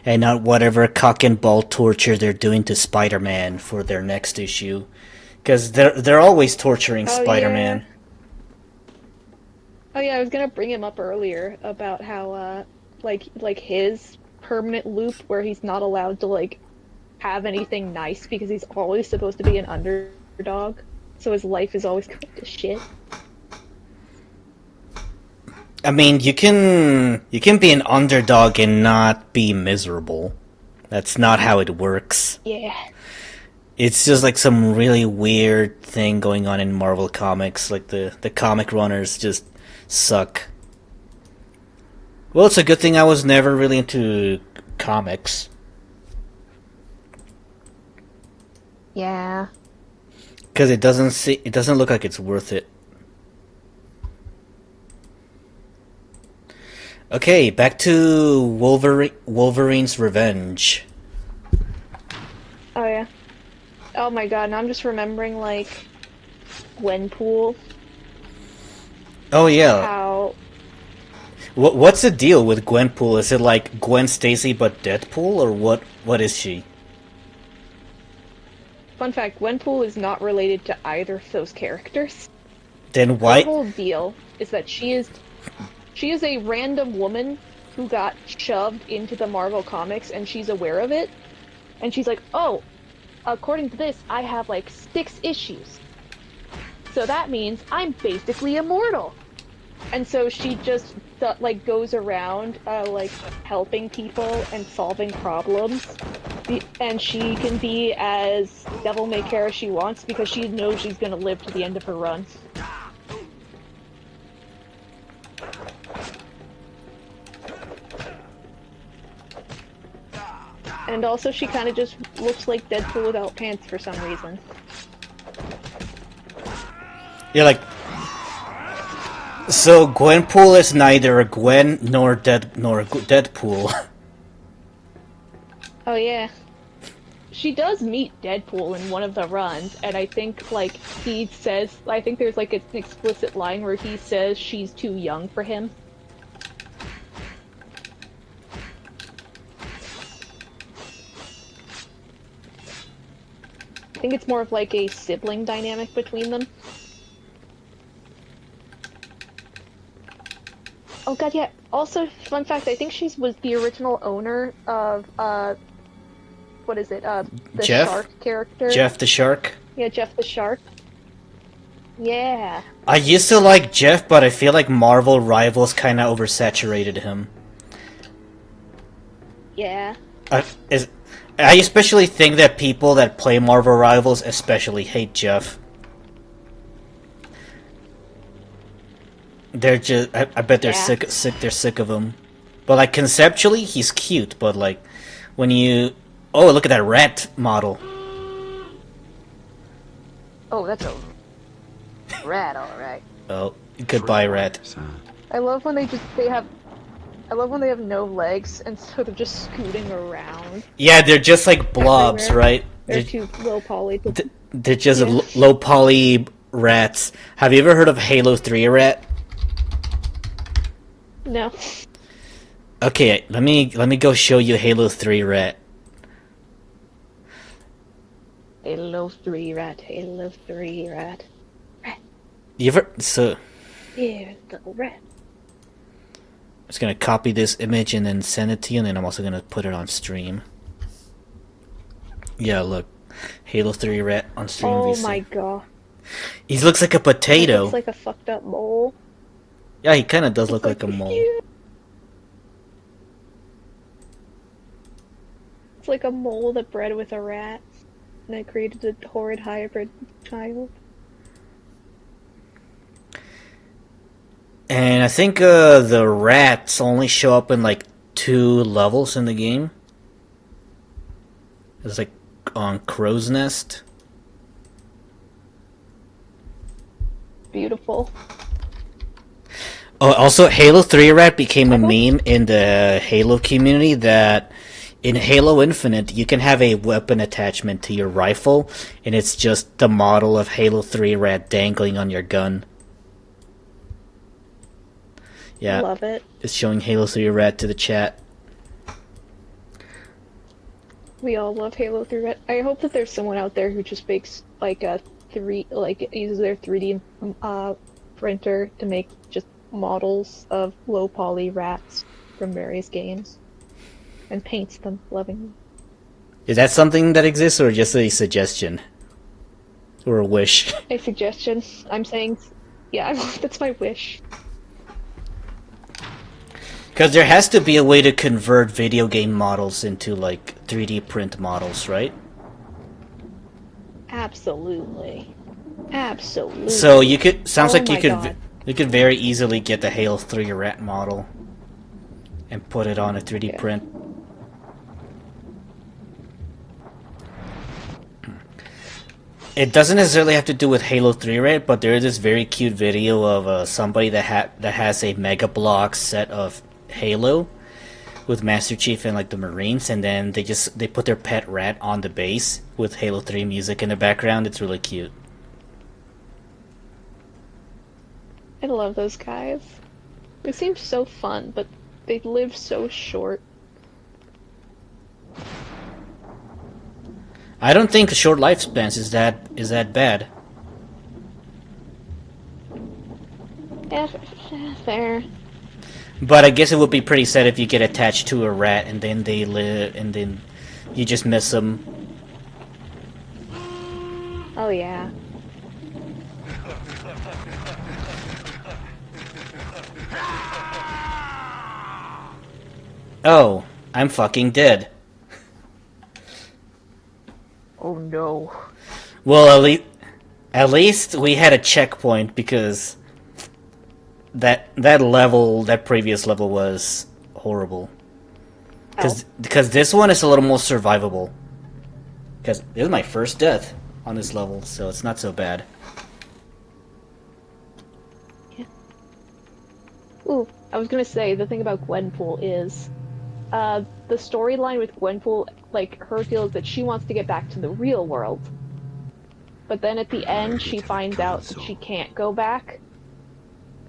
And not whatever cock and ball torture they're doing to Spider-Man for their next issue. Because they're always torturing Spider-Man. Yeah. Oh yeah, I was gonna bring him up earlier about how, like his permanent loop where he's not allowed to, like, have anything nice because he's always supposed to be an underdog. So his life is always going to shit. I mean, you can be an underdog and not be miserable. That's not how it works. Yeah. It's just like some really weird thing going on in Marvel Comics. Like the comic runners just suck. Well, it's a good thing I was never really into comics. Yeah. Because it doesn't look like it's worth it. Okay, back to Wolverine's Revenge. Oh yeah. Oh my god, now I'm just remembering, like, Gwenpool. Oh yeah. How... What's the deal with Gwenpool? Is it like Gwen Stacy but Deadpool, or what is she? Fun fact, Gwenpool is not related to either of those characters. Then why? The whole deal is that she is a random woman who got shoved into the Marvel Comics, and she's aware of it. And she's like, oh, according to this, I have like 6 issues. So that means I'm basically immortal. And so she just like goes around like helping people and solving problems. And she can be as devil may care as she wants because she knows she's gonna live to the end of her run. And And also, she kind of just looks like Deadpool without pants for some reason. Yeah, like... So, Gwenpool is neither a Gwen nor Deadpool. Oh yeah. She does meet Deadpool in one of the runs, and I think, like, he says... I think there's, like, an explicit line where he says she's too young for him. I think it's more of, like, a sibling dynamic between them. Oh god, yeah. Also, fun fact, I think she was the original owner of, what is it, the Jeff? shark character? Jeff the Shark? Yeah, Jeff the Shark. Yeah. I used to like Jeff, but I feel like Marvel Rivals kinda oversaturated him. Yeah. I especially think that people that play Marvel Rivals especially hate Jeff. They're just, I bet they're they're sick of him. But like conceptually, he's cute. But like, when you, oh look at that rat model. Oh, that's a rat, alright. Oh, goodbye rat. I love when I love when they have no legs, and so they're just scooting around. Yeah, they're just like blobs, everywhere. right? They're too low poly. They're just low poly rats. Have you ever heard of Halo 3 rat? No. Okay, let me go show you Halo 3 rat. Halo 3 rat, Halo 3 rat. Rat. You ever Here's the rat. I'm just gonna copy this image and then send it to you, and then I'm also gonna put it on stream. Yeah, look, Halo 3 rat on stream. Oh VC. my god. He looks like a potato. He looks like a fucked up mole. Yeah, he kind of does look like a mole. It's like a mole that bred with a rat, and it created a horrid hybrid child. And I think the rats only show up in like 2 levels in the game. It's like on Crow's Nest. Beautiful. Oh, also, Halo 3 rat became a meme in the Halo community that in Halo Infinite, you can have a weapon attachment to your rifle, and it's just the model of Halo 3 rat dangling on your gun. Yeah, Love it. It's showing Halo 3 rat to the chat. We all love Halo 3 rat. I hope that there's someone out there who just makes like a uses their 3D printer to make just models of low poly rats from various games and paints them lovingly. Is that something that exists, or just a suggestion? Or a wish? A suggestion. I'm saying, yeah, that's my wish. Because there has to be a way to convert video game models into, like, 3D print models, right? Absolutely. Absolutely. So you could, sounds like you God. you could very easily get the Halo 3 rat model and put it on a 3D print. It doesn't necessarily have to do with Halo 3 rat, but there is this very cute video of somebody that has a Mega Bloks set of Halo with Master Chief and like the Marines, and then they put their pet rat on the base with Halo 3 music in the background. It's really cute. I love those guys. They seem so fun, but they live so short. I don't think short lifespans is that bad. Yeah, fair. But I guess it would be pretty sad if you get attached to a rat and then they live and then you just miss them. Oh yeah. Oh, I'm fucking dead. Oh no. Well, at least we had a checkpoint, because that previous level was horrible. Because this one is a little more survivable. Because this is my first death on this level, so it's not so bad. Yeah. Ooh, I was gonna say, the thing about Gwenpool is, the storyline with Gwenpool, like, her deal is that she wants to get back to the real world. But then at the end, she finds out that she can't go back.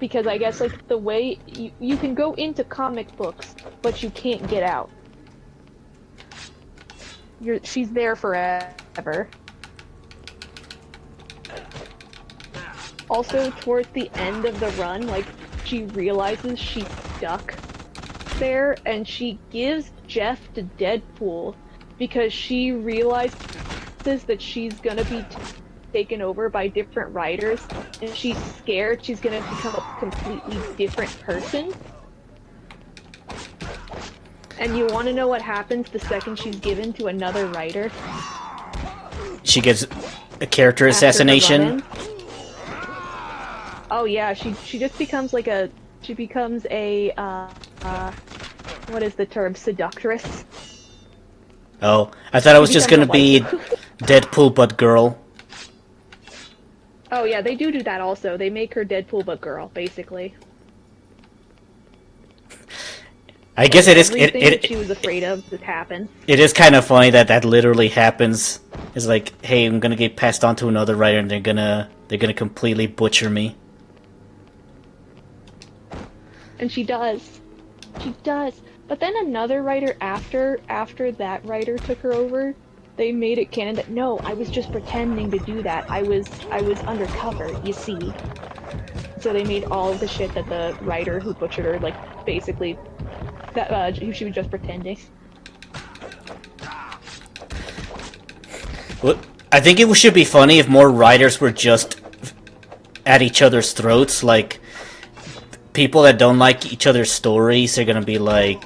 Because I guess, like, the way you can go into comic books, but you can't get out. She's there forever. Also, towards the end of the run, like, she realizes she's stuck there, and she gives Jeff to Deadpool because she realizes that she's gonna be taken over by different writers, and she's scared she's gonna become a completely different person. And you want to know what happens the second she's given to another writer? She gets a character assassination. Oh yeah, she just becomes like a what is the term, seductress? Oh, I thought it was just gonna be Deadpool but girl. Oh yeah, they do that also. They make her Deadpool but girl, basically. I guess it is. Everything that she was afraid of has happened. It is kind of funny that that literally happens. It's like, hey, I'm gonna get passed on to another writer, and they're gonna completely butcher me. And she does. She does. But then another writer after that writer took her over, they made it canon that no, I was just pretending to do that. I was undercover, you see. So they made all of the shit that the writer who butchered her, like, basically, that she was just pretending. Well, I think it should be funny if more writers were just at each other's throats. Like, people that don't like each other's stories are gonna be like,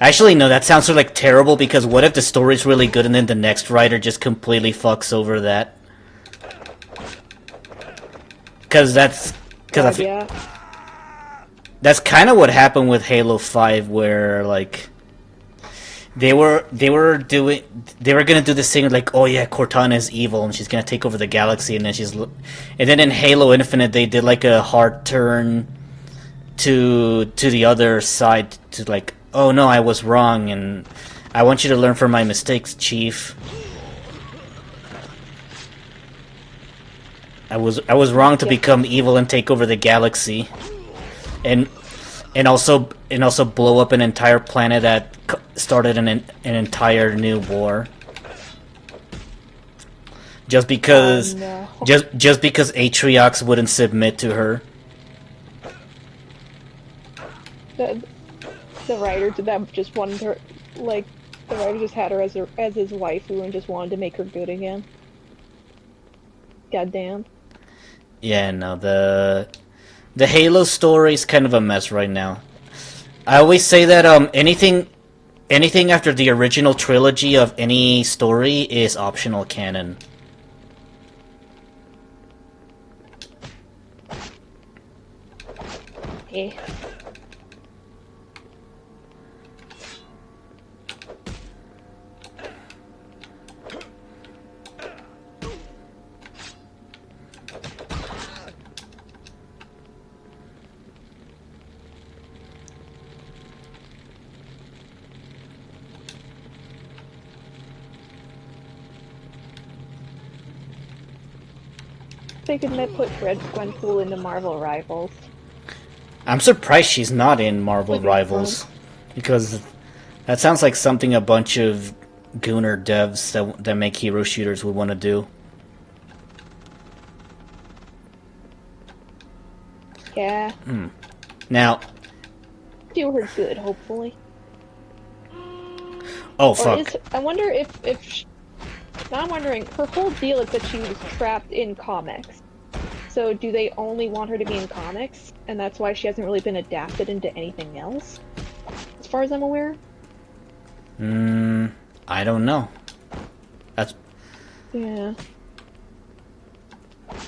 actually, no, that sounds like terrible, because what if the story's really good and then the next writer just completely fucks over that? Because that's... yeah. That's kind of what happened with Halo 5, where, like, they were gonna do this thing like, oh yeah, Cortana is evil and she's gonna take over the galaxy, and then in Halo Infinite they did like a hard turn to the other side, to like, oh no, I was wrong, and I want you to learn from my mistakes, Chief. I was wrong to become evil and take over the galaxy, and also blow up an entire planet that started an entire new war. Just because just because Atriox wouldn't submit to her. The writer did that, just wanted her, like, the writer just had her as his waifu and just wanted to make her good again. Goddamn. Yeah, no, the Halo story is kind of a mess right now. I always say that anything after the original trilogy of any story is optional canon. Eh. They could put Red Gwenpool into Marvel Rivals. I'm surprised she's not in Marvel Rivals, because that sounds like something a bunch of gooner devs that make hero shooters would want to do. Yeah. Now, Do her good, hopefully. oh fuck. I wonder if now I'm wondering, her whole deal is that she was trapped in comics. So do they only want her to be in comics, and that's why she hasn't really been adapted into anything else? As far as I'm aware? I don't know. That's... Yeah.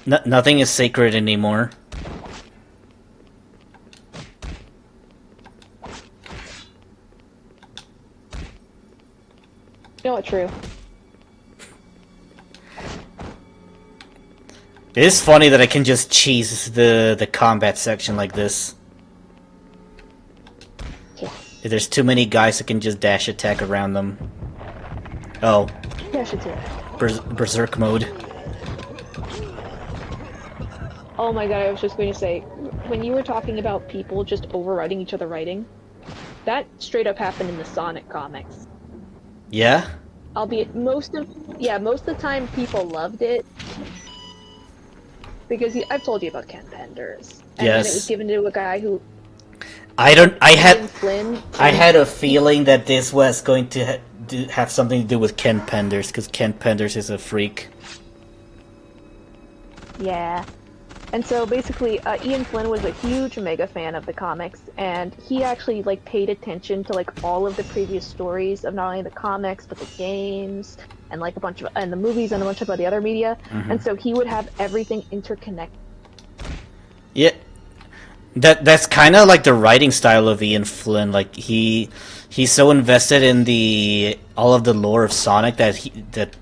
Nothing is sacred anymore. true. It is funny that I can just cheese the combat section like this. Yeah. If there's too many guys, I can just dash attack around them. Oh, Yeah, I should do it. berserk mode. Oh my god, I was just going to say, when you were talking about people just overwriting each other writing, that straight up happened in the Sonic comics. Yeah? Albeit most of the time people loved it. Because I've told you about Ken Penders. And then it was Yes. given to a guy who... I Ian had Flynn. a feeling that this was going to have something to do with Ken Penders, because Ken Penders is a freak. Yeah. And so basically, Ian Flynn was a huge mega fan of the comics, and he actually like paid attention to like all of the previous stories of not only the comics but the games and like and the movies and a bunch of the other media. And so he would have everything interconnected. Yeah. That's kind of like the writing style of Ian Flynn. Like he's so invested in all of the lore of Sonic that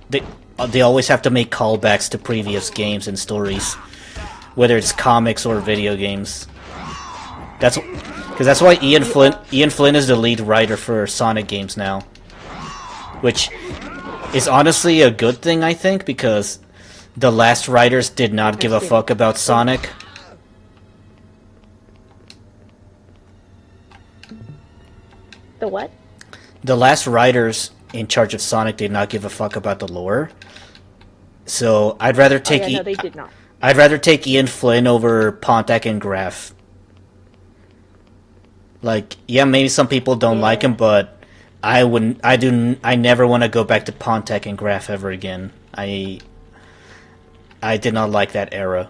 they always have to make callbacks to previous games and stories, whether it's comics or video games. That's why Ian Flynn is the lead writer for Sonic games now, which is honestly a good thing, I think, because the last writers did not give a fuck about Sonic. The what? The last writers in charge of Sonic did not give a fuck about the lore. So I'd rather take no, they did not. I'd rather take Ian Flynn over Pontac and Graf. Like, yeah, maybe some people don't like him, but I never want to go back to Pontac and Graf ever again. I did not like that era.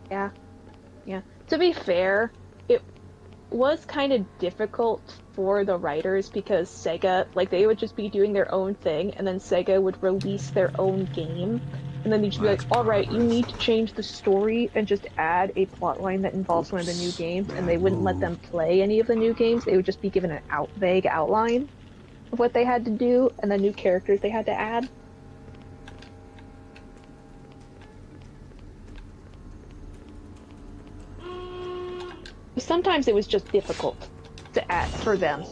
Yeah. Yeah. To be fair, it was kind of difficult for the writers because Sega, like, they would just be doing their own thing, and then Sega would release their own game, and then they'd just be like, alright, you need to change the story and just add a plotline that involves one of the new games, and they wouldn't let them play any of the new games. They would just be given an vague outline of what they had to do, and the new characters they had to add. Sometimes it was just difficult to add for them.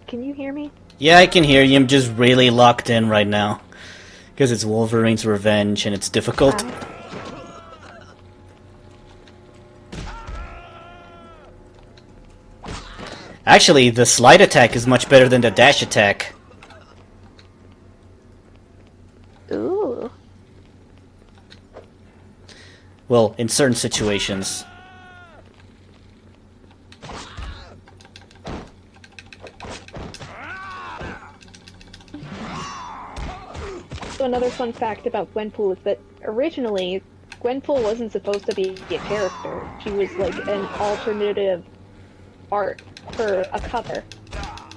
Can you hear me? Yeah, I can hear you. I'm just really locked in right now. Because it's Wolverine's revenge and it's difficult. Actually, the slide attack is much better than the dash attack. Ooh. Well, in certain situations. So another fun fact about Gwenpool is that originally, Gwenpool wasn't supposed to be a character. She was like an alternative art for a cover.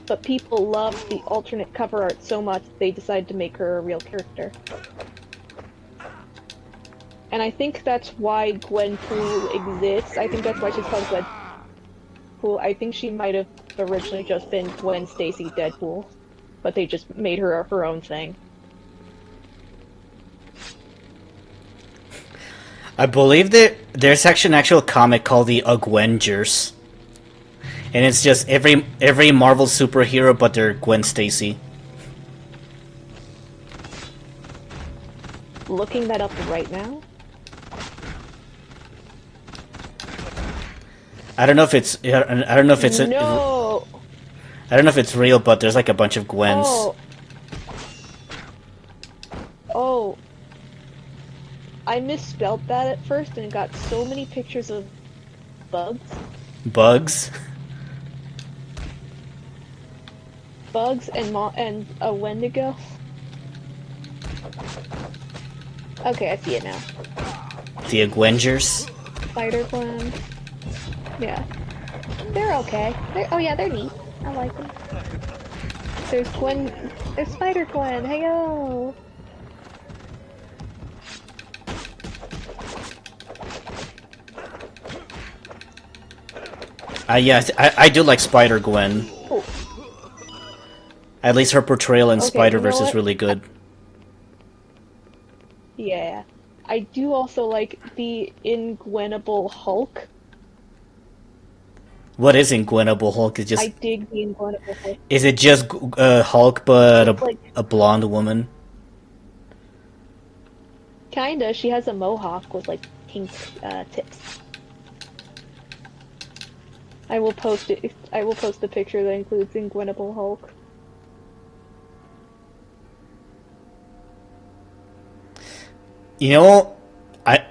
But people loved the alternate cover art so much they decided to make her a real character. And I think that's why Gwenpool exists. I think that's why she's called Gwenpool. I think she might have originally just been Gwen Stacy Deadpool, but they just made her her own thing. I believe there's actually an actual comic called the Agwengers. And it's just every Marvel superhero but they're Gwen Stacy. Looking that up right now? I don't know if it's No! I don't know if it's real, but there's like a bunch of Gwens. Oh. Oh. I misspelled that at first and got so many pictures of bugs. Bugs? Bugs and a Wendigo. Okay, I see it now. The Agwengers? Spider Gwen. Yeah. They're okay. Oh yeah, they're neat. I like them. There's Gwen. There's Spider Gwen. Heyo. Yeah, I do like Spider Gwen. Oh. At least her portrayal in Okay, Spider-Verse you know is really good. Yeah. I do also like the Ingwenable Hulk. What is Ingwenable Hulk? I dig the Ingwenable Hulk. Is it just Hulk but It's like a blonde woman? kinda. She has a mohawk with like pink tips. I will post it. I will post the picture that includes Ingwenable Hulk. You know, I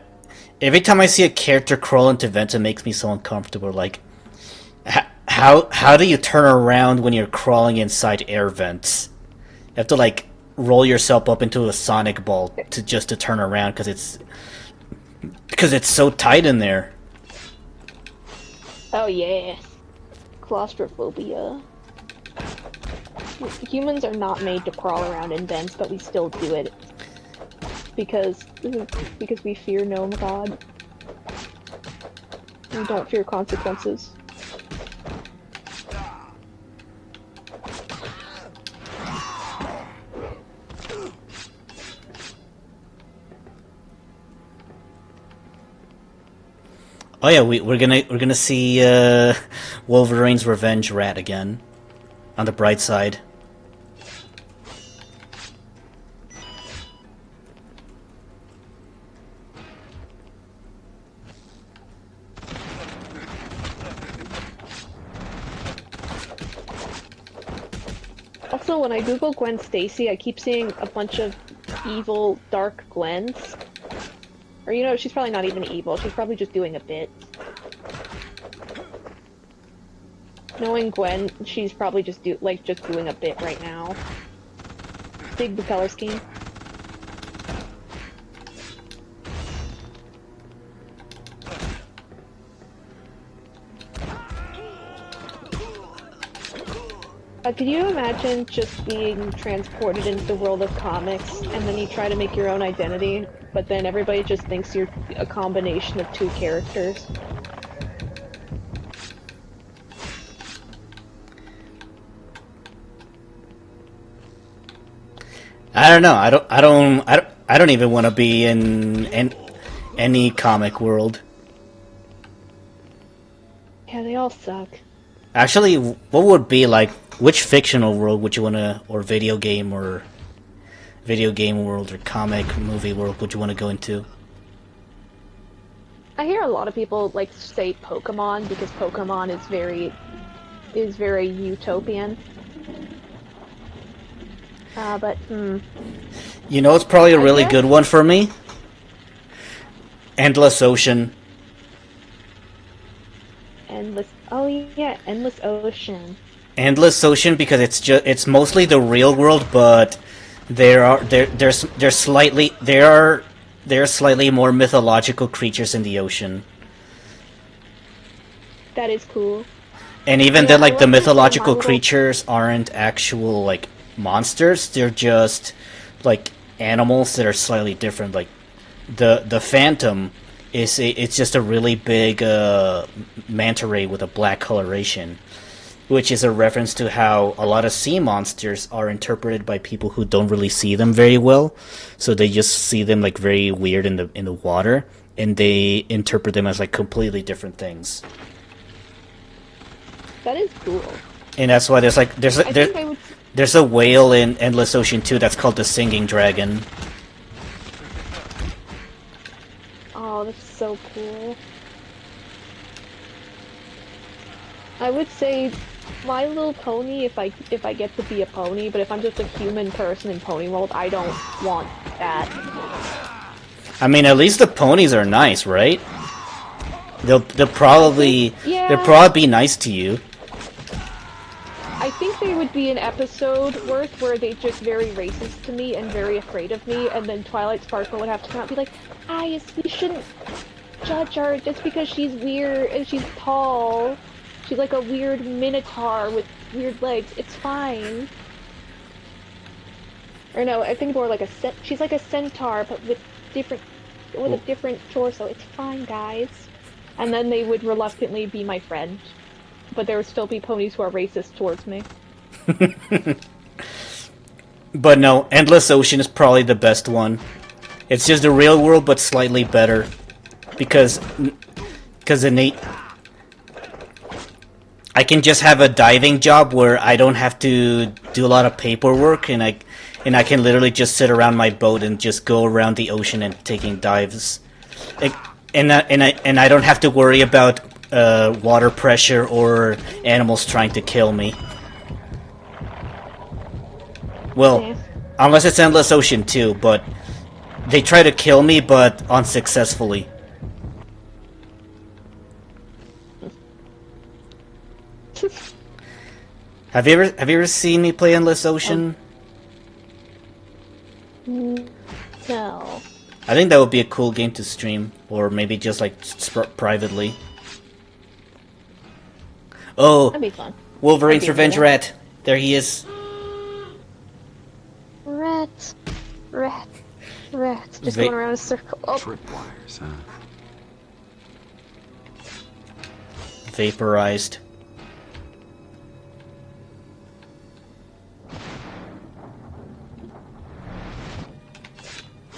every time I see a character crawl into vents, it makes me so uncomfortable. Like, how do you turn around when you're crawling inside air vents? You have to like roll yourself up into a sonic ball to turn around because it's so tight in there. Oh yeah, claustrophobia. Humans are not made to crawl around in vents, but we still do it because we fear Gnome God. We don't fear consequences. Oh yeah, we're gonna see Wolverine's revenge rat again. On the bright side. Also, when I Google Gwen Stacy, I keep seeing a bunch of evil, dark Gwens. Or, you know, she's probably not even evil, she's probably just doing a bit. Knowing Gwen, she's probably just doing a bit right now. Dig the color scheme. Could you imagine just being transported into the world of comics, and then you try to make your own identity, but then everybody just thinks you're a combination of two characters? I don't know. I don't even want to be in any comic world. Yeah, they all suck. Actually, what would be like? Which fictional world would you want to, or video game world, or comic movie world would you want to go into? I hear a lot of people like say Pokemon because Pokemon is very utopian. But You know, it's probably a really good one for me. Endless Ocean. Oh yeah, Endless Ocean. Endless Ocean because it's mostly the real world, but there are slightly more mythological creatures in the ocean. That is cool. And even Yeah, then, like, I the love this in mythological my little- creatures aren't actual, like, monsters. They're just, like, animals that are slightly different. Like, the Phantom it's just a really big manta ray with a black coloration, which is a reference to how a lot of sea monsters are interpreted by people who don't really see them very well. So they just see them, like, very weird in the water, and they interpret them as, like, completely different things. That is cool. And that's why there's I think I would. there's a whale in Endless Ocean 2 that's called the Singing Dragon. Oh, that's so cool. I would say My Little Pony if I get to be a pony, but if I'm just a human person in Pony World, I don't want that. I mean, at least the ponies are nice, right? They'll probably Yeah. they'll probably be nice to you. I think there would be an episode worth where they just very racist to me and very afraid of me, and then Twilight Sparkle would have to come out and be like, you judge her just because she's weird and she's tall. She's like a weird minotaur with weird legs. It's fine. Or no, I think more like she's like a centaur, but with a different torso. It's fine, guys. And then they would reluctantly be my friend, but there would still be ponies who are racist towards me. But no, Endless Ocean is probably the best one. It's just the real world, but slightly better. Because innate... I can just have a diving job where I don't have to do a lot of paperwork, and I can literally just sit around my boat and just go around the ocean and taking dives. And I don't have to worry about water pressure or animals trying to kill me. Well, Yeah. unless it's Endless Ocean too, but they try to kill me, but unsuccessfully. Have you ever seen me play Endless Ocean? No. I think that would be a cool game to stream, or maybe just like privately. Oh, That'd be fun. Wolverine's That'd be Revenge cool. Rat. There he is. Rat. Just Va- going around in a circle. Oh, Tripwires, huh? Vaporized.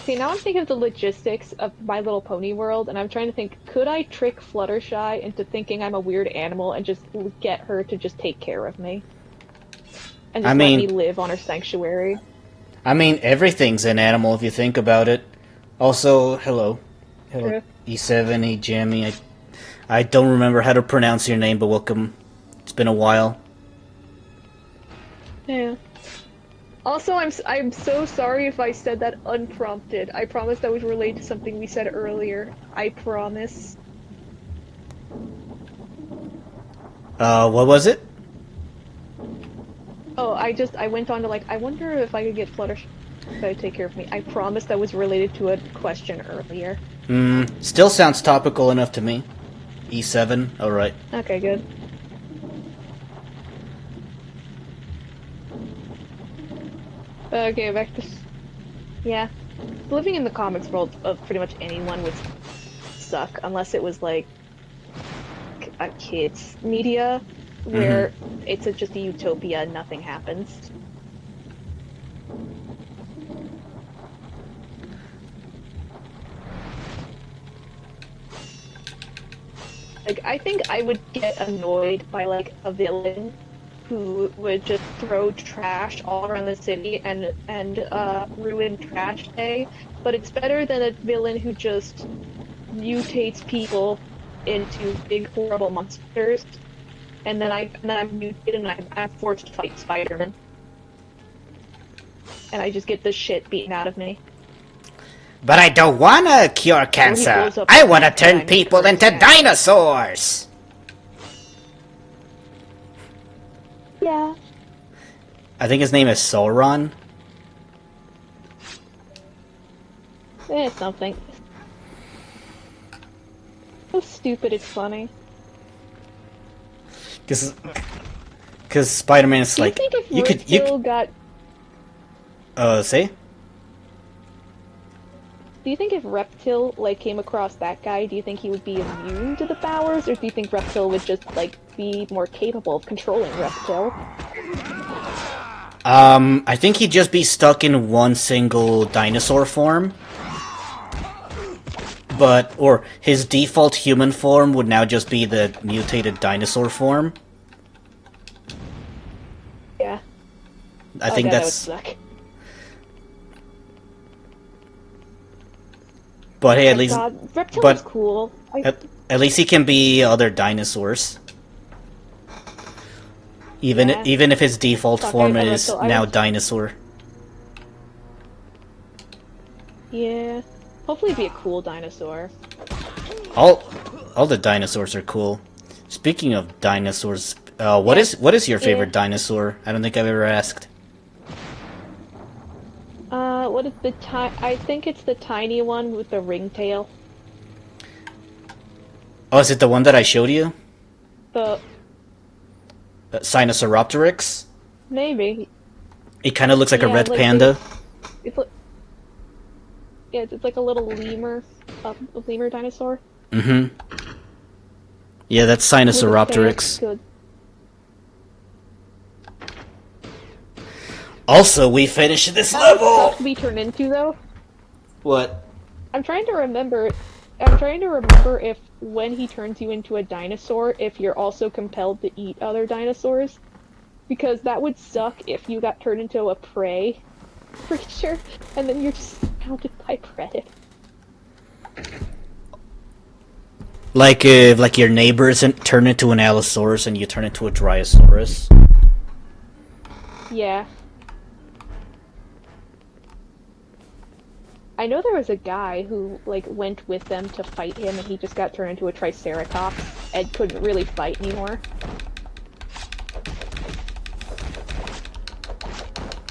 see, now I'm thinking of the logistics of My Little Pony World, and I'm trying to think, could I trick Fluttershy into thinking I'm a weird animal and just get her to just take care of me? And just let me live on her sanctuary? I mean, everything's an animal if you think about it. Also, hello. True. E7, E-Jammy. I don't remember how to pronounce your name, but welcome. It's been a while. Yeah. Also, I'm so sorry if I said that unprompted. I promise that was related to something we said earlier. I promise. What was it? Oh, I went on to like, I wonder if I could get Fluttershy to take care of me. I promise that was related to a question earlier. Still sounds topical enough to me. E7, alright. Okay, good. Okay, back to... Yeah. Living in the comics world of pretty much anyone would suck, unless it was like a kid's media, where it's just a utopia and nothing happens. Like, I think I would get annoyed by, like, a villain who would just throw trash all around the city and ruin Trash Day, but it's better than a villain who just mutates people into big horrible monsters, and then I'm mutated and I'm forced to fight Spider-Man. And I just get the shit beaten out of me. But I don't wanna cure cancer. blows up I the wanna next turn time people he into turns dinosaurs! Yeah. I think his name is Sauron. Something. So stupid, it's funny. Cause Spider-Man's Do you like, think if you Reptile could, got... say? Do you think if Reptile, like, came across that guy, do you think he would be immune to the powers, or do you think Reptile would just, like, be more capable of controlling Reptile? I think he'd just be stuck in one single dinosaur form. Or his default human form would now just be the mutated dinosaur form. Yeah. I think God, that's... that would suck. But hey, at Oh, least... God. Reptile but- is cool. At least he can be other dinosaurs. Even Yeah. even if his default Fuck, form I is Reptile. now dinosaur. Yeah. Hopefully it'd be a cool dinosaur. All the dinosaurs are cool. Speaking of dinosaurs, what is your favorite dinosaur? I don't think I've ever asked. What is the I think it's the tiny one with the ringtail. Oh, is it the one that I showed you? The Sinosauropteryx? maybe. It kind of looks like a Yeah, red like panda. It's like, yeah, it's like a little lemur, a lemur dinosaur. Mm-hmm. Yeah, that's With his tail. Sinosauropteryx. Good. Also, we finished this That would level! suck to be turned into, though. What? I'm trying to remember. I'm trying to remember if when he turns you into a dinosaur, if you're also compelled to eat other dinosaurs, because that would suck if you got turned into a prey creature, and then you're just surrounded by predators. Like if like your neighbors turn into an Allosaurus and you turn into a Dryosaurus. Yeah. I know there was a guy who, like, went with them to fight him, and he just got turned into a Triceratops and couldn't really fight anymore.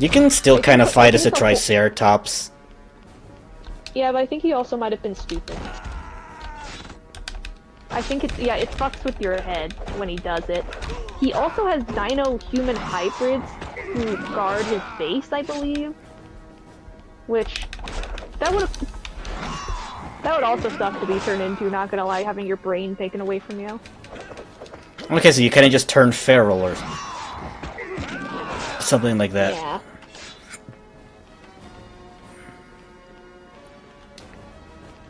You can still I kind of think- fight I as a think Triceratops. Yeah, but I think he also might have been stupid. I think it fucks with your head when he does it. He also has dino-human hybrids who guard his base, I believe. Which, that would also suck to be turned into, not gonna lie, having your brain taken away from you. Okay, so you kind of just turn feral or something like that. Yeah.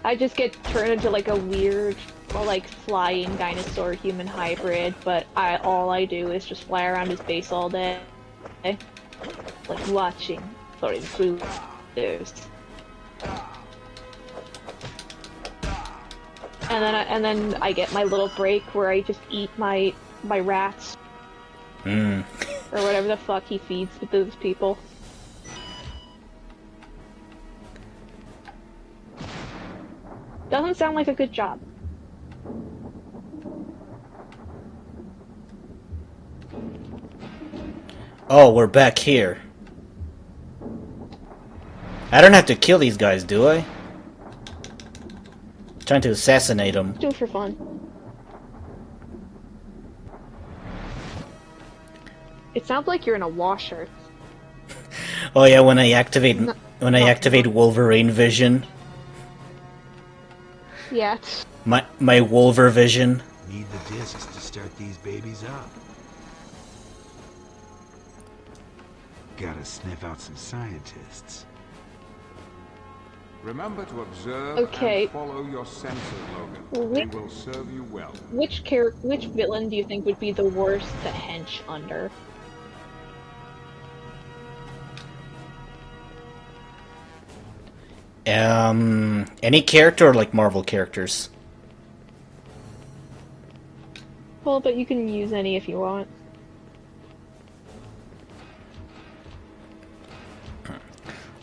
I just get turned into like a weird, like flying dinosaur human hybrid, but all I do is just fly around his base all day, like watching for intruders. And then I get my little break where I just eat my rats Mm. or whatever the fuck he feeds to those people. Doesn't sound like a good job. Oh, we're back here. I don't have to kill these guys, do I? Trying to assassinate them. Do it for fun. It sounds like you're in a washer. Oh yeah, when I activate Wolverine vision, Yeah. my Wolver vision. Need the discs to start these babies up. Gotta sniff out some scientists. Remember to observe Okay. and follow your senses, Logan. Wh- They will serve you well. Which villain do you think would be the worst to hench under? Any character or like Marvel characters? Well, but you can use any if you want.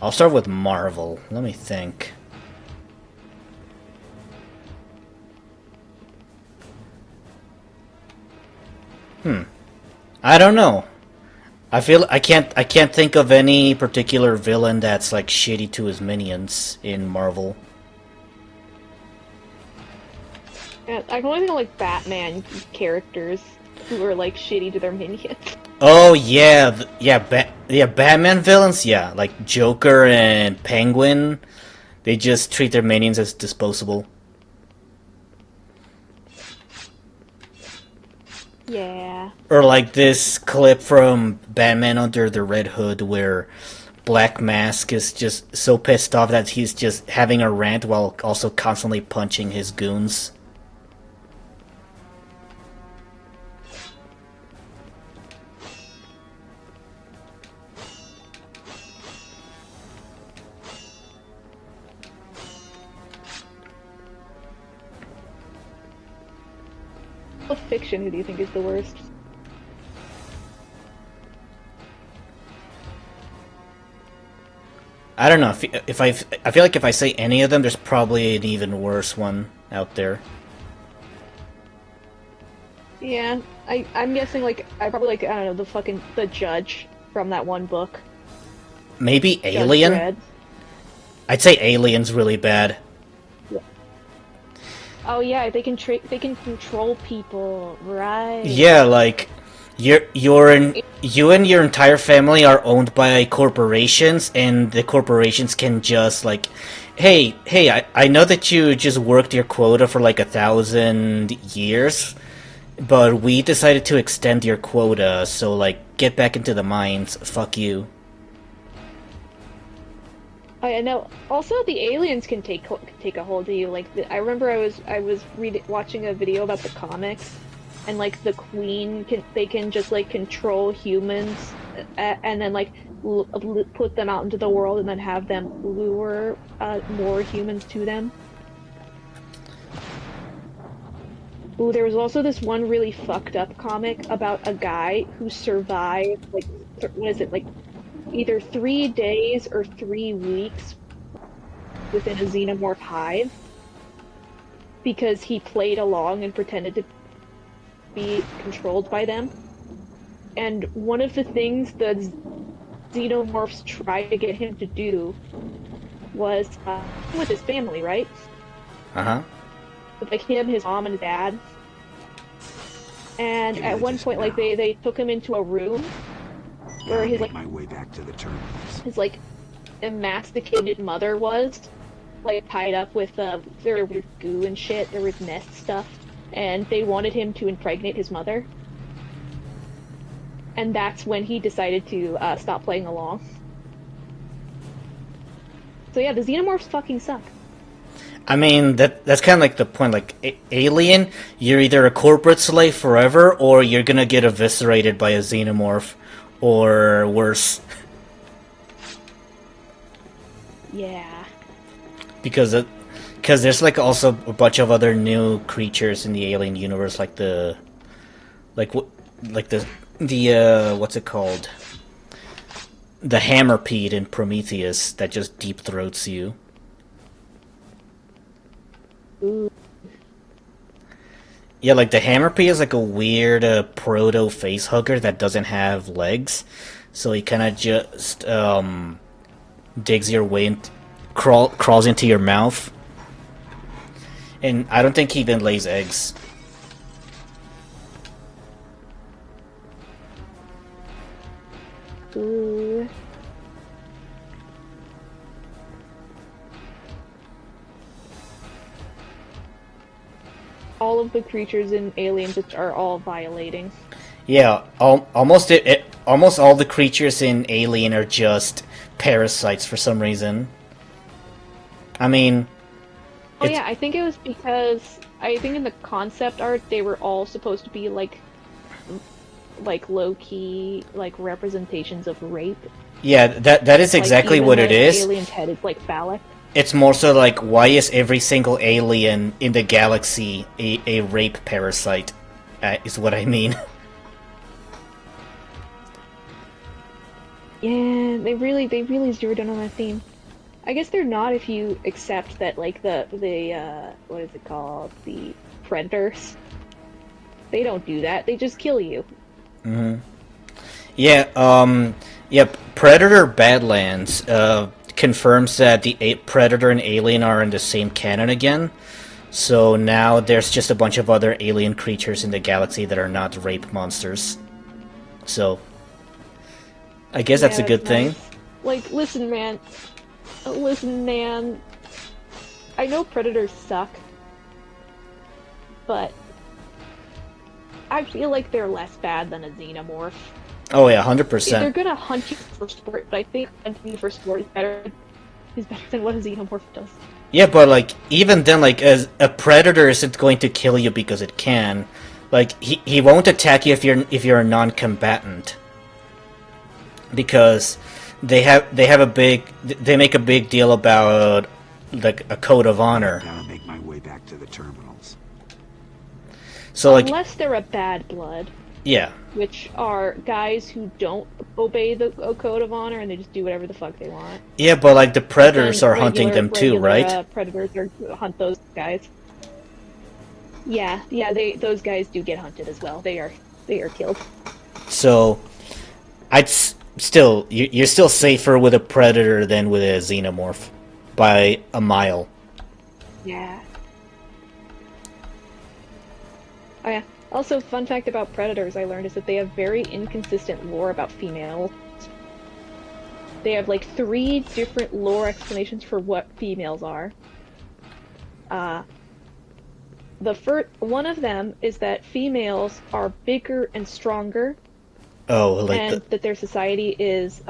I'll start with Marvel. Let me think. I don't know. I can't think of any particular villain that's like shitty to his minions in Marvel. Yeah, I can only think of like Batman characters who are like shitty to their minions. Oh yeah, Batman villains, yeah, like Joker and Penguin. They just treat their minions as disposable. Yeah. Or like this clip from Batman Under the Red Hood where Black Mask is just so pissed off that he's just having a rant while also constantly punching his goons. What fiction who do you think is the worst? I don't know, I feel like if I say any of them, there's probably an even worse one out there. Yeah, I'm guessing like I probably like I don't know the judge from that one book. Maybe Judge Alien? Dredd. I'd say Alien's really bad. Oh yeah, they can control people, right? Yeah, like you and your entire family are owned by corporations, and the corporations can just like, hey, I know that you just worked your quota for like 1,000 years, but we decided to extend your quota, so like get back into the mines. Fuck you. Oh yeah, no. Also, the aliens can take a hold of you. Like, I remember I was watching a video about the comics, and like the Queen they can just like control humans, and then like put them out into the world, and then have them lure more humans to them. Ooh, there was also this one really fucked up comic about a guy who survived like what is it like either 3 days or 3 weeks within a xenomorph hive because he played along and pretended to be controlled by them. And one of the things the xenomorphs tried to get him to do was with his family, right? Uh-huh. With like him, his mom, and his dad. And Give me at the one disc point, like now. they took him into a room where his Make like my way back to the terminals. his like emasticated mother was like tied up with there was goo and shit. There was nest stuff, and they wanted him to impregnate his mother. And that's when he decided to stop playing along. So yeah, the xenomorphs fucking suck. I mean, that's kind of like the point. Like, Alien, you're either a corporate slave forever, or you're gonna get eviscerated by a xenomorph, or worse. Yeah. Because there's like also a bunch of other new creatures in the Alien universe, like the what's it called? The Hammerpede in Prometheus that just deep throats you. Ooh. Yeah, like the Hammerpede is like a weird proto face hugger that doesn't have legs, so he kind of just digs your way and crawls into your mouth. And I don't think he even lays eggs. Ooh. All of the creatures in Aliens are all violating. Yeah, almost almost all the creatures in Alien are just parasites for some reason. I mean, Oh it's, yeah, I think it was because I think in the concept art they were all supposed to be like low key like representations of rape. yeah, that is Like, exactly even what it the is. alien's head is like phallic. It's more so like, why is every single alien in the galaxy a rape parasite? Is what I mean. Yeah, they really zeroed in on that theme. I guess they're not if you accept that like the what is it called? The predators. They don't do that. They just kill you. Yeah, yep. Predator Badlands confirms that the Predator and Alien are in the same canon again. So now there's just a bunch of other alien creatures in the galaxy that are not rape monsters. So I guess that's a good thing. Nice. Like, listen, man. Listen, man. I know predators suck, but I feel like they're less bad than a xenomorph. Oh yeah, They're 100%. gonna hunt you for sport, but I think hunting you for sport is better than what a xenomorph does. Yeah, but like even then, like as a predator isn't going to kill you because it can. Like he won't attack you if you're a non-combatant. Because they make a big deal about like a code of honor. Gotta make my way back to the terminals. So like Unless they're a bad blood, yeah. which are guys who don't obey the code of honor and they just do whatever the fuck they want. Yeah, but like the predators Then are hunting them too, regular, right? Predators hunt those guys. Yeah, those guys do get hunted as well. They are killed. So you're still safer with a predator than with a xenomorph by a mile. Yeah. Oh yeah. Also, fun fact about predators I learned is that they have very inconsistent lore about females. They have like 3 different lore explanations for what females are. Uh, the first one of them is that females are bigger and stronger, Oh, like the and that their society is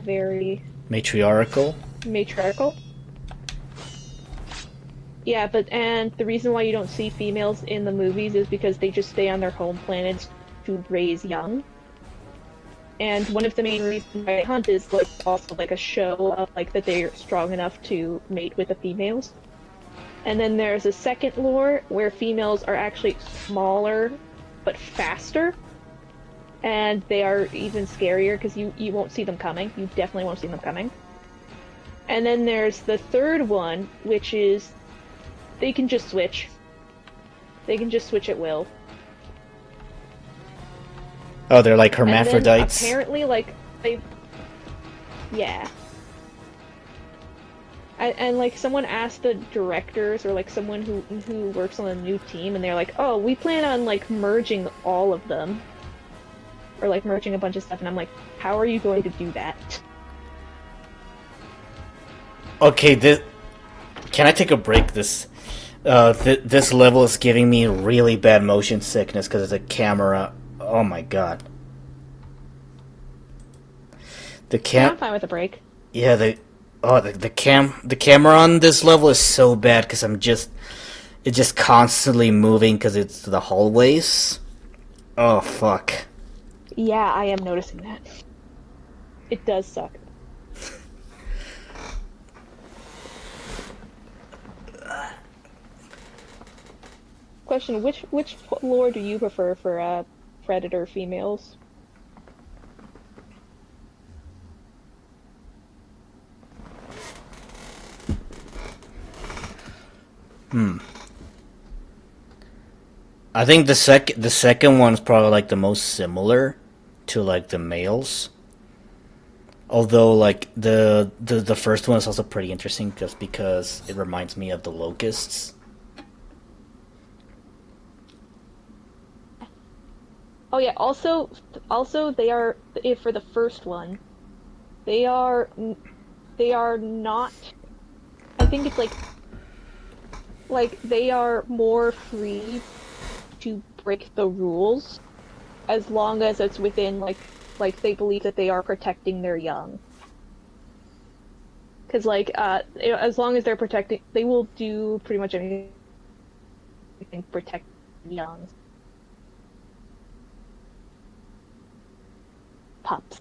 very matriarchal? matriarchal. Yeah, but and the reason why you don't see females in the movies is because they just stay on their home planets to raise young. And one of the main reasons why they hunt is like also like a show of like that they're strong enough to mate with the females. And then there's a second lore where females are actually smaller but faster, and they are even scarier because you won't see them coming. You definitely won't see them coming. And then there's the third one, which is they can just switch. They can just switch at will. Oh, they're like And then hermaphrodites. apparently, like they, yeah. And like someone asked the directors or like someone who works on a new team, and they're like, "Oh, we plan on like merging all of them, or like merging a bunch of stuff." And I'm like, "How are you going to do that?" Okay, can I take a break? This level is giving me really bad motion sickness because it's a camera. Oh my god. Yeah, I'm fine with a break. Yeah, the camera on this level is so bad because it's just constantly moving because it's the hallways. Oh fuck. Yeah, I am noticing that. It does suck. Question: which lore do you prefer for predator females? I think the second one's probably like the most similar to like the males. Although like the first one is also pretty interesting just because it reminds me of the locusts. Oh yeah. Also they are for the first one. They are not. I think it's like they are more free to break the rules as long as it's within like they believe that they are protecting their young. Because like as long as they're protecting, they will do pretty much anything to protect young pups,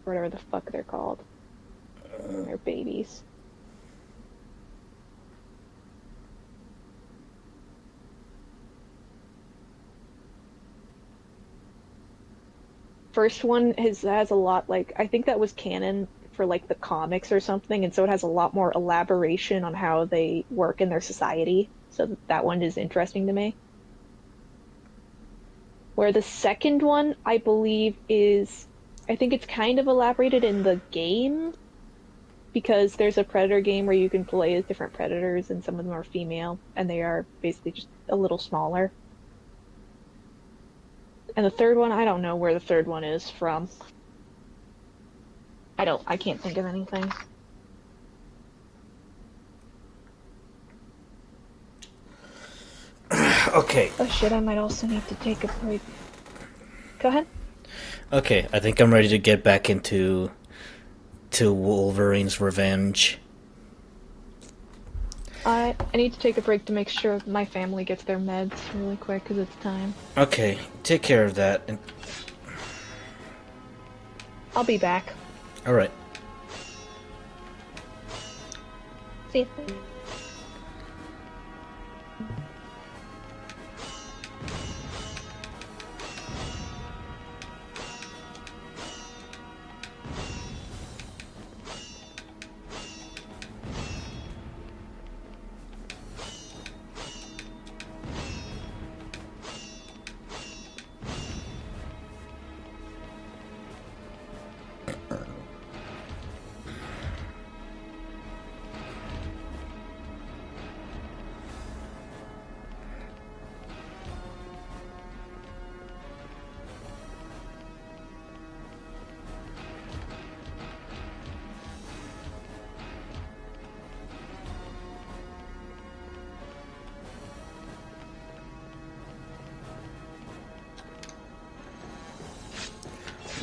or whatever the fuck they're called. They're babies. First one has a lot, like I think that was canon for like the comics or something, and so it has a lot more elaboration on how they work in their society. So that one is interesting to me. Where the second one, I believe, I think it's kind of elaborated in the game, because there's a predator game where you can play as different predators, and some of them are female, and they are basically just a little smaller. And the third one, I don't know where the third one is from. I can't think of anything. Okay. Oh shit, I might also need to take a break. Go ahead. Okay, I think I'm ready to get back into Wolverine's Revenge. I need to take a break to make sure my family gets their meds really quick because it's time. Okay, take care of that. And I'll be back. all right. See ya.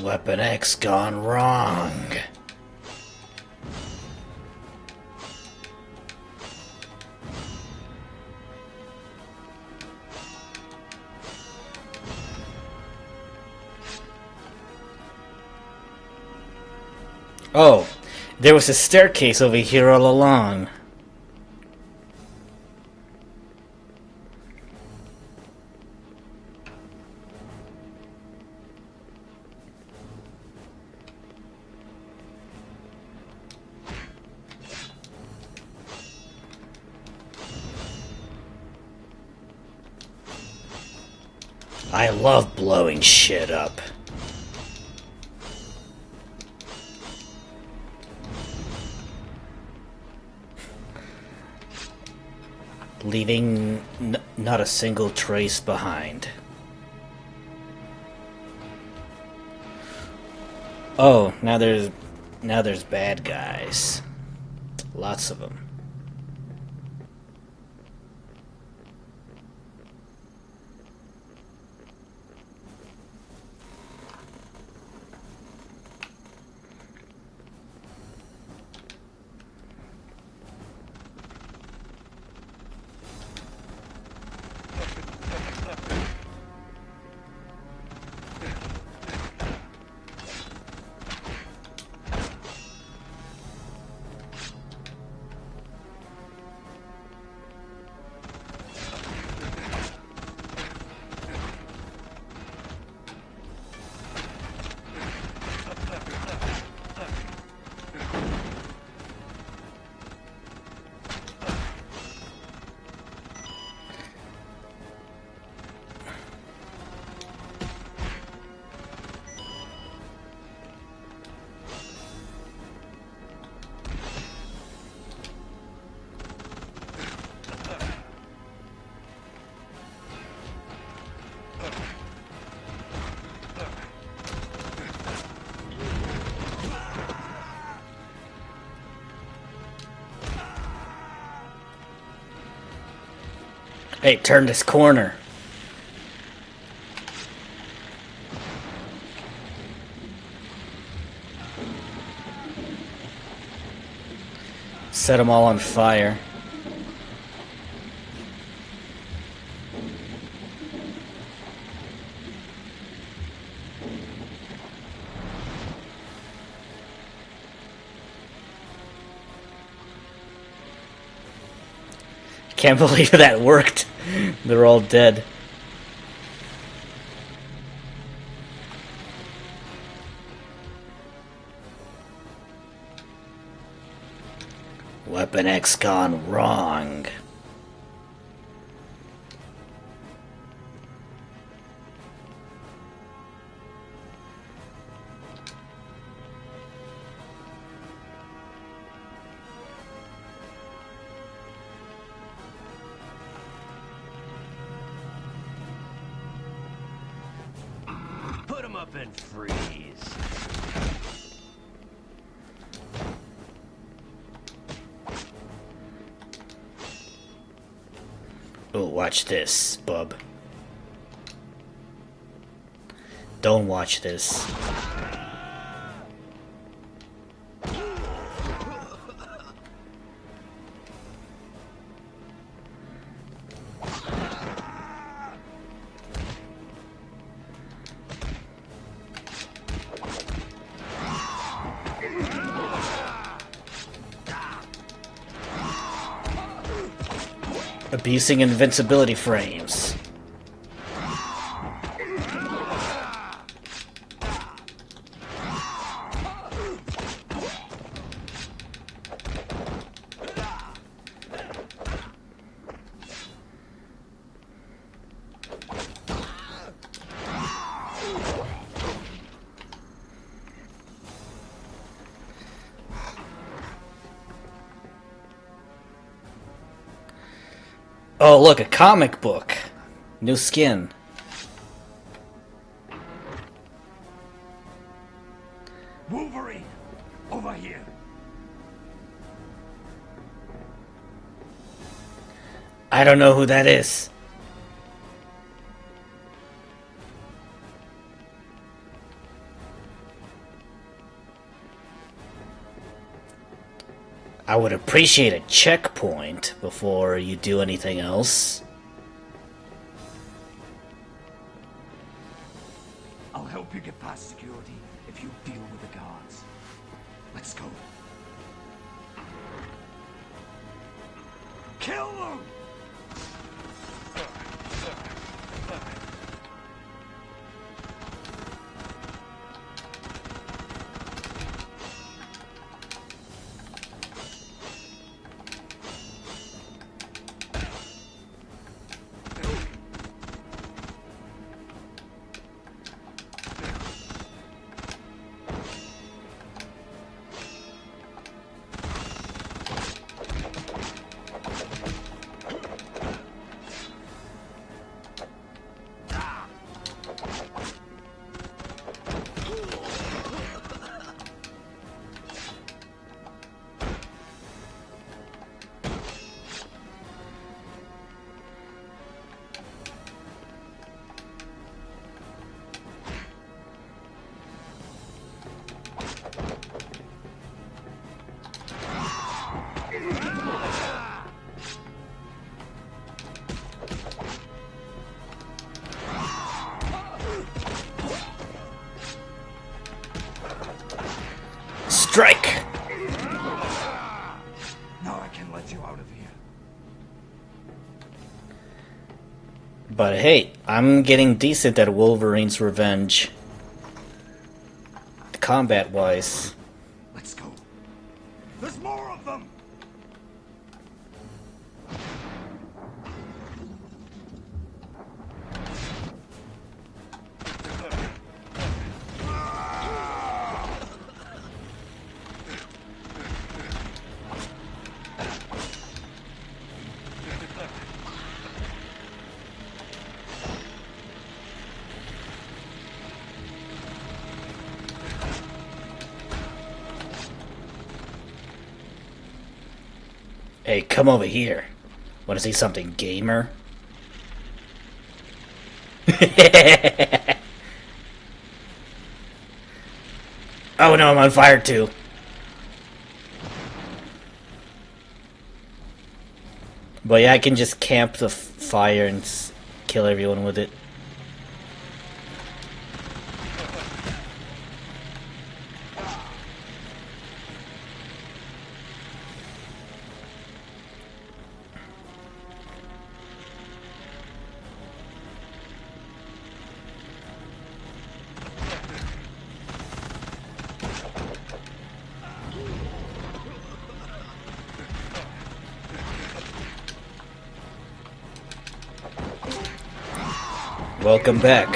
Weapon X gone wrong. Oh, there was a staircase over here all along. I love blowing shit up. Leaving not a single trace behind. Oh, now there's bad guys. Lots of them. Hey, turn this corner. Set them all on fire. Can't believe that worked. They're all dead. Weapon X gone wrong. Put him up and freeze. Oh, watch this, bub. Don't watch this. Abusing invincibility frames. Oh, look, a comic book. New skin. Wolverine, over here. I don't know who that is. I would appreciate a checkpoint before you do anything else. I'll help you get past security if you deal with the guards. Let's go. Kill them! Strike! Now I can let you out of here. But hey, I'm getting decent at Wolverine's Revenge. Combat-wise. Let's go. There's more of them! Hey, come over here. Want to see something gamer? Oh no, I'm on fire too. But yeah, I can just camp the fire and kill everyone with it. Welcome back.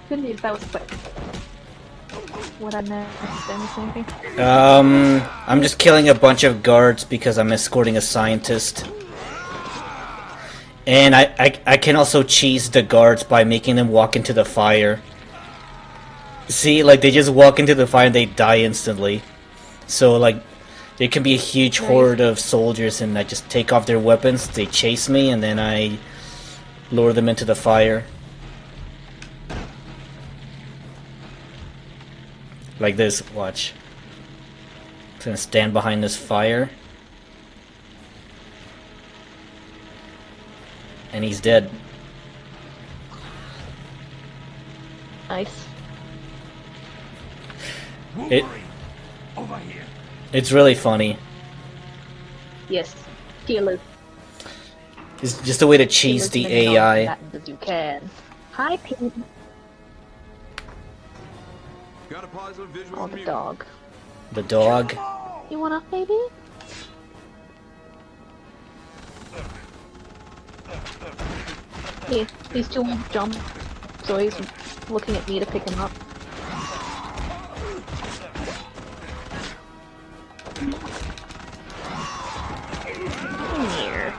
Good news, that was quick. What I missed anything? I'm just killing a bunch of guards because I'm escorting a scientist. And I can also cheese the guards by making them walk into the fire. See, like, they just walk into the fire and they die instantly. So, like, there can be a huge horde of soldiers and I just take off their weapons, they chase me, and then I lure them into the fire. Like this, watch. I'm gonna stand behind this fire. And he's dead. Nice. Wolverine, over here. It's really funny. Yes. Killer. It's just a way to cheese the AI. As you can. Hi, Pete. Got a positive visual Oh, on the me. dog. The dog. You want a baby? He's too jump, so he's looking at me to pick him up. Come here.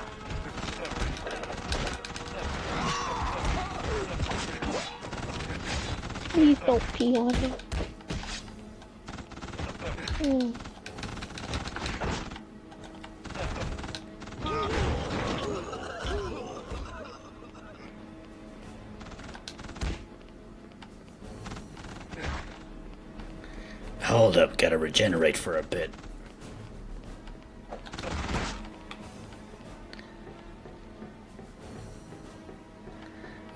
Please don't pee on him. Hold up, gotta regenerate for a bit.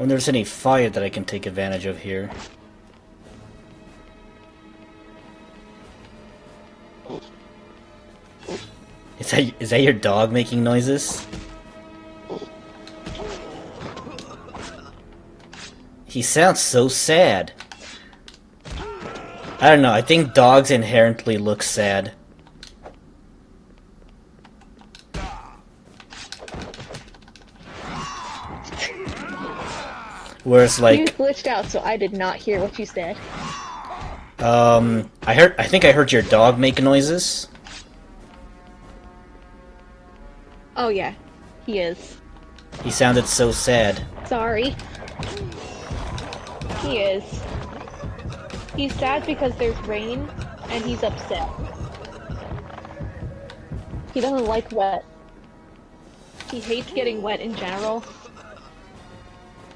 wonder if there's any fire that I can take advantage of here. Is that your dog making noises? He sounds so sad. I don't know, I think dogs inherently look sad. Whereas, like, You glitched out, so I did not hear what you said. I think I heard your dog make noises. Oh yeah, he is. He sounded so sad. Sorry. He is. He's sad because there's rain, and he's upset. He doesn't like wet. He hates getting wet in general.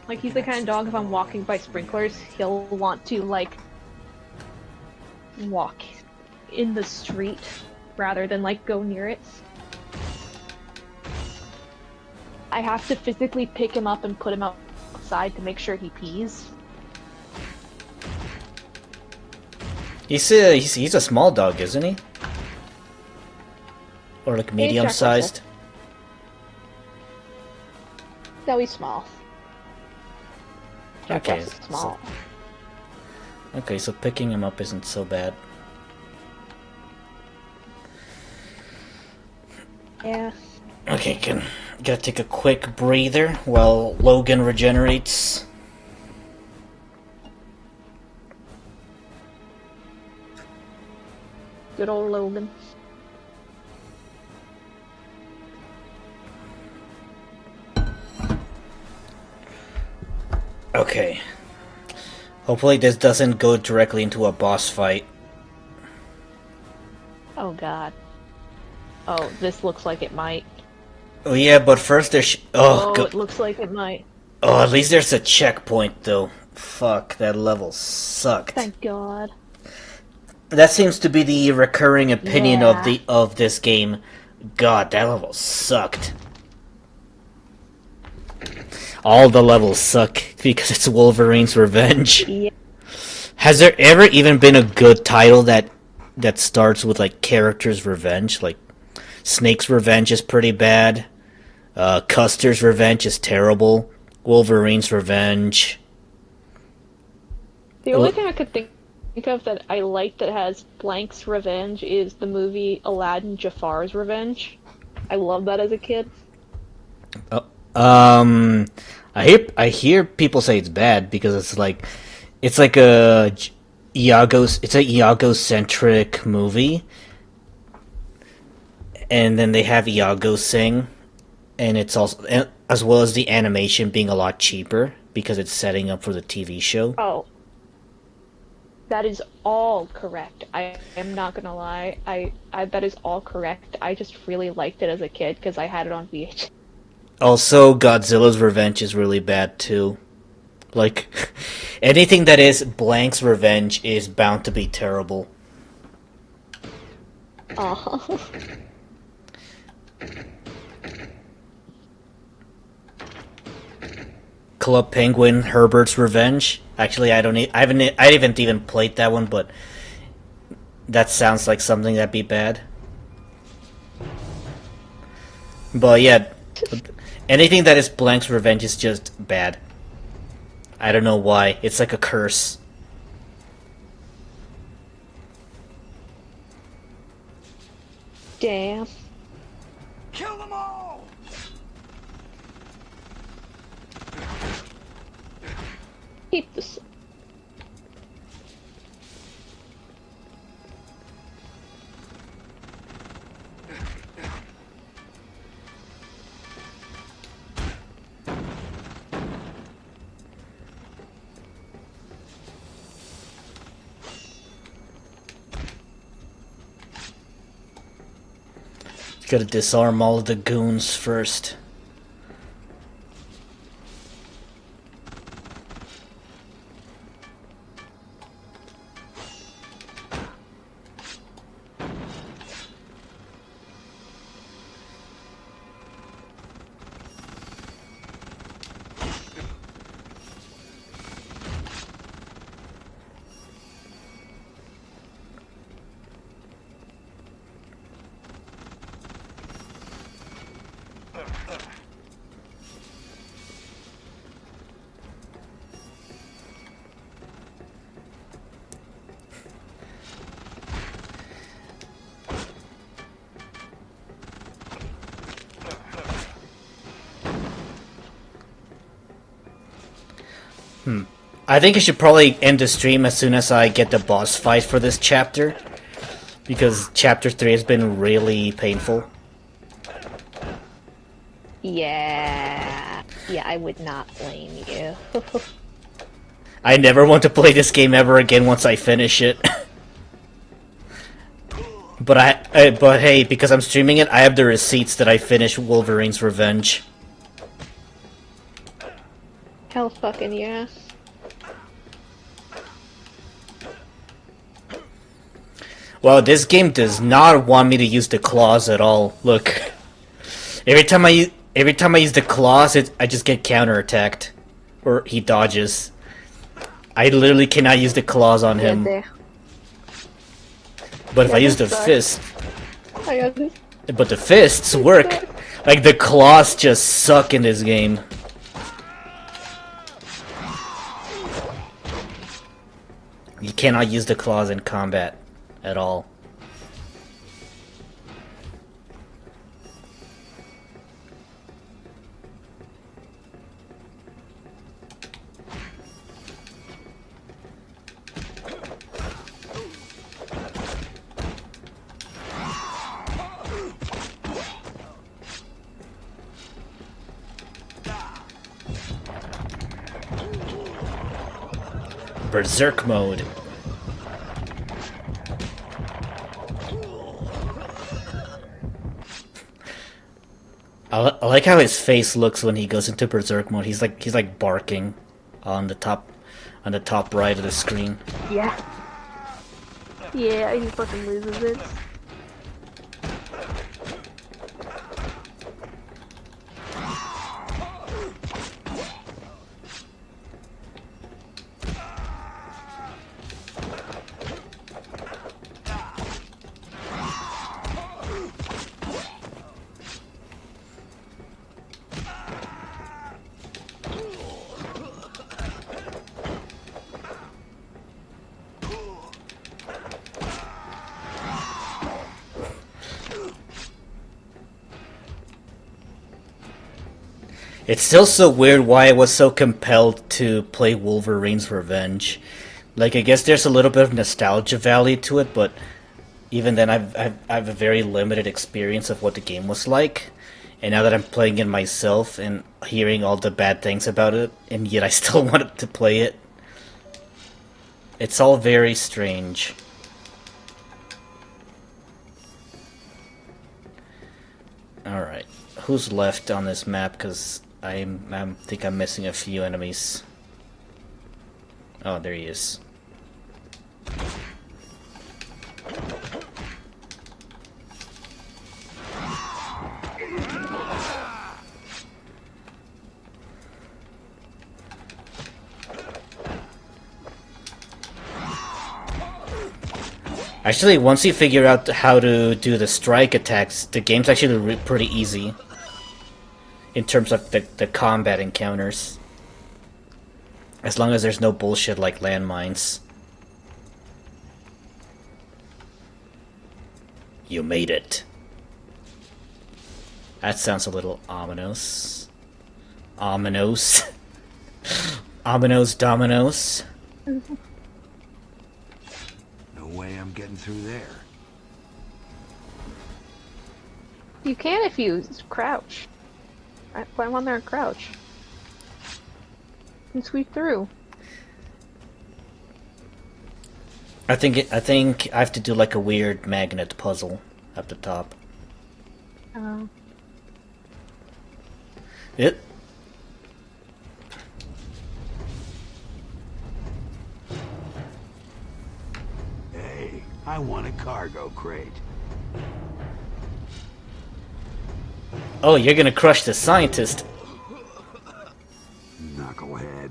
Like, he's the kind of dog, if I'm walking by sprinklers, he'll want to, like, walk in the street rather than, like, go near it. I have to physically pick him up and put him outside to make sure he pees. He's a small dog, isn't he? Or like medium sized? No, he's small. Jack Okay, Russell's small. Okay, so picking him up isn't so bad. Yeah. Okay, gotta take a quick breather while Logan regenerates. Good old Logan. Okay. Hopefully this doesn't go directly into a boss fight. Oh god. Oh, this looks like it might. Oh yeah, but first there's... Oh, it looks like it might. Oh, at least there's a checkpoint though. Fuck, that level sucked. Thank god. That seems to be the recurring opinion Yeah. of this game. God, that level sucked. All the levels suck because it's Wolverine's Revenge. Yeah. Has there ever even been a good title that starts with like character's revenge? Like Snake's Revenge is pretty bad. Custer's Revenge is terrible. Wolverine's Revenge. The only thing I could think of that I like that has Blank's Revenge is the movie Aladdin Jafar's Revenge. I loved that as a kid. I hear people say it's bad because it's like a Iago centric movie, and then they have Iago sing, and it's also, as well as the animation being a lot cheaper because it's setting up for the TV show. Oh. That is all correct. I am not gonna lie. I that is all correct. I just really liked it as a kid because I had it on VHS. Also, Godzilla's Revenge is really bad too. Like, anything that is Blank's Revenge is bound to be terrible. Oh. Club Penguin, Herbert's Revenge. Actually, I haven't even played that one, but that sounds like something that'd be bad. But yeah, anything that is Blank's Revenge is just bad. I don't know why. It's like a curse. Damn. Kill them all! Keep this. Gotta disarm all of the goons first. I think I should probably end the stream as soon as I get the boss fight for this chapter. Because chapter 3 has been really painful. Yeah. Yeah, I would not blame you. I never want to play this game ever again once I finish it. But but hey, because I'm streaming it, I have the receipts that I finished Wolverine's Revenge. Hell fucking yeah. Well, this game does not want me to use the claws at all. Look, every time I use the claws, I just get counterattacked, or he dodges. I literally cannot use the claws on him. Yeah, But if I use the that sucks. fist, I got this. but the fists work. Like the claws just suck in this game. You cannot use the claws in combat at all. Berserk mode. I like how his face looks when he goes into berserk mode. He's like barking on the top right of the screen. Yeah. Yeah, he fucking loses it. It's still so weird why I was so compelled to play Wolverine's Revenge. Like, I guess there's a little bit of nostalgia value to it, but even then I have a very limited experience of what the game was like. And now that I'm playing it myself and hearing all the bad things about it, and yet I still wanted to play it, it's all very strange. Alright, who's left on this map? Because I think I'm missing a few enemies. Oh, there he is. Actually, once you figure out how to do the strike attacks, the game's actually pretty easy. In terms of the combat encounters. As long as there's no bullshit like landmines. You made it. That sounds a little ominous. Ominous. Ominous Dominoes. No way I'm getting through there. You can if you crouch. Climb on there and crouch. And sweep through. I think I have to do like a weird magnet puzzle at the top. Oh. It. Hey, I want a cargo crate. Oh, you're gonna crush the scientist. Knucklehead.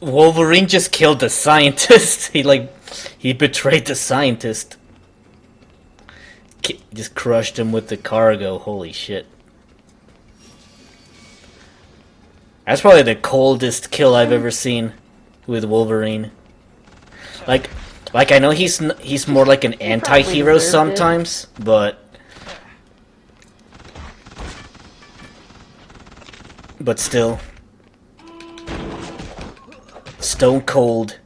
Wolverine just killed the scientist. He betrayed the scientist. Just crushed him with the cargo. Holy shit. That's probably the coldest kill I've ever seen with Wolverine. Like I know he's more like an anti-hero deserved it. sometimes, but still. Stone cold.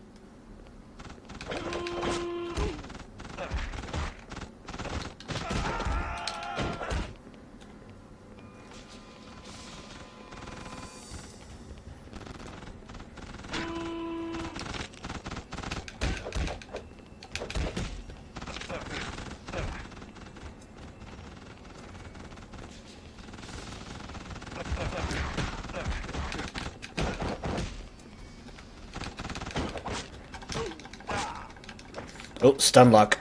Oh, stun lock.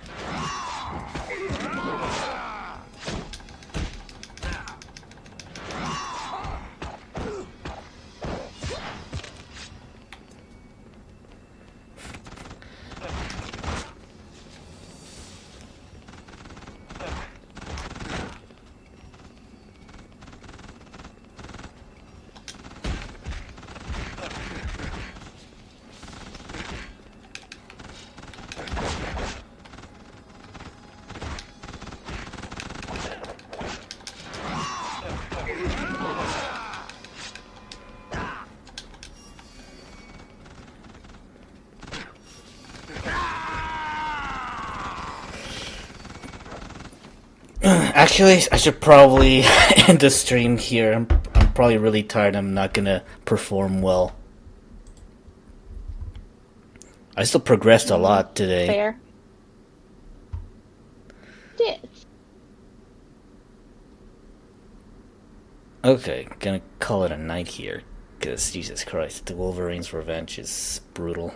Actually, I should probably end the stream here. I'm probably really tired. I'm not gonna perform well. I still progressed a lot today. Fair. Yes. Okay, gonna call it a night here. Because, Jesus Christ, the Wolverine's revenge is brutal.